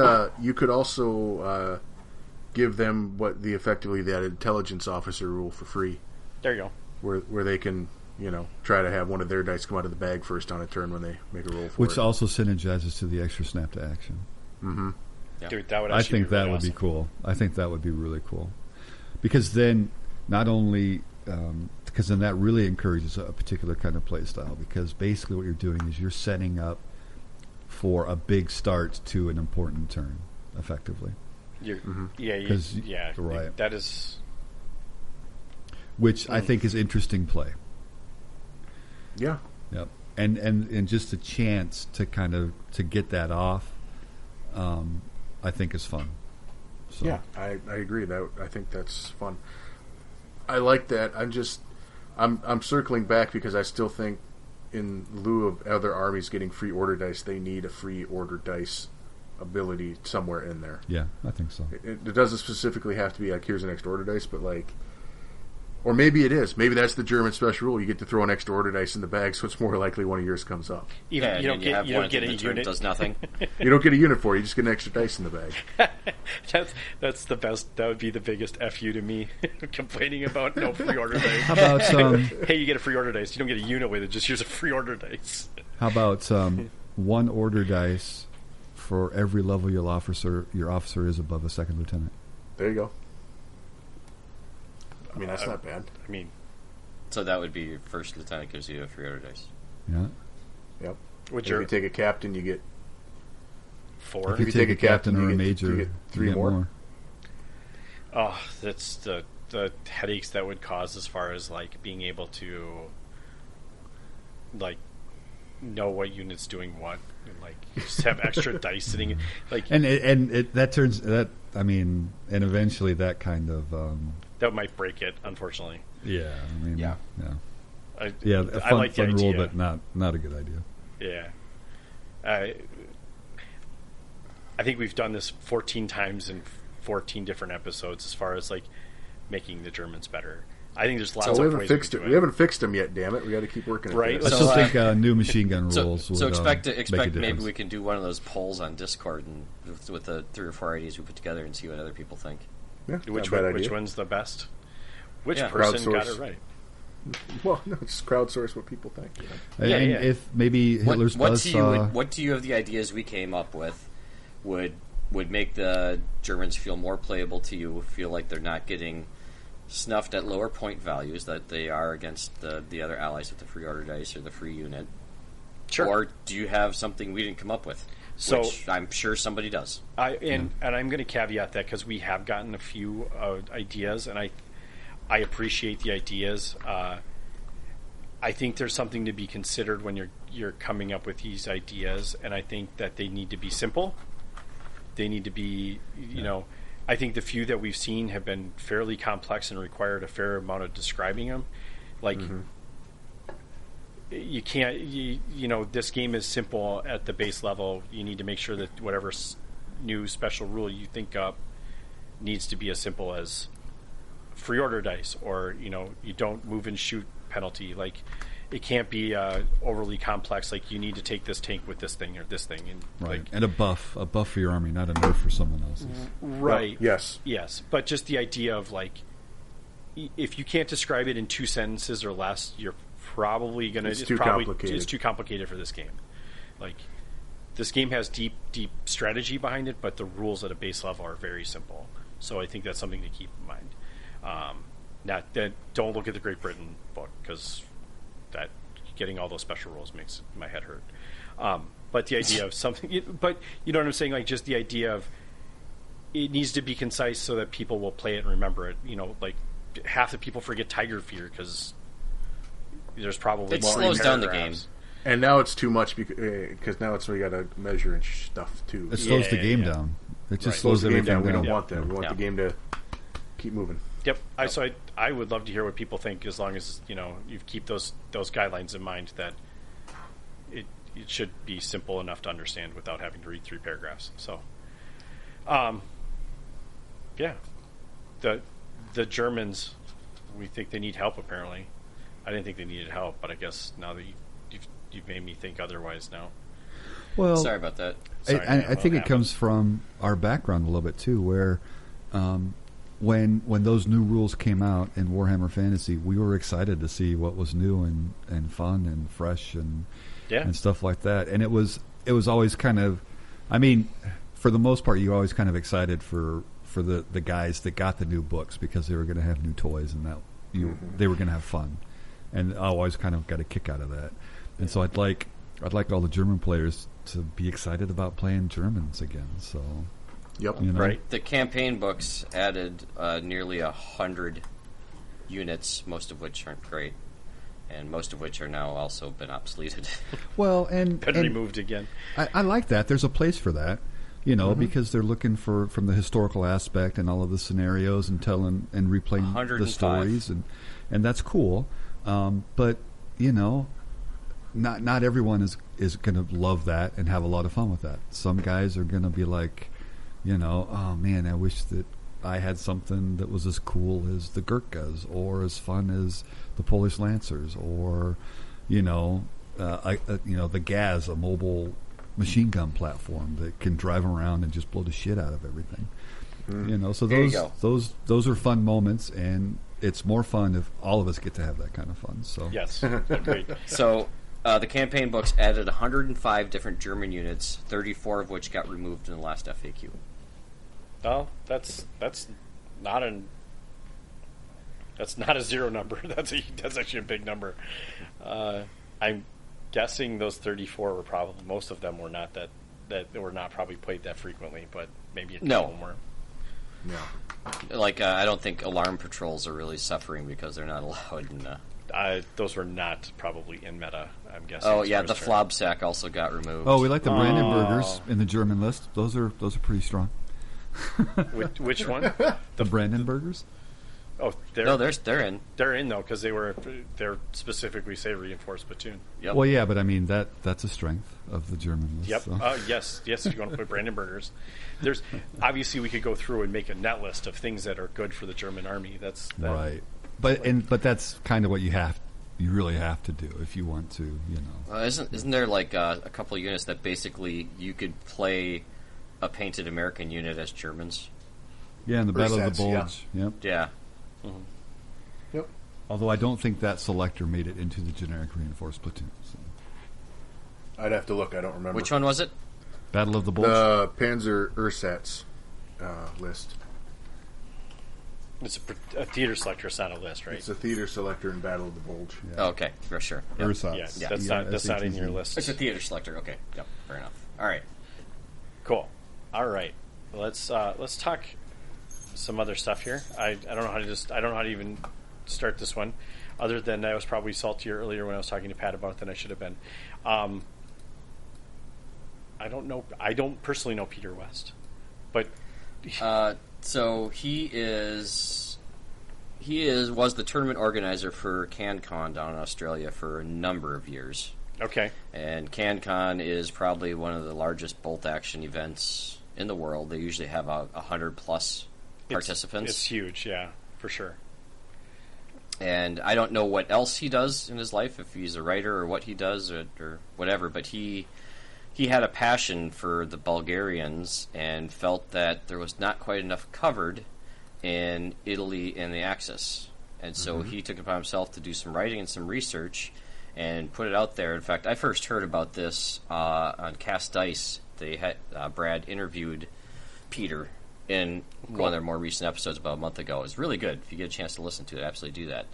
also give them effectively that intelligence officer rule for free. There you go. Where they can, try to have one of their dice come out of the bag first on a turn when they make a roll for it. Which also synergizes to the extra snap to action. Mm-hmm. Yeah. Dude, that would I think be really that would awesome. be cool. I think that would be really cool. Because then not only... because then that really encourages a particular kind of play style, because basically what you're doing is you're setting up for a big start to an important turn, effectively. Right. That is... Which I think is interesting play. Yeah. Yep. And just a chance to to get that off, I think is fun. So. Yeah, I agree. I think that's fun. I like that. I'm circling back because I still think, in lieu of other armies getting free order dice, they need a free order dice ability somewhere in there. Yeah, I think so. It doesn't specifically have to be like, here's an extra order dice, but or maybe it is. Maybe that's the German special rule. You get to throw an extra order dice in the bag, so it's more likely one of yours comes up. You don't get a unit. Does nothing. You don't get a unit for it. You just get an extra dice in the bag. That's the best. That would be the biggest FU to me. Complaining about no free order dice. How about hey, you get a free order dice. You don't get a unit with it. Just use a free order dice. How about one order dice for every level your officer is above a second lieutenant? There you go. I mean, that's not bad. So that would be your first lieutenant gives you a free order dice. Yeah. Yep. If you take a captain, you get 4. If you take a captain or a major, you get 3 more. Oh, that's the headaches that would cause as far as being able to know what unit's doing what, and just have extra dice sitting and eventually that kind of that might break it, unfortunately. Yeah, a I like the fun idea. rule, but not a good idea. Yeah, I think we've done this 14 times in 14 different episodes as far as making the Germans better. I think there's lots of ways we haven't fixed them yet. Damn it, we got to keep working. Right. At I still think new machine gun rules. So expect make maybe we can do one of those polls on Discord and with the 3 or 4 ideas we put together and see what other people think. Yeah, which one's the best? Which person got it right? Well, no, just crowdsource what people think. If maybe Hitler's buzzsaw... What do you of the ideas we came up with would make the Germans feel more playable to you, feel like they're not getting snuffed at lower point values that they are against the other allies with the free order dice or the free unit? Sure. Or do you have something we didn't come up with? So which I'm sure somebody does. And I'm going to caveat that because we have gotten a few ideas, and I appreciate the ideas. I think there's something to be considered when you're coming up with these ideas, and I think that they need to be simple. They need to be, I think the few that we've seen have been fairly complex and required a fair amount of describing them. You can't, this game is simple at the base level. You need to make sure that whatever new special rule you think up needs to be as simple as free order dice, or, you don't move and shoot penalty. It can't be overly complex. You need to take this tank with this thing or this thing, and and a buff for your army, not a nerf for someone else's. Right. Well, yes. But just the idea of if you can't describe it in 2 sentences or less, you're probably gonna. It's too complicated. It's too complicated for this game. This game has deep strategy behind it, but the rules at a base level are very simple. So I think that's something to keep in mind. Don't look at the Great Britain book, because that getting all those special rules makes my head hurt. But the idea of something, but you know what I'm saying? Just the idea of it needs to be concise so that people will play it and remember it. Half the people forget Tiger Fear because there's probably it slows down the game. And now it's too much because now we got to measure and stuff too. It slows the game down. It just slows the game everything down. We down. don't want that. We want the game to keep moving. Yep. I would love to hear what people think, as long as you keep those guidelines in mind, that it should be simple enough to understand without having to read 3 paragraphs. So, yeah, the Germans, we think they need help. Apparently, I didn't think they needed help, but I guess now that you've made me think otherwise now. Well, sorry about that. I think it comes from our background a little bit too, where when those new rules came out in Warhammer Fantasy, we were excited to see what was new and fun and fresh and stuff like that. And it was always kind of, I mean, for the most part, you always kind of excited for the guys that got the new books, because they were going to have new toys and that they were going to have fun, and I always kind of got a kick out of that. And so I'd like all the German players to be excited about playing Germans again. So, yep, right. The campaign books added nearly 100 units, most of which aren't great, and most of which are now also been obsoleted. Well, and been removed again. I like that. There's a place for that, because they're looking from the historical aspect and all of the scenarios and telling and replaying the stories, and that's cool. But not everyone is going to love that and have a lot of fun with that. Some guys are going to be like, oh man, I wish that I had something that was as cool as the Gurkhas, or as fun as the Polish Lancers, or the Gaz, a mobile machine gun platform that can drive around and just blow the shit out of everything. So those are fun moments, and it's more fun if all of us get to have that kind of fun. So yes, agreed. So the campaign books added 105 different German units, 34 of which got removed in the last FAQ. Oh, that's not a zero number. That's actually a big number. I'm guessing those 34 were probably, most of them were not that were not probably played that frequently, but maybe a couple more. No. I don't think alarm patrols are really suffering because they're not allowed in. Those were not probably in meta, I'm guessing. Oh yeah, the Flob Sack also got removed. Oh, we like the Brandenburgers in the German list. Those are pretty strong. Which one? The Brandenburgers. Oh, they're in. They're in though, because they're specifically say reinforced platoon. Yep. Well, yeah, but I mean that's a strength of the German list. Yep. So. Yes. If you want to put Brandenburgers, there's obviously we could go through and make a net list of things that are good for the German army. Right. But that's kind of what you really have to do if you want to, Isn't there a couple of units that basically you could play a painted American unit as Germans? Yeah, in the Battle of the Bulge. Yeah. Yep. Yeah. Mm-hmm. Yep. Although I don't think that selector made it into the generic reinforced platoon. So. I'd have to look. I don't remember. Which one was it? Battle of the Bulge. The Panzer Ersatz list. It's a theater selector. It's not a list, right? It's a theater selector in Battle of the Bulge. Yeah. Oh, okay, for sure. Yep. Ersatz. Yeah, that's not in your list. It's a theater selector. Okay, yep, fair enough. All right, cool. All right, let's talk some other stuff here. I don't know how to even start this one, other than I was probably saltier earlier when I was talking to Pat about it than I should have been. I don't personally know Peter West, but so he was the tournament organizer for CanCon down in Australia for a number of years. Okay. And CanCon is probably one of the largest bolt action events in the world. They usually have 100 plus participants. It's huge, yeah, for sure. And I don't know what else he does in his life, if he's a writer or what he does or whatever, but he had a passion for the Bulgarians and felt that there was not quite enough covered in Italy and the Axis. And so he took it upon himself to do some writing and some research and put it out there. In fact, I first heard about this on Cast Dice. They had Brad interviewed Peter in one of their more recent episodes about a month ago. It was really good. If you get a chance to listen to it, absolutely do that.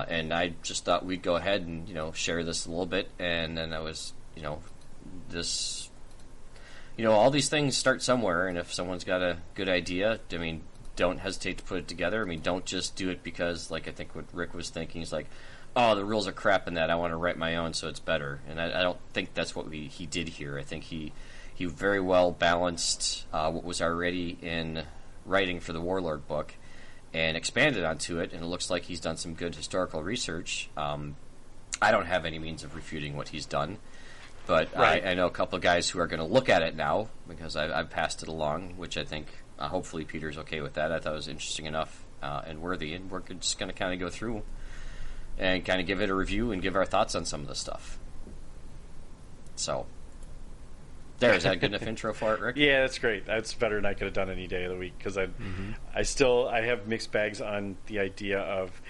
And I just thought we'd go ahead and share this a little bit. And then I was this, all these things start somewhere, and if someone's got a good idea, I mean, don't hesitate to put it together. I mean, don't just do it because, like, I think what Rick was thinking is like, oh, the rules are crap in that, I want to write my own so it's better. And I don't think that's what he did here. I think he very well balanced what was already in writing for the Warlord book and expanded onto it, and it looks like he's done some good historical research. I don't have any means of refuting what he's done, but Right. I know a couple of guys who are going to look at it now because I've passed it along, which I think hopefully Peter's okay with that. I thought it was interesting enough and worthy, and we're just going to kind of go through and kind of give it a review and give our thoughts on some of the stuff. So, is that a good enough intro for it, Rick? Yeah, that's great. That's better than I could have done any day of the week because I have mixed bags on the idea of.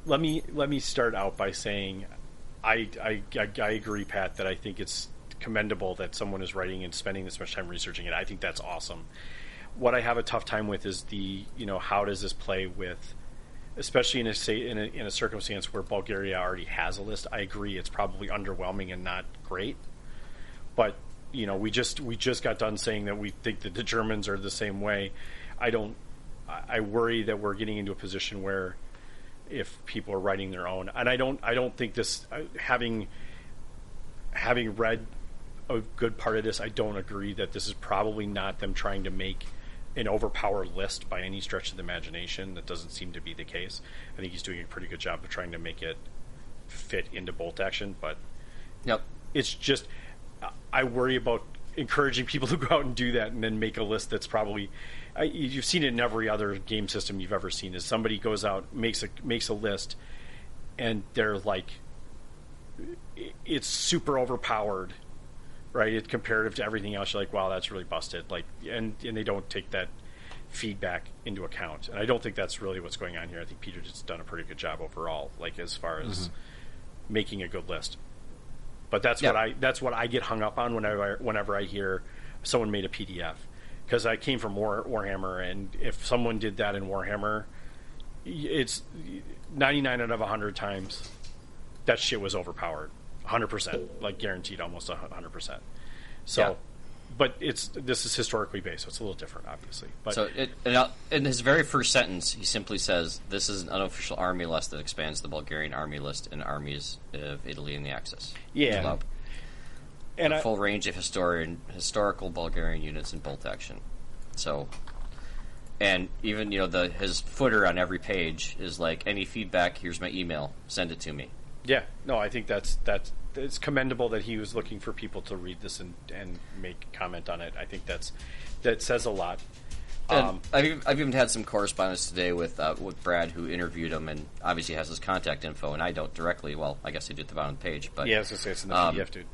Let me start out by saying, I agree, Pat, that I think it's commendable that someone is writing and spending this much time researching it. I think that's awesome. What I have a tough time with is how does this play with, especially in a circumstance where Bulgaria already has a list. I agree, it's probably underwhelming and not great. But we just got done saying that we think that the Germans are the same way. I worry that we're getting into a position where if people are writing their own, and I don't think this, having read a good part of this, I don't agree that this is probably not them trying to make an overpowered list by any stretch of the imagination. That doesn't seem to be the case. I think he's doing a pretty good job of trying to make it fit into bolt action, but Yep. it's just, I worry about encouraging people to go out and do that and then make a list that's probably, you've seen it in every other game system you've ever seen, is somebody goes out, makes a list, and they're like, it's super overpowered, right? It's comparative to everything else. You're like, wow, that's really busted. Like, and they don't take that feedback into account. And I don't think that's really what's going on here. I think Peter just done a pretty good job overall, like as far as making a good list. But that's what I get hung up on whenever I hear someone made a PDF, because I came from Warhammer, and if someone did that in Warhammer, it's 99 out of 100 times that shit was overpowered, 100%, like guaranteed, almost 100%. So, but this is historically based, so it's a little different, obviously. But So in his very first sentence, he simply says, "This is an unofficial army list that expands the Bulgarian army list and armies of Italy and the Axis." Yeah. Club. and A full range of historical Bulgarian units in bolt action. So, and even his footer on every page is like, any feedback, here's my email, send it to me. yeah, no, I think that's it's commendable that he was looking for people to read this and make comment on it. I think that says a lot. And I've even had some correspondence today with Brad, who interviewed him, and obviously has his contact info, and I don't directly. Well, I guess I did at the bottom of the page, but Yeah, I was gonna say it's in the PDF, dude.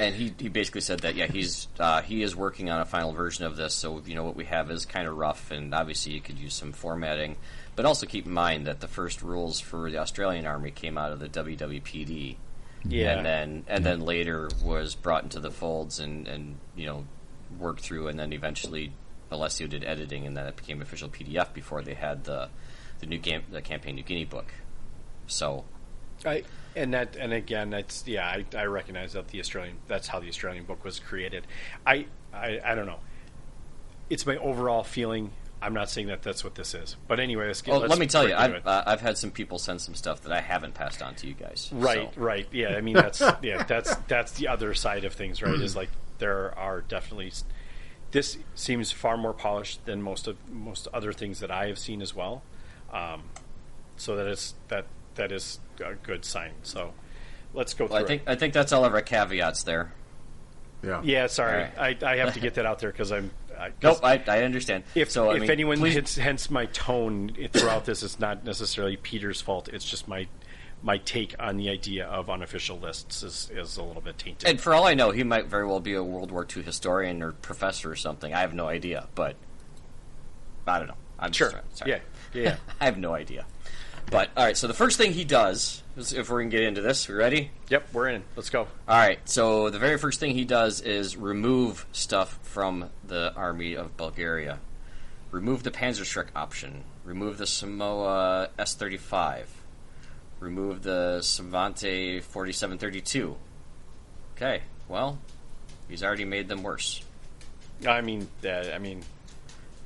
and he basically said that he is working on a final version of this. So what we have is kind of rough, and obviously you could use some formatting, but also keep in mind that the first rules for the Australian Army came out of the WWPD. Yeah, and then later was brought into the folds and worked through, and then eventually Alessio did editing, and then it became official PDF before they had the Campaign New Guinea book. So, I recognize that that's how the Australian book was created. I don't know. It's my overall feeling. I'm not saying that that's what this is, but anyway, let me tell you, I've had some people send some stuff that I haven't passed on to you guys. Right, so. right. Yeah, I mean that's that's the other side of things, right? Is like there are definitely. This seems far more polished than most other things that I have seen as well. So that is a good sign. So let's go through it. I think that's all of our caveats there. Yeah. Yeah, sorry. Right. I have to get that out there because I'm. Nope, I understand. If anyone please, hence my tone throughout this, it's not necessarily Peter's fault. It's just my take on the idea of unofficial lists is a little bit tainted. and for all I know, he might very well be a World War II historian or professor or something. I have no idea, but I don't know. I'm Sure. Just, sorry. Yeah. I have no idea. But all right, so the first thing he does is, if we're going to get into this, we ready? Yep, we're in. Let's go. All right, so the very first thing he does is remove stuff from the army of Bulgaria. Remove the Panzerschreck option. Remove the Samoa S-35. Remove the Savante 4732. Okay, well, he's already made them worse.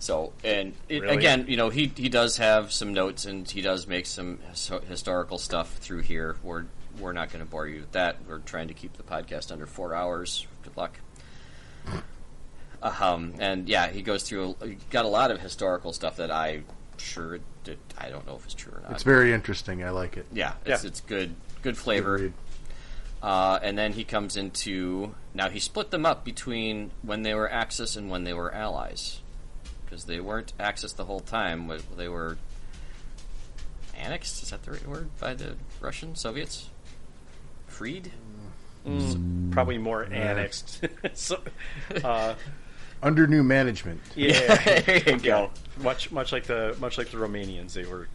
So, and Really? again, he does have some notes, and he does make some historical stuff through here. We're not going to bore you with that. We're trying to keep the podcast under 4 hours. Good luck. And yeah, he goes through. He got a lot of historical stuff that I don't know if it's true or not. It's very interesting. I like it. Yeah, it's good flavor. Agreed. And then he comes into now he split them up between when they were Axis and when they were Allies, because they weren't Axis the whole time. They were annexed. Is that the right word? By the Russian Soviets? Freed? Probably more annexed. So, Under new management. yeah, There you go. much like the Romanians, they were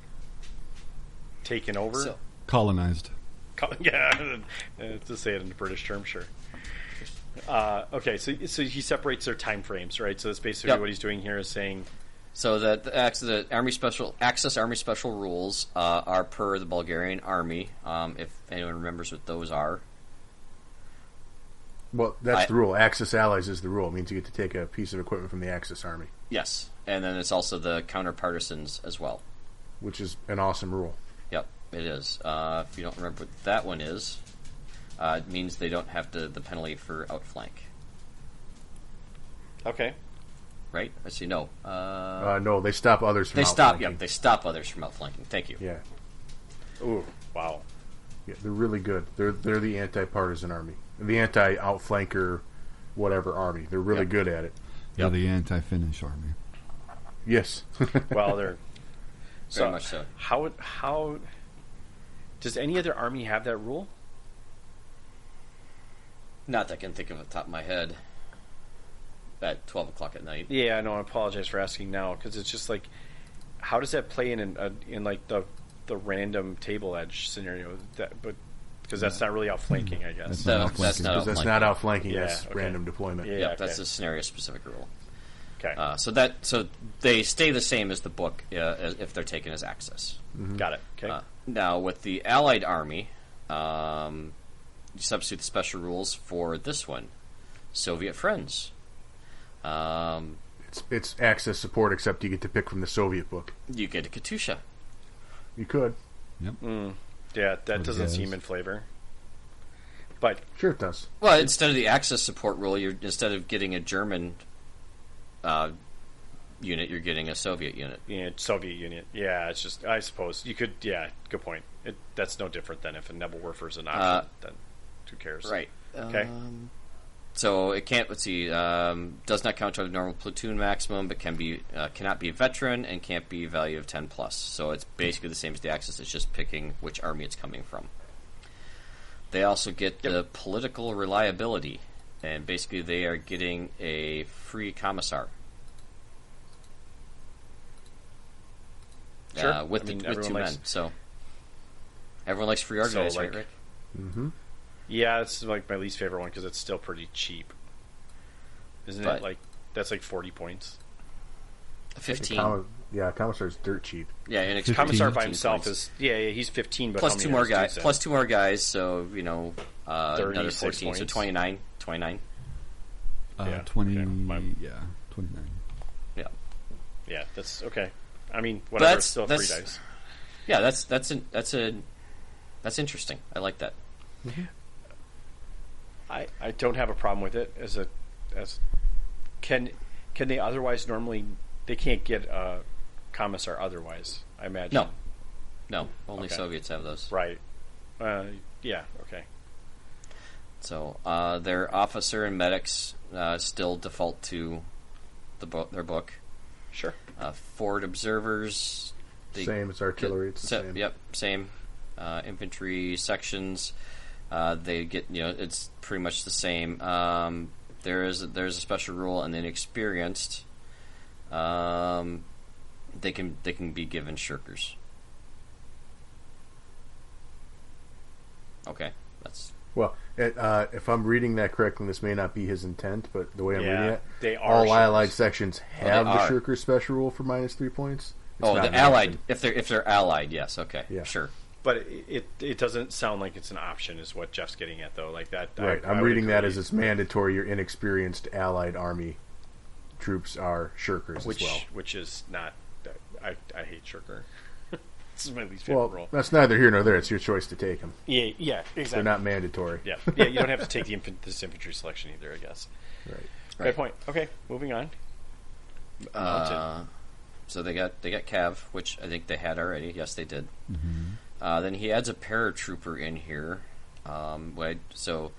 taken over. So- Colonized. Yeah, to say it in British terms, sure. Okay, so he separates their time frames, right? So that's basically what he's doing here is saying. So that the Axis Army Special rules are per the Bulgarian Army. If anyone remembers what those are. Well, that's the rule. Axis allies is the rule. It means you get to take a piece of equipment from the Axis army. Yes, and then it's also the counter-partisans as well. Which is an awesome rule. Yep, it is. If you don't remember what that one is, it means they don't have the penalty for outflank. Okay. Right? I see. No. No, they stop others from They stop. outflanking. Yep, they stop others from outflanking. Thank you. Yeah. Ooh, wow. Yeah, they're really good. They're the anti-partisan army. The anti-outflanker whatever army. They're really good at it. They're the anti-Finnish army. Yes. Well, they're Very much so. How does any other army have that rule? Not that I can think of off the top of my head. At 12 o'clock at night. Yeah, no, I apologize for asking now because it's just like, how does that play in like the random table edge scenario? Because that's not really outflanking, I guess. That's not Because that's not outflanking. Yeah, That's okay. random deployment. Yeah. Yeah, okay. that's a scenario-specific rule. Okay, So they stay the same as the book if they're taken as Axis. got it. Okay, Now, with the Allied Army, you substitute the special rules for this one. Soviet friends. It's Axis support, except you get to pick from the Soviet book. You get a Katusha. You could. Yep. yeah, that What doesn't it seem is. in flavor. But Sure it does. Well, instead of the Axis support rule, instead of getting a German unit, you're getting a Soviet unit. Soviet Union, yeah, it's just I suppose you could. Yeah, good point. That's no different than if a Nebelwerfer is an option. Then who cares? Right. Okay. So it can't. Let's see. Does not count to a normal platoon maximum, but cannot be a veteran and can't be a value of 10 plus. So it's basically the same as the Axis. It's just picking which army it's coming from. They also get the political reliability, and basically they are getting a free commissar. Sure. With two men. So everyone likes free organized, like- right, Rick? Mm-hmm. Yeah, it's like my least favorite one because it's still pretty cheap, isn't But- it? Like that's like 40 points. 15. Commissar's dirt cheap. Yeah, and 15. Commissar by 15 himself points. is he's 15, but plus how many two more others guys. do that? Plus two more guys, so another 36 14, so points. 29. 29. Yeah, 20. okay. 29. Yeah, Yeah, that's okay. I mean, whatever. It's still free dice. yeah. That's interesting. I like that. I don't have a problem with it as can they otherwise normally they can't get a commissar otherwise, I imagine. No, only Okay. Soviets have those. Right. Yeah, okay. So their officer and medics still default to their book. Sure. Forward observers. Same as artillery. It's the same. Yep, same. Infantry sections. They get it's pretty much the same. There's a special rule, and then experienced. They can be given shirkers. Okay, that's Well, if I'm reading that correctly, this may not be his intent, but the way I'm reading it, they are all Allied shirkers. sections Well, have they the are. shirker special rule for minus 3 points. It's not the an allied. option. If they're allied, yes. Okay, Yeah. sure. But it doesn't sound like it's an option, is what Jeff's getting at, though. Like that. Right. I I'm would reading that agree. as it's mandatory. Your inexperienced Allied army troops are shirkers which as well. which is not. I hate shirker. This is my least favorite Well, role. that's neither here nor there. It's your choice to take them. Yeah, exactly. They're not mandatory. Yeah, you don't have to take this infantry selection either, I guess. Right. Great point. Okay, moving on. So they got Cav, which I think they had already. Yes, they did. Then he adds a paratrooper in here. So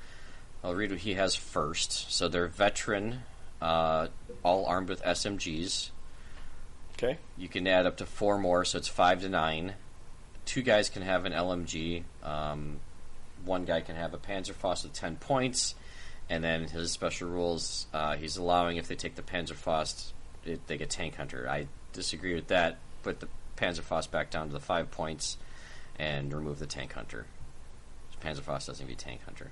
I'll read what he has first. So they're veteran, all armed with SMGs. Okay. You can add up to 4 more, so it's 5 to 9. 2 guys can have an LMG. 1 guy can have a Panzerfaust with 10 points. And then his special rules, he's allowing, if they take the Panzerfaust, they get Tank Hunter. I disagree with that. Put the Panzerfaust back down to the 5 points and remove the Tank Hunter. Panzerfaust doesn't be Tank Hunter.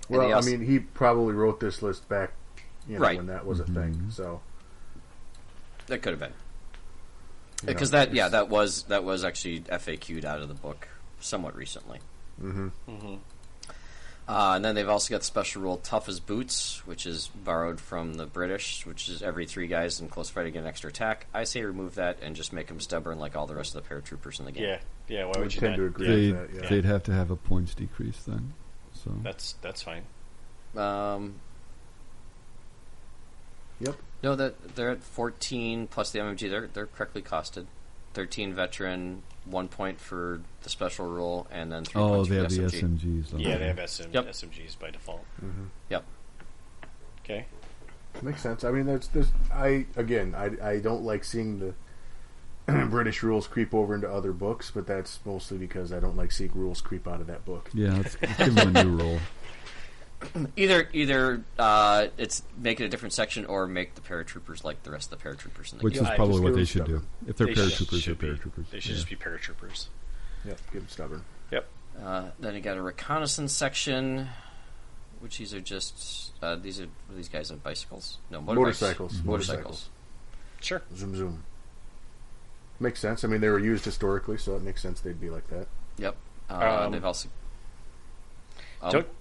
Well, I mean, he probably wrote this list back, when that was a thing. So that could have been because that was actually FAQ'd out of the book somewhat recently. And then they've also got the special rule Tough as Boots, which is borrowed from the British, which is every 3 guys in close fight get an extra attack. I say remove that and just make them stubborn like all the rest of the paratroopers in the game. Yeah. Why would you tend not? to agree with that? Yeah. They'd have to have a points decrease then. So That's fine. Yep. No, they're at 14 plus the MMG. They're correctly costed. 13 veteran, 1 point for the special rule, and then 3 points for they the have SMG. the SMGs. Yeah, they have SMGs by default. Yep. Okay. Makes sense. I mean, I don't like seeing the British rules creep over into other books, but that's mostly because I don't like seeing rules creep out of that book. Yeah, let's give them a new rule. Either it's make it a different section or make the paratroopers like the rest of the paratroopers in the Which game. is probably what they should stubborn. do. If they're They paratroopers, should they're be. paratroopers. They should just be paratroopers. Yep, give them stubborn. Yep. Then you got a reconnaissance section, which these are just these guys on bicycles. No, Motorcycles. Motorcycles. Sure. Zoom zoom. Makes sense. I mean, they were used historically, so it makes sense they'd be like that. Yep. They've also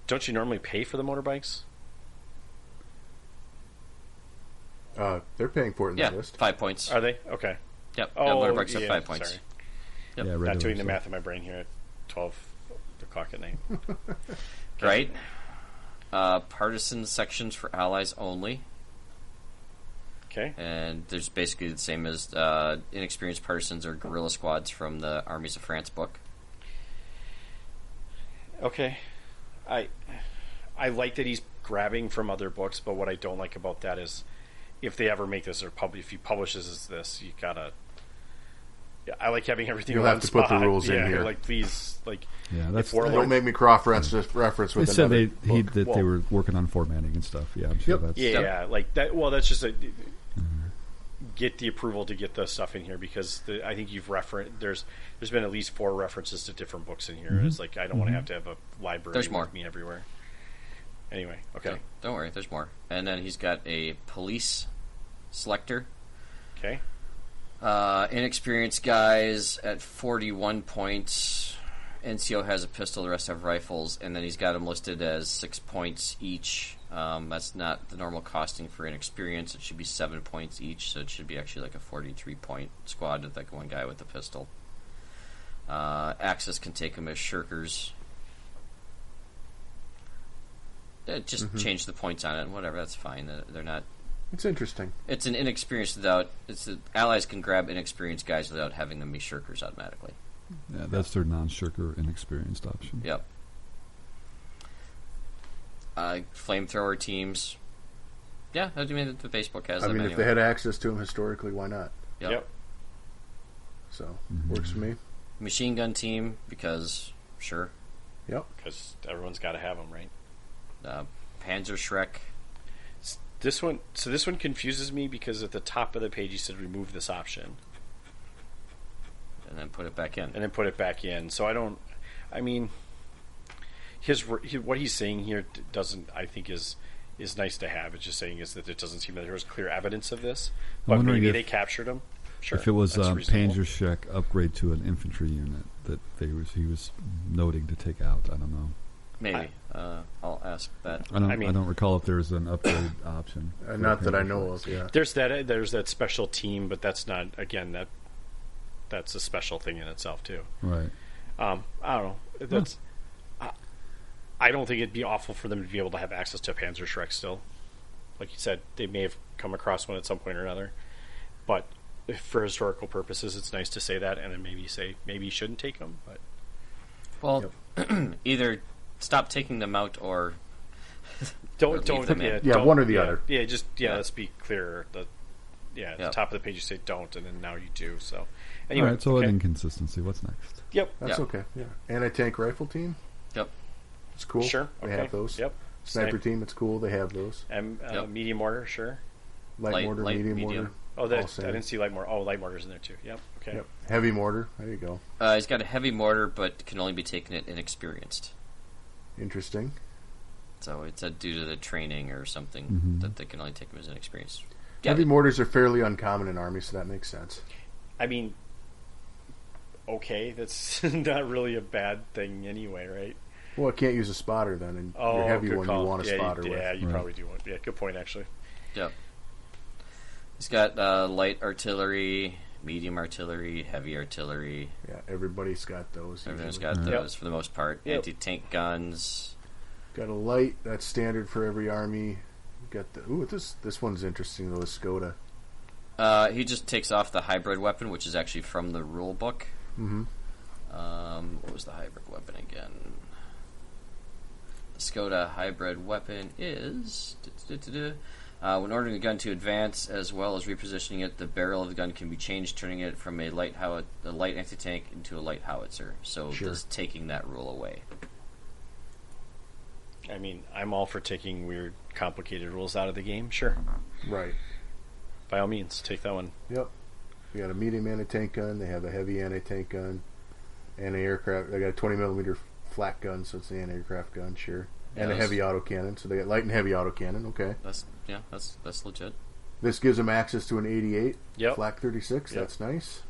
don't you normally pay for the motorbikes? They're paying for it in yeah, the list. 5 points. Are they? Okay. Yep. Oh, motorbikes have 5 points. Sorry. Yep. Yeah, Not doing the math in my brain here at 12 o'clock at night. Right. Partisan sections for allies only. Okay. And there's basically the same as inexperienced partisans or guerrilla squads from the Armies of France book. Okay. I like that he's grabbing from other books, but what I don't like about that is if they ever make this or if he publishes this, you gotta. Yeah, I like having everything. You'll in have one to spot. put the rules in here. Like, please, that's Don't make me cross reference with They said another that book. they were working on formatting and stuff. Yeah, I'm sure Yep. that's Yeah, like that. Well, that's just get the approval to get the stuff in here because I think you've referenced. There's been at least 4 references to different books in here. It's like I don't want to have a library There's more. with me everywhere. Anyway, okay. So, don't worry, there's more. And then he's got a police selector. Okay. Inexperienced guys at 41 points. NCO has a pistol, the rest have rifles, and then he's got them listed as 6 points each. That's not the normal costing for inexperience. It should be 7 points each, so it should be actually like a 43-point squad with like one guy with a pistol. Axis can take them as shirkers. Just change the points on it, and whatever, that's fine. They're not... It's interesting. It's an inexperienced without... allies can grab inexperienced guys without having them be shirkers automatically. Yeah, that's their non-shirker inexperienced option. Yep. Flamethrower teams. Yeah, I mean, the base book has them if anyway. they had access to them historically, why not? Yep. So, works for me. Machine gun team, because, sure. Yep. Because everyone's got to have them, right? Panzer Shrek. This one confuses me because at the top of the page he said remove this option. And then put it back in. So I mean, what he's saying here doesn't, I think, is nice to have. It's just saying is that it doesn't seem that there was clear evidence of this, but maybe they captured him. Sure, if it was that's reasonable. Panzer Shrek upgrade to an infantry unit that he was noting to take out. I don't know. Maybe. I'll ask that. I don't recall if there's an upgrade option. Not that I know of. Yeah. There's that special team, but that's not that's a special thing in itself too. Right. I don't know. I don't think it'd be awful for them to be able to have access to a Panzer Shrek still. like you said, they may have come across one at some point or another. But for historical purposes, it's nice to say that, and then maybe say maybe you shouldn't take them. But Well, either stop taking them out or don't leave them in. Yeah, don't- one or the yeah, other. Yeah, just Yeah. let's be clear. At Yep. the top of the page you say don't, and then now you do. So All anyway, right, so okay. an inconsistency. What's next? Yep, That's Yeah. okay. Yeah. Anti-tank rifle team. Yep. It's cool. sure. They Okay. have those. Yep. Sniper team. It's cool. They have those. And Yep. medium mortar, sure. Light mortar, medium mortar. Oh, all I same. didn't see light mortar. Oh, light mortar's in there too. Yep. Okay. Yep. Heavy mortar. There you go. He's got a heavy mortar, but can only be taken at inexperienced. Interesting. So it's due to the training or something Mhm. that they can only take him as inexperienced. Yeah, Heavy mortars are fairly uncommon in Army, so that makes sense. I mean, okay, that's not really a bad thing anyway, right? Well, I can't use a spotter then, and Oh, your heavy good one call. you want a yeah, spotter yeah, with. you Right. probably do want. Yeah, good point actually. Yep. He's got light artillery, medium artillery, heavy artillery. Yeah, everybody's got those. Everyone's usually. got Yep. those for the most part. Yep. Anti-tank guns. Got a light. That's standard for every army. Got the this one's interesting though. The Skoda. He just takes off the hybrid weapon, which is actually from the rule book. Mm-hmm. What was the hybrid weapon again? The Skoda hybrid weapon is... when ordering the gun to advance, as well as repositioning it, the barrel of the gun can be changed, turning it from a light anti-tank into a light howitzer. So Sure. just taking that rule away. I mean, I'm all for taking weird, complicated rules out of the game. Sure, Right. by all means, take that one. Yep. They got a medium anti-tank gun. They have a heavy anti-tank gun. Anti-aircraft. They got a 20mm flak gun, so it's an anti-aircraft gun, sure. Yeah, And a those- heavy autocannon. So they got light and heavy autocannon. Okay. That's legit. This gives them access to an 88 Yep. flak 36. Yep. That's nice.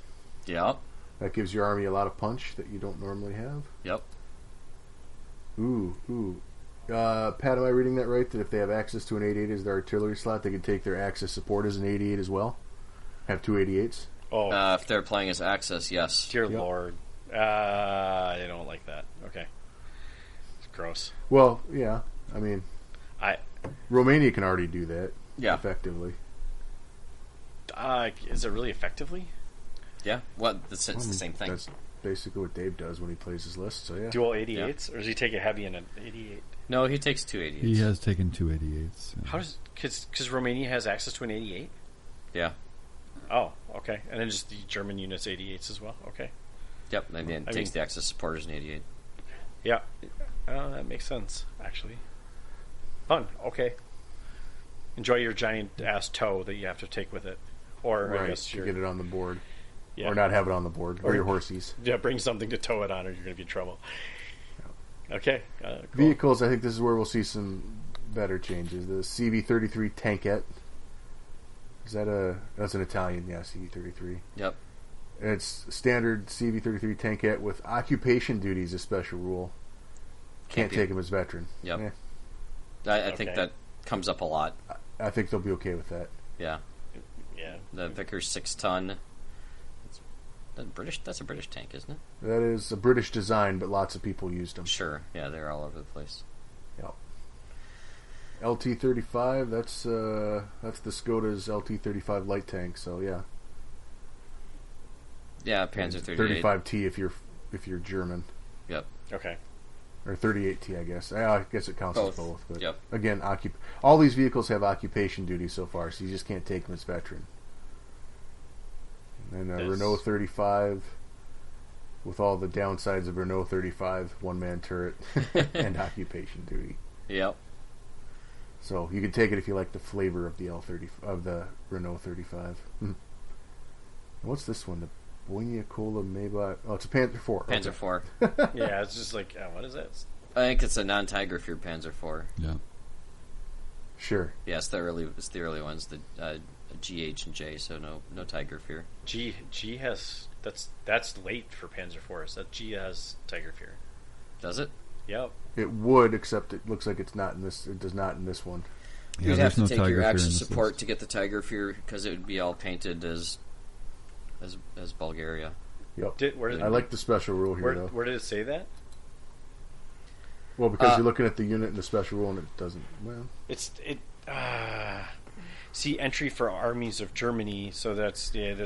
Yep. That gives your army a lot of punch that you don't normally have. Yep. Ooh. Pat, am I reading that right? That if they have access to an 88 as their artillery slot, they can take their Axis support as an 88 as well? Have two 88s? Oh, If they're playing as Axis, yes. dear Yep. Lord, I don't like that. Okay, it's gross. Well, yeah. I mean, I Romania can already do that Yeah. effectively. is it really effectively Yeah. Well, it's the same thing. That's basically what Dave does when he plays his list, so yeah. dual 88s, or does he take a heavy and an 88? No, he takes 288s. He has taken 288s. How does because Romania has access to an 88? Yeah. Oh, okay, and then just the German units 88s as well. Okay, Yep. And then I takes mean- the Axis supporters in 88. yeah, that makes sense actually. Fun. Okay, enjoy your giant ass toe that you have to take with it, or I Right, guess to your get it on the board. yeah. Or not have it on the board. Or your horsies. Yeah, bring something to tow it on, or you're going to be in trouble. Okay, cool. Vehicles, I think this is where we'll see some better changes. The CV-33 tankette. Is that that's an Italian, yeah, CV-33. Yep. It's standard CV-33 tankette with occupation duties, a special rule. Can't be- take him as veteran. Yep. Eh, I think Okay. that comes up a lot. I think they'll be okay with that. Yeah. Yeah, The Vickers 6-ton. That's a British tank, isn't it? That is a British design, but lots of people used them. Sure. Yeah, they're all over the place. Yep. LT-35, that's the Skoda's LT-35 light tank, so yeah. Yeah, Panzer 38. 35T if you're German. Yep. okay. Or 38T, I guess. I guess it counts as both. But Yep. again, all these vehicles have occupation duty so far, so you just can't take them as veteran. And This- Renault 35, with all the downsides of Renault 35, one-man turret and occupation duty. Yep. So you can take it if you like the flavor of the the Renault 35. What's this one? The Boinia Cola Maybach. Oh, it's a Panzer IV. Panzer Okay. 4. Yeah, it's just like, what is that? I think it's a non-Tiger Fear Panzer 4. Yeah. Sure. Yeah, it's the early ones, the GH and J, so no Tiger Fear. G has that's late for Panzer IV. That G has Tiger Fear. Does it? Yep. It would, except it looks like it's not in this. It does not in this one. You'd there's have to take Tiger your Fear in Axis this support list. to get the Tiger Fear because it would be all painted as Bulgaria. Yep. Where I like the special rule here, though. where did it say that? Well, because you're looking at the unit and the special rule, and it doesn't. Well, It See, entry for armies of Germany. So that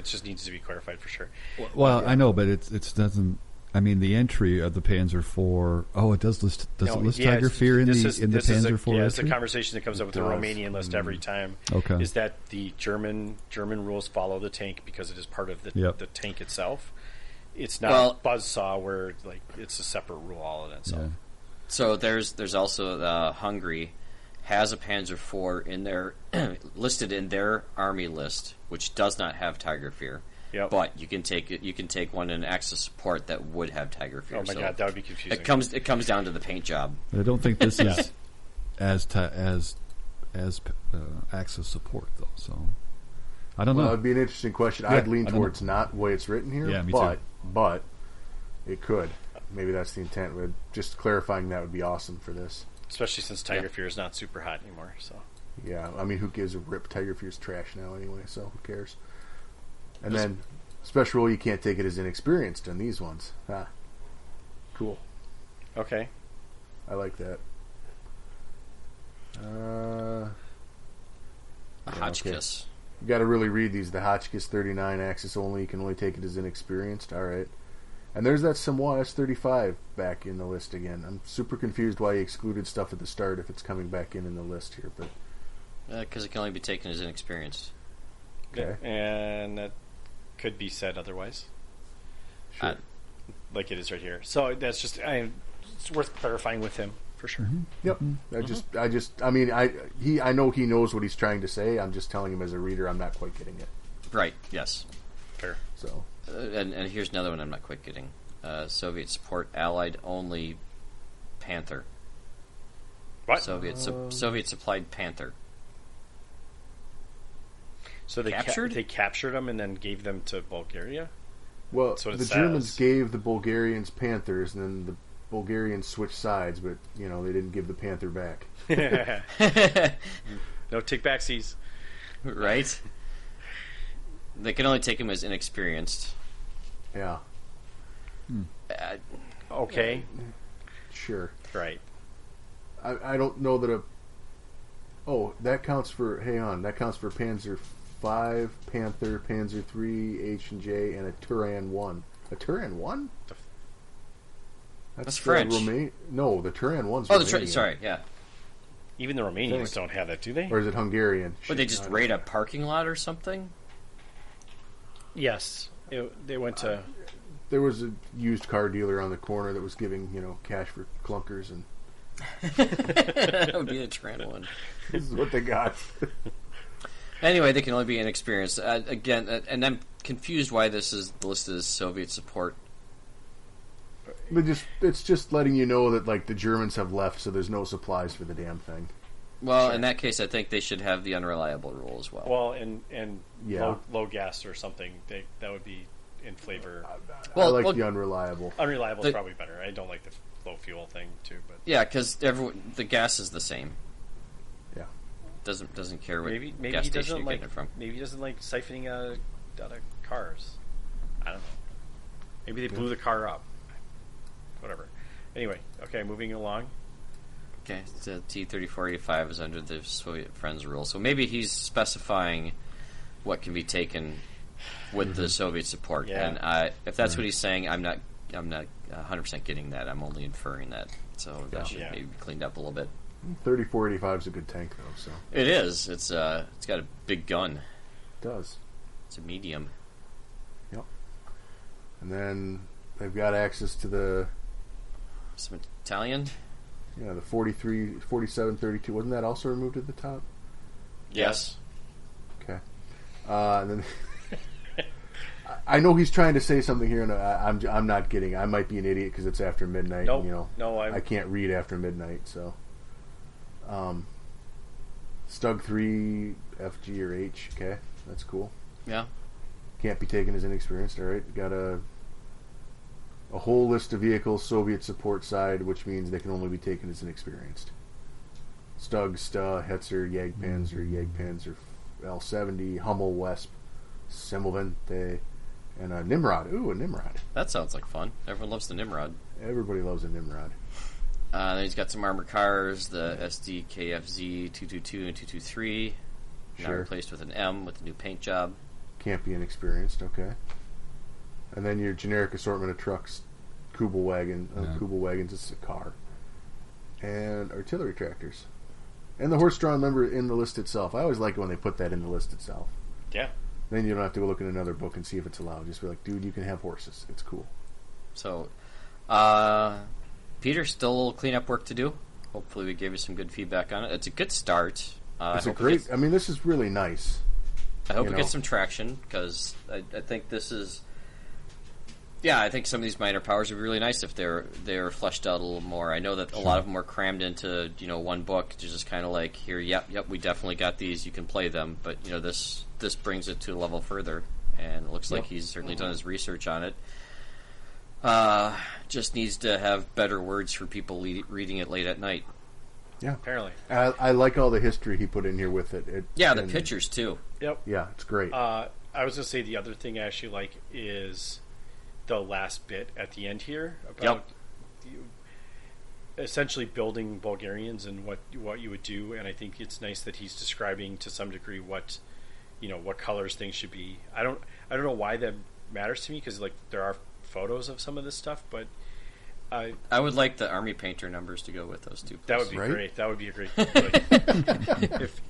just needs to be clarified for sure. Well, I know, but it doesn't. I mean, the entry of the Panzer IV. Oh, it does list. Does it list Tiger Fear in the Panzer IV? Yeah, it's a conversation that comes up with the Romanian list every time. Okay. Is that the German rules follow the tank because it is part of the tank itself? It's not buzzsaw where like it's a separate rule all in itself. Yeah. So there's also Hungary has a Panzer IV in their listed in their army list, which does not have Tiger Fear. Yep. But you can take one in Axis support that would have Tiger Fear. Oh my god, that would be confusing. It comes down to the paint job. I don't think this is as Axis support though. So I don't know. It'd be an interesting question. Yeah, I'd lean towards not the way it's written here. Yeah, me too. But it could. Maybe that's the intent. Just clarifying that would be awesome for this. Especially since Tiger Fear is not super hot anymore. So yeah, I mean, who gives a rip? Tiger Fear's trash now anyway, so who cares? And then special rule, you can't take it as inexperienced on these ones. Cool. Okay. I like that. Hotchkiss. Okay. You got to really read these. The Hotchkiss 39 Axis only. You can only take it as inexperienced. All right. And there's that Samoa S35 back in the list again. I'm super confused why he excluded stuff at the start if it's coming back in the list here. But because it can only be taken as inexperienced. Okay. And that could be said otherwise. Sure. Like it is right here. So that's just it's worth clarifying with him for sure. Mm-hmm. Yep. I know he knows what he's trying to say. I'm just telling him as a reader I'm not quite getting it. Right. Yes. Fair. So. And here's another one I'm not quite getting. Soviet support Allied only Panther. What? Soviet supplied Panther. So they captured? They captured them and then gave them to Bulgaria? Well, the Germans gave the Bulgarians Panthers, and then the Bulgarians switched sides, but they didn't give the Panther back. No take backsies. Right? They can only take him as inexperienced. Yeah. Okay. Sure. Right. I don't know that that counts for. Hang on, that counts for Panzer V, Panther, Panzer III, H and J, and a Turan 1. A Turan 1? That's French. No, the Turan 1's Romanian. Sorry, yeah. Even the Romanians don't have that, do they? Or is it Hungarian? Would they just raid a parking lot or something? Yes. They went to... There was a used car dealer on the corner that was giving, cash for clunkers, and... That would be a Turan 1. This is what they got. Anyway, they can only be inexperienced. Again, and I'm confused why this is listed as Soviet support. It's just letting you know that the Germans have left, so there's no supplies for the damn thing. Well, in that case, I think they should have the unreliable rule as well. Well, and low gas or something. That would be in flavor. I like the unreliable. Unreliable is probably better. I don't like the low fuel thing too, but yeah, because the gas is the same. Yeah, doesn't care what maybe gas he station doesn't you're like getting it from. Maybe he doesn't like siphoning out of cars. I don't know. Maybe they blew the car up. Whatever. Anyway, okay, moving along. Okay, the T-3485 is under the Soviet Friends rule, so maybe he's specifying what can be taken with the Soviet support. Yeah. And if that's what he's saying, I'm not 100% getting that. I'm only inferring that. So that should maybe be cleaned up a little bit. 3485 is a good tank, though. So it is. It's got a big gun. It does. It's a medium. Yep. And then they've got access to some Italian. Yeah, the 43, 47, 32. Wasn't that also removed at the top? Yes. Okay. And then I know he's trying to say something here, and I'm not getting. I might be an idiot because it's after midnight. Nope. And, No, I can't read after midnight. So, Stug 3, FG or H. Okay, that's cool. Yeah. Can't be taken as inexperienced. All right, got a whole list of vehicles Soviet support side, which means they can only be taken as inexperienced. Stug, Hetzer, Jagdpanzer, L-70, Hummel, Wesp, Semmelvente, and a Nimrod. Ooh, a Nimrod. That sounds like fun. Everyone loves the Nimrod. Everybody loves a Nimrod. Then he's got some armored cars, the SDKFZ 222 and 223. Now Sure. replaced with an M with a new paint job. Can't be inexperienced, okay. And then your generic assortment of trucks, Kubel wagons, it's a car. And artillery tractors. And the horse-drawn number in the list itself. I always like it when they put that in the list itself. Yeah. Then you don't have to go look in another book and see if it's allowed. Just be like, dude, you can have horses. It's cool. So, Peter, still a little cleanup work to do. Hopefully we gave you some good feedback on it. It's a good start. It's a great... I mean, this is really nice. I hope it gets some traction, because I think this is... Yeah, I think some of these minor powers would be really nice if they're fleshed out a little more. I know that a lot of them were crammed into one book, to just kind of like, here, yep, we definitely got these. You can play them, but this brings it to a level further, and it looks like he's certainly done his research on it. Just needs to have better words for people reading it late at night. Yeah, apparently. I like all the history he put in here with it. The pictures too. Yep. Yeah, it's great. I was going to say the other thing I actually like is the last bit at the end here about essentially building Bulgarians and what you would do, and I think it's nice that he's describing to some degree what colors things should be. I don't know why that matters to me, because like there are photos of some of this stuff, but I would like the army painter numbers to go with those two. That would be great. That would be a great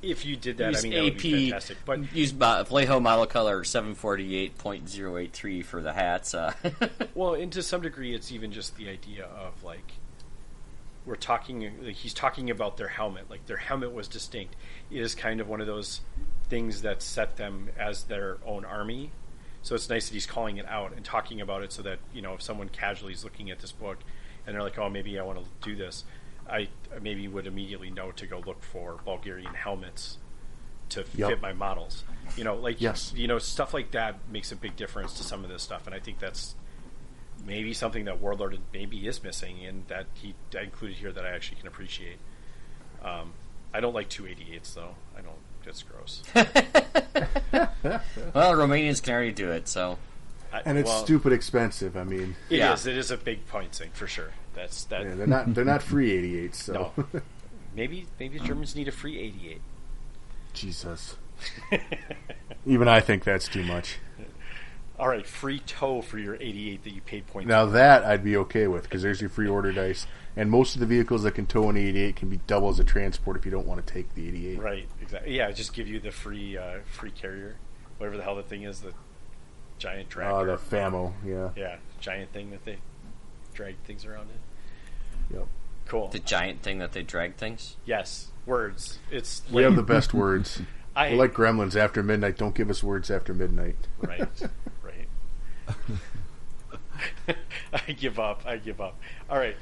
if you did that. Use I mean, that would be fantastic. But use Vallejo model color 748.083 for the hats. Well, and to some degree, it's even just the idea of like he's talking about their helmet. Like their helmet was distinct. It is kind of one of those things that set them as their own army. So it's nice that he's calling it out and talking about it, so that if someone casually is looking at this book and they're like, "Oh, maybe I want to do this," I maybe would immediately know to go look for Bulgarian helmets to fit my models. Stuff like that makes a big difference to some of this stuff, and I think that's maybe something that Warlord maybe is missing, and that he included here that I actually can appreciate. I don't like 288s though. I don't. It's gross. Well, Romanians can already do it, so. And it's stupid expensive. I mean, it is. It is a big point thing for sure. That's that. Yeah, they're not free 88s. So no. Maybe the Germans need a free 88. Jesus. Even I think that's too much. All right, free tow for your 88 that you paid points. Now that I'd be okay with, because there's your free order dice, and most of the vehicles that can tow an 88 can be double as a transport if you don't want to take the 88. Right, exactly. Yeah, just give you the free carrier, whatever the hell the thing is, the giant drag. Oh, the FAMO, yeah. Yeah, giant thing that they drag things around in. Yep. Cool. The giant thing that they drag things? Yes, words. We have the best words. We're like gremlins after midnight. Don't give us words after midnight. Right. I give up. All right.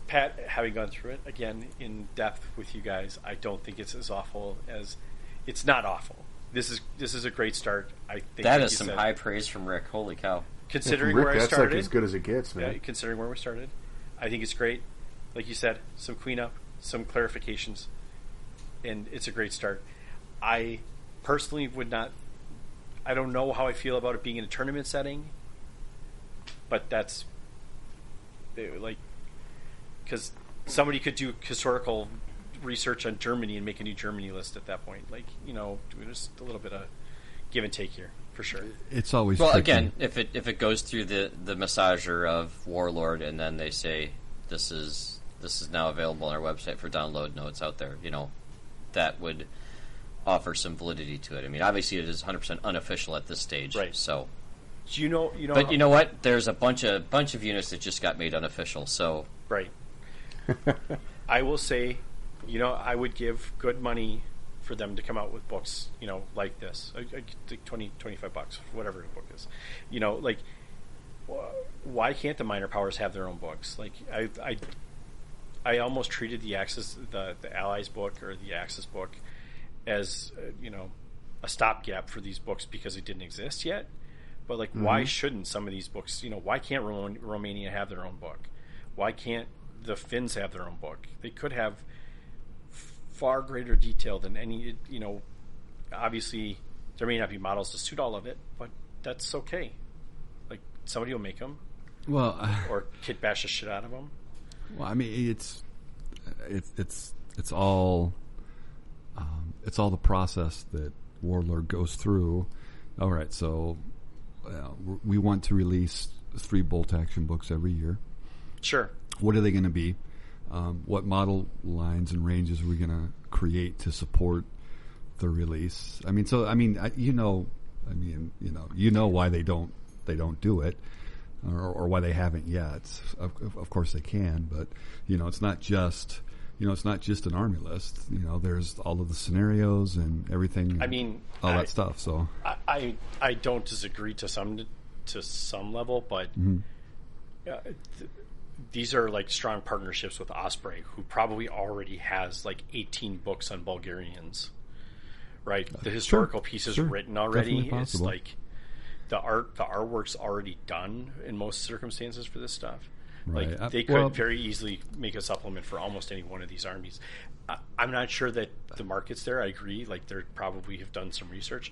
Pat, having gone through it again in depth with you guys, I don't think it's as awful as... It's not awful. This is a great start. I think that is some high praise from Rick. Holy cow. Considering Rick, where I started... That's like as good as it gets, man. Yeah, considering where we started, I think it's great. Like you said, some cleanup, some clarifications, and it's a great start. I personally would not... I don't know how I feel about it being in a tournament setting, but that's like, because somebody could do historical research on Germany and make a new Germany list at that point. Like, there's a little bit of give and take here for sure. It's always tricky. Again, if it goes through the massager of Warlord, and then they say this is now available on our website for download. No, it's out there. That would offer some validity to it. I mean, obviously it is 100% unofficial at this stage. Right. So, do you know? But you know what? There's a bunch of units that just got made unofficial. So, right. I will say, I would give good money for them to come out with books, like this. Like $20, $25, whatever the book is. Like, why can't the minor powers have their own books? Like, I almost treated the Axis, the Allies book or the Axis book, as a stopgap for these books because it didn't exist yet. But like, why shouldn't some of these books? Why can't Romania have their own book? Why can't the Finns have their own book? They could have far greater detail than any. Obviously, there may not be models to suit all of it, but that's okay. Like, somebody will make them. Well, or kit bash the shit out of them. Well, I mean, it's all the process that Warlord goes through. All right, so we want to release 3 bolt action books every year. Sure. What are they going to be? What model lines and ranges are we going to create to support the release? I mean, why they don't do it, or why they haven't yet. Of course they can, but it's not just an army list. There's all of the scenarios and everything. I mean, all that stuff. So I don't disagree to some level, but these are like strong partnerships with Osprey, who probably already has like 18 books on Bulgarians. Right, the historical piece is written already. It's like the artwork's already done in most circumstances for this stuff. Right. Like they could very easily make a supplement for almost any one of these armies. I'm not sure that the market's there. I agree. Like they probably have done some research.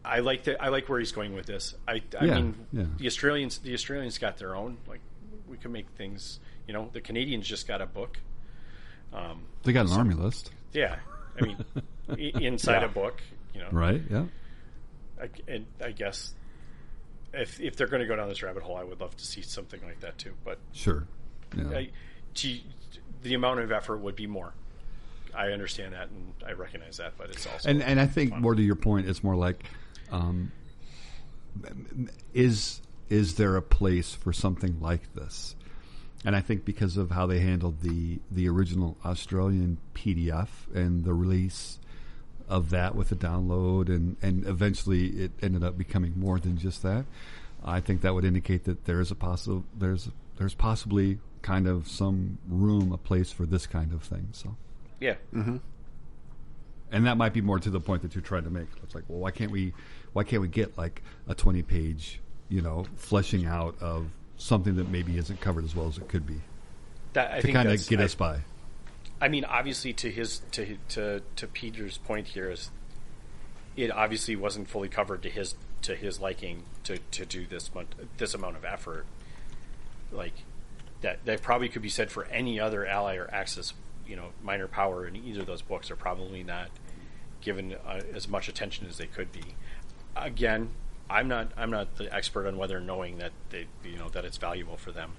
I like where he's going with this. I mean, the Australians got their own. Like we can make things. The Canadians just got a book. They got an army list. Yeah. I mean, inside a book, Right, yeah. I guess if they're going to go down this rabbit hole, I would love to see something like that too. But sure, the amount of effort would be more. I understand that, and I recognize that, but it's also and I think fun. More to your point, it's more like, is there a place for something like this? And I think because of how they handled the original Australian PDF and the release of that with the download, and eventually it ended up becoming more than just that, I think that would indicate that there's possibly kind of some room, a place for this kind of thing. So yeah, and that might be more to the point that you're trying to make. It's like, well, why can't we get like a 20-page, fleshing out of something that maybe isn't covered as well as it could be, to kind of get us by. I mean, obviously, to Peter's point here is, it obviously wasn't fully covered to his liking to do this amount of effort. Like that probably could be said for any other ally or Axis, minor power in either of those books are probably not given as much attention as they could be. Again, I'm not the expert on whether knowing that that it's valuable for them.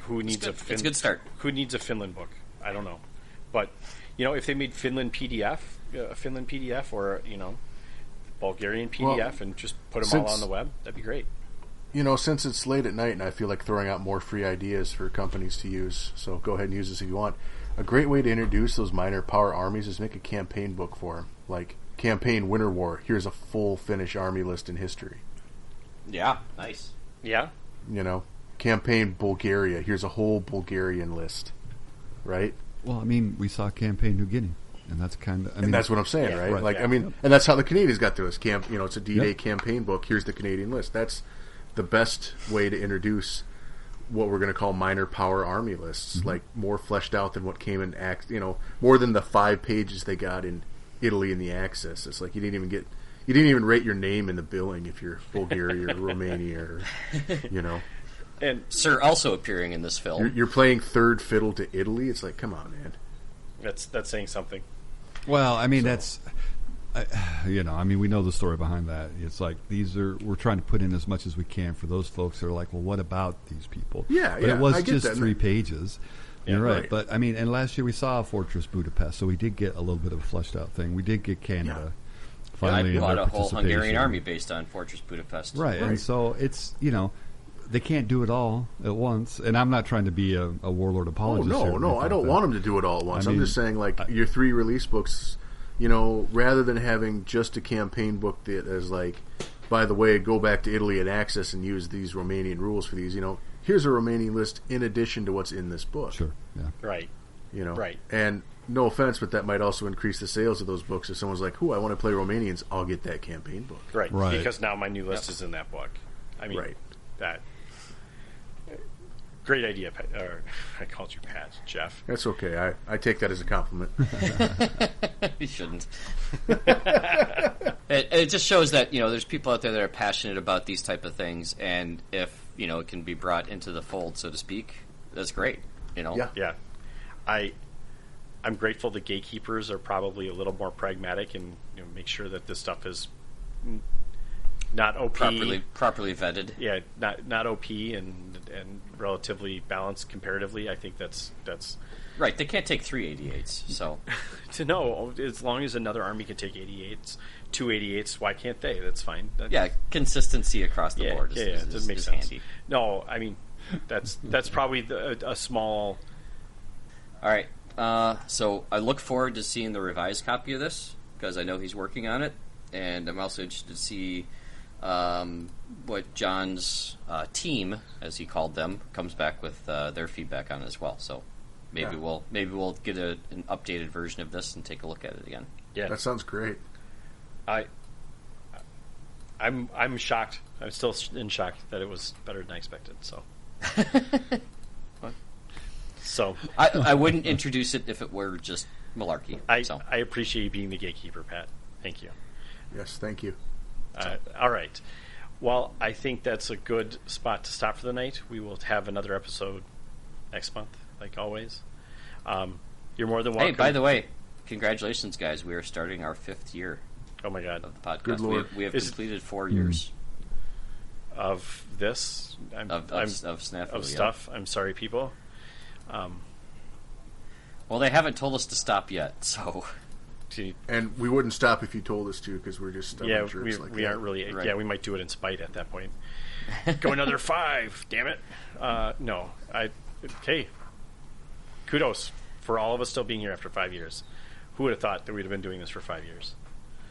It's a good start. Who needs a Finland book? I don't know, but if they made Finland PDF, or Bulgarian PDF, and just put them all on the web, that'd be great. Since it's late at night and I feel like throwing out more free ideas for companies to use, so go ahead and use this if you want. A great way to introduce those minor power armies is make a campaign book for them, like Campaign Winter War. Here's a full Finnish army list in history. Yeah, nice. Yeah, Campaign Bulgaria. Here's a whole Bulgarian list, right? Well, I mean, we saw Campaign New Guinea, and that's kind of. And that's what I'm saying, right? Right. Like, I mean, and that's how the Canadians got to us. It's a D-Day campaign book. Here's the Canadian list. That's the best way to introduce what we're going to call minor power army lists, like more fleshed out than what came in more than the 5 pages they got in Italy in the Axis. It's like you didn't even rate your name in the billing if you're Bulgaria or Romania or and Sir also appearing in this film. You're playing third fiddle to Italy. It's like, come on, man. that's saying something. Well, I mean, that's we know the story behind that. It's like we're trying to put in as much as we can for those folks that are like, well, what about these people? Yeah, but it was I get just that. 3 pages. Yeah, You're right. right. But I mean, and last year we saw Fortress Budapest, so we did get a little bit of a fleshed out thing. We did get Canada finally I in bought their a whole participation. Hungarian army based on Fortress Budapest. Right, and so it's they can't do it all at once. And I'm not trying to be a Warlord apologist. No, I don't want them to do it all at once. I'm just saying, like, your 3 release books, rather than having just a campaign book that is like, by the way, go back to Italy and Axis and use these Romanian rules for these, here's a Romanian list in addition to what's in this book. Sure, yeah. Right. Right. And no offense, but that might also increase the sales of those books. If someone's like, I want to play Romanians, I'll get that campaign book. Right. Right. Because now my new list is in that book. I mean, right. that. Great idea, Pat. Or, I called you Pat, Jeff. That's okay. I take that as a compliment. You shouldn't. It just shows that there's people out there that are passionate about these type of things, and if it can be brought into the fold, so to speak, that's great. Yeah. I'm grateful the gatekeepers are probably a little more pragmatic and make sure that this stuff is not OP, properly vetted. Yeah, not OP and relatively balanced comparatively. I think that's right. They can't take 388s, so to know as long as another army can take 88s, 288s, why can't they? That's fine. Consistency across the board. It makes sense. Handy. No, I mean that's probably a small. All right. So I look forward to seeing the revised copy of this because I know he's working on it, and I'm also interested to see what John's team, as he called them, comes back with their feedback on it as well. So maybe we'll get an updated version of this and take a look at it again. Yeah, that sounds great. I'm shocked. I'm still in shock that it was better than I expected. So. So I wouldn't introduce it if it were just malarkey. I appreciate you being the gatekeeper, Pat. Thank you. Yes, thank you. All right. Well, I think that's a good spot to stop for the night. We will have another episode next month, like always. You're more than welcome. Hey, by the way, congratulations, guys. We are starting our 5th year. Oh my God! Of the podcast, Good Lord. we have completed 4 years of this. Of Snafu, of stuff. I'm sorry, people. Well, they haven't told us to stop yet, so. And we wouldn't stop if you told us to, because we're just stubborn jerks we like that. aren't really. Right. Yeah, we might do it in spite at that point. Go another 5, damn it! No, hey, kudos for all of us still being here after 5 years. Who would have thought that we'd have been doing this for 5 years?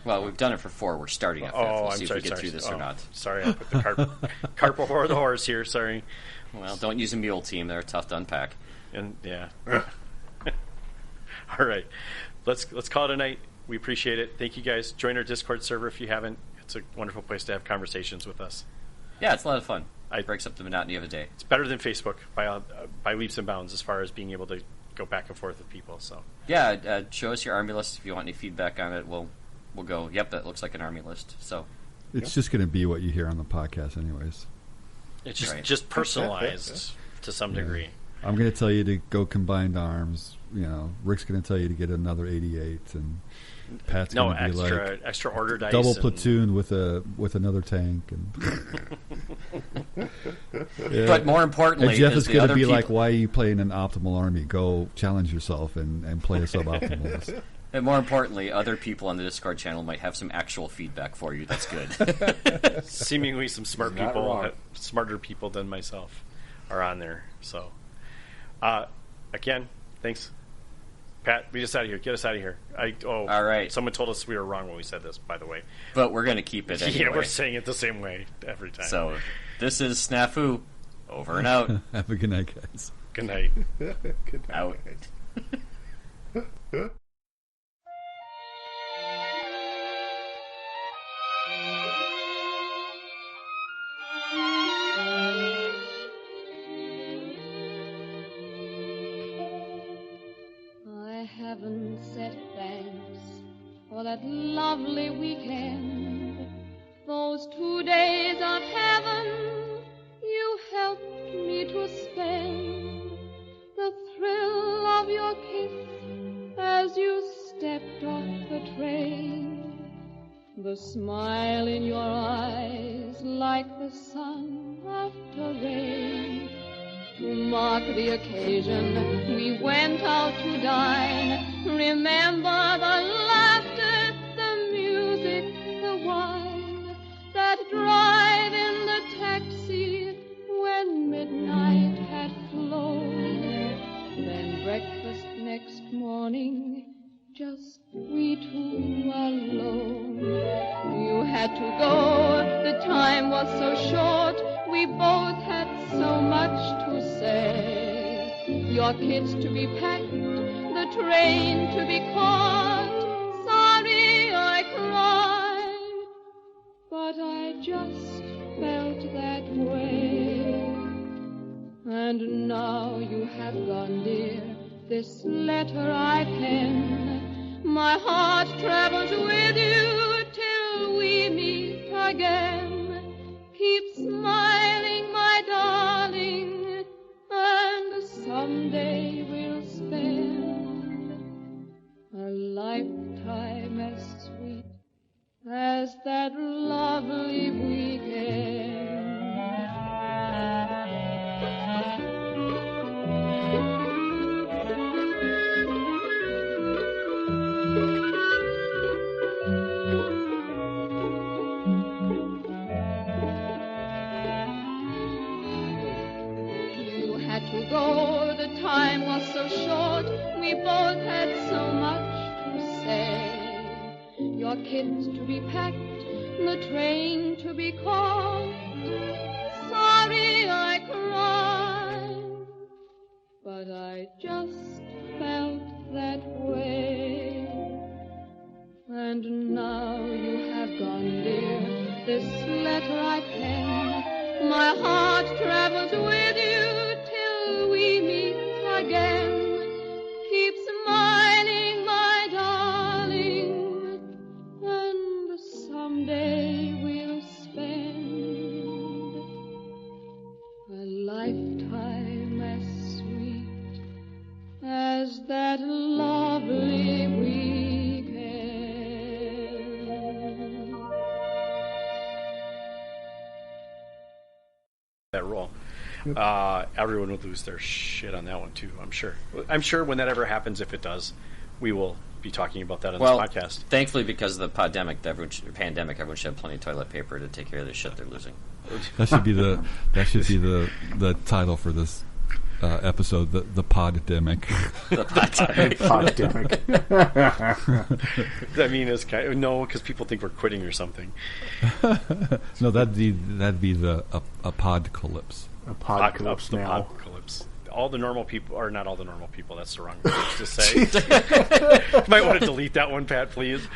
Well, we've done it for 4. We're starting at 5th. We'll see if we get through this or not. Sorry, I put the cart before the horse here. Sorry. Well, don't use a mule team. They're tough to unpack. And yeah. All right, let's call it a night. We appreciate it. Thank you guys. Join our Discord server if you haven't. It's a wonderful place to have conversations with us. Yeah, it's a lot of fun. It breaks up the monotony of the day. It's better than Facebook by leaps and bounds as far as being able to go back and forth with people. So yeah, show us your army list if you want any feedback on it. We'll go. Yep, that looks like an army list. So it's just going to be what you hear on the podcast, anyways. It's just personalized to some degree. I'm going to tell you to go combined arms. Rick's going to tell you to get another 88, and Pat's going to be like extra order dice, double platoon with another tank, and But more importantly, and Jeff is going to be like, "Why are you playing an optimal army? Go challenge yourself and play a suboptimal." And more importantly, other people on the Discord channel might have some actual feedback for you. That's good. Seemingly some smart people, smarter people than myself, are on there. So, again, thanks. Pat, we just out of here. Get us out of here. All right. Someone told us we were wrong when we said this, by the way. But we're going to keep it anyway. Yeah, we're saying it the same way every time. So, this is Snafu. Over and out. Have a good night, guys. Good night. Good night. Out. Haven't said thanks for that lovely weekend. Those 2 days of heaven you helped me to spend. The thrill of your kiss as you stepped off the train. The smile in your eyes like the sun after rain. To mark the occasion, we went out to dine. Remember the laughter, the music, the wine. That drive in the taxi when midnight had flown. Then breakfast next morning, just we two alone. You had to go, the time was so short. We both had so much to say. Your kids to be packed, the train to be caught. Sorry I cried, but I just felt that way. And this letter I pen. My heart travels with you till we meet again. Keep smiling, my darling, and someday we'll spend a lifetime as sweet as that lovely weekend. You had to go, the time was so short, we both had so much to say. Your kids to be packed, the train to be caught. Sorry I cried, but I just felt that way. And now you have gone, dear, this letter I pen. My heart travels with you till we meet again. Keep smiling, my darling, and someday we'll spend a lifetime as sweet as that lovely weekend. That role. Everyone would lose their shit on that one too. I'm sure. I'm sure when that ever happens, if it does, we will be talking about that on this podcast. Thankfully, because of the pandemic, everyone should have plenty of toilet paper to take care of the shit they're losing. That should be the title for this episode. The poddemic. The pandemic. I mean, it's no, because people think we're quitting or something. No, that'd be the podcalypse. A podcalypse The now. podcalypse. All the normal people, or not all the normal people. That's the wrong word to say. You might want to delete that one, Pat, please.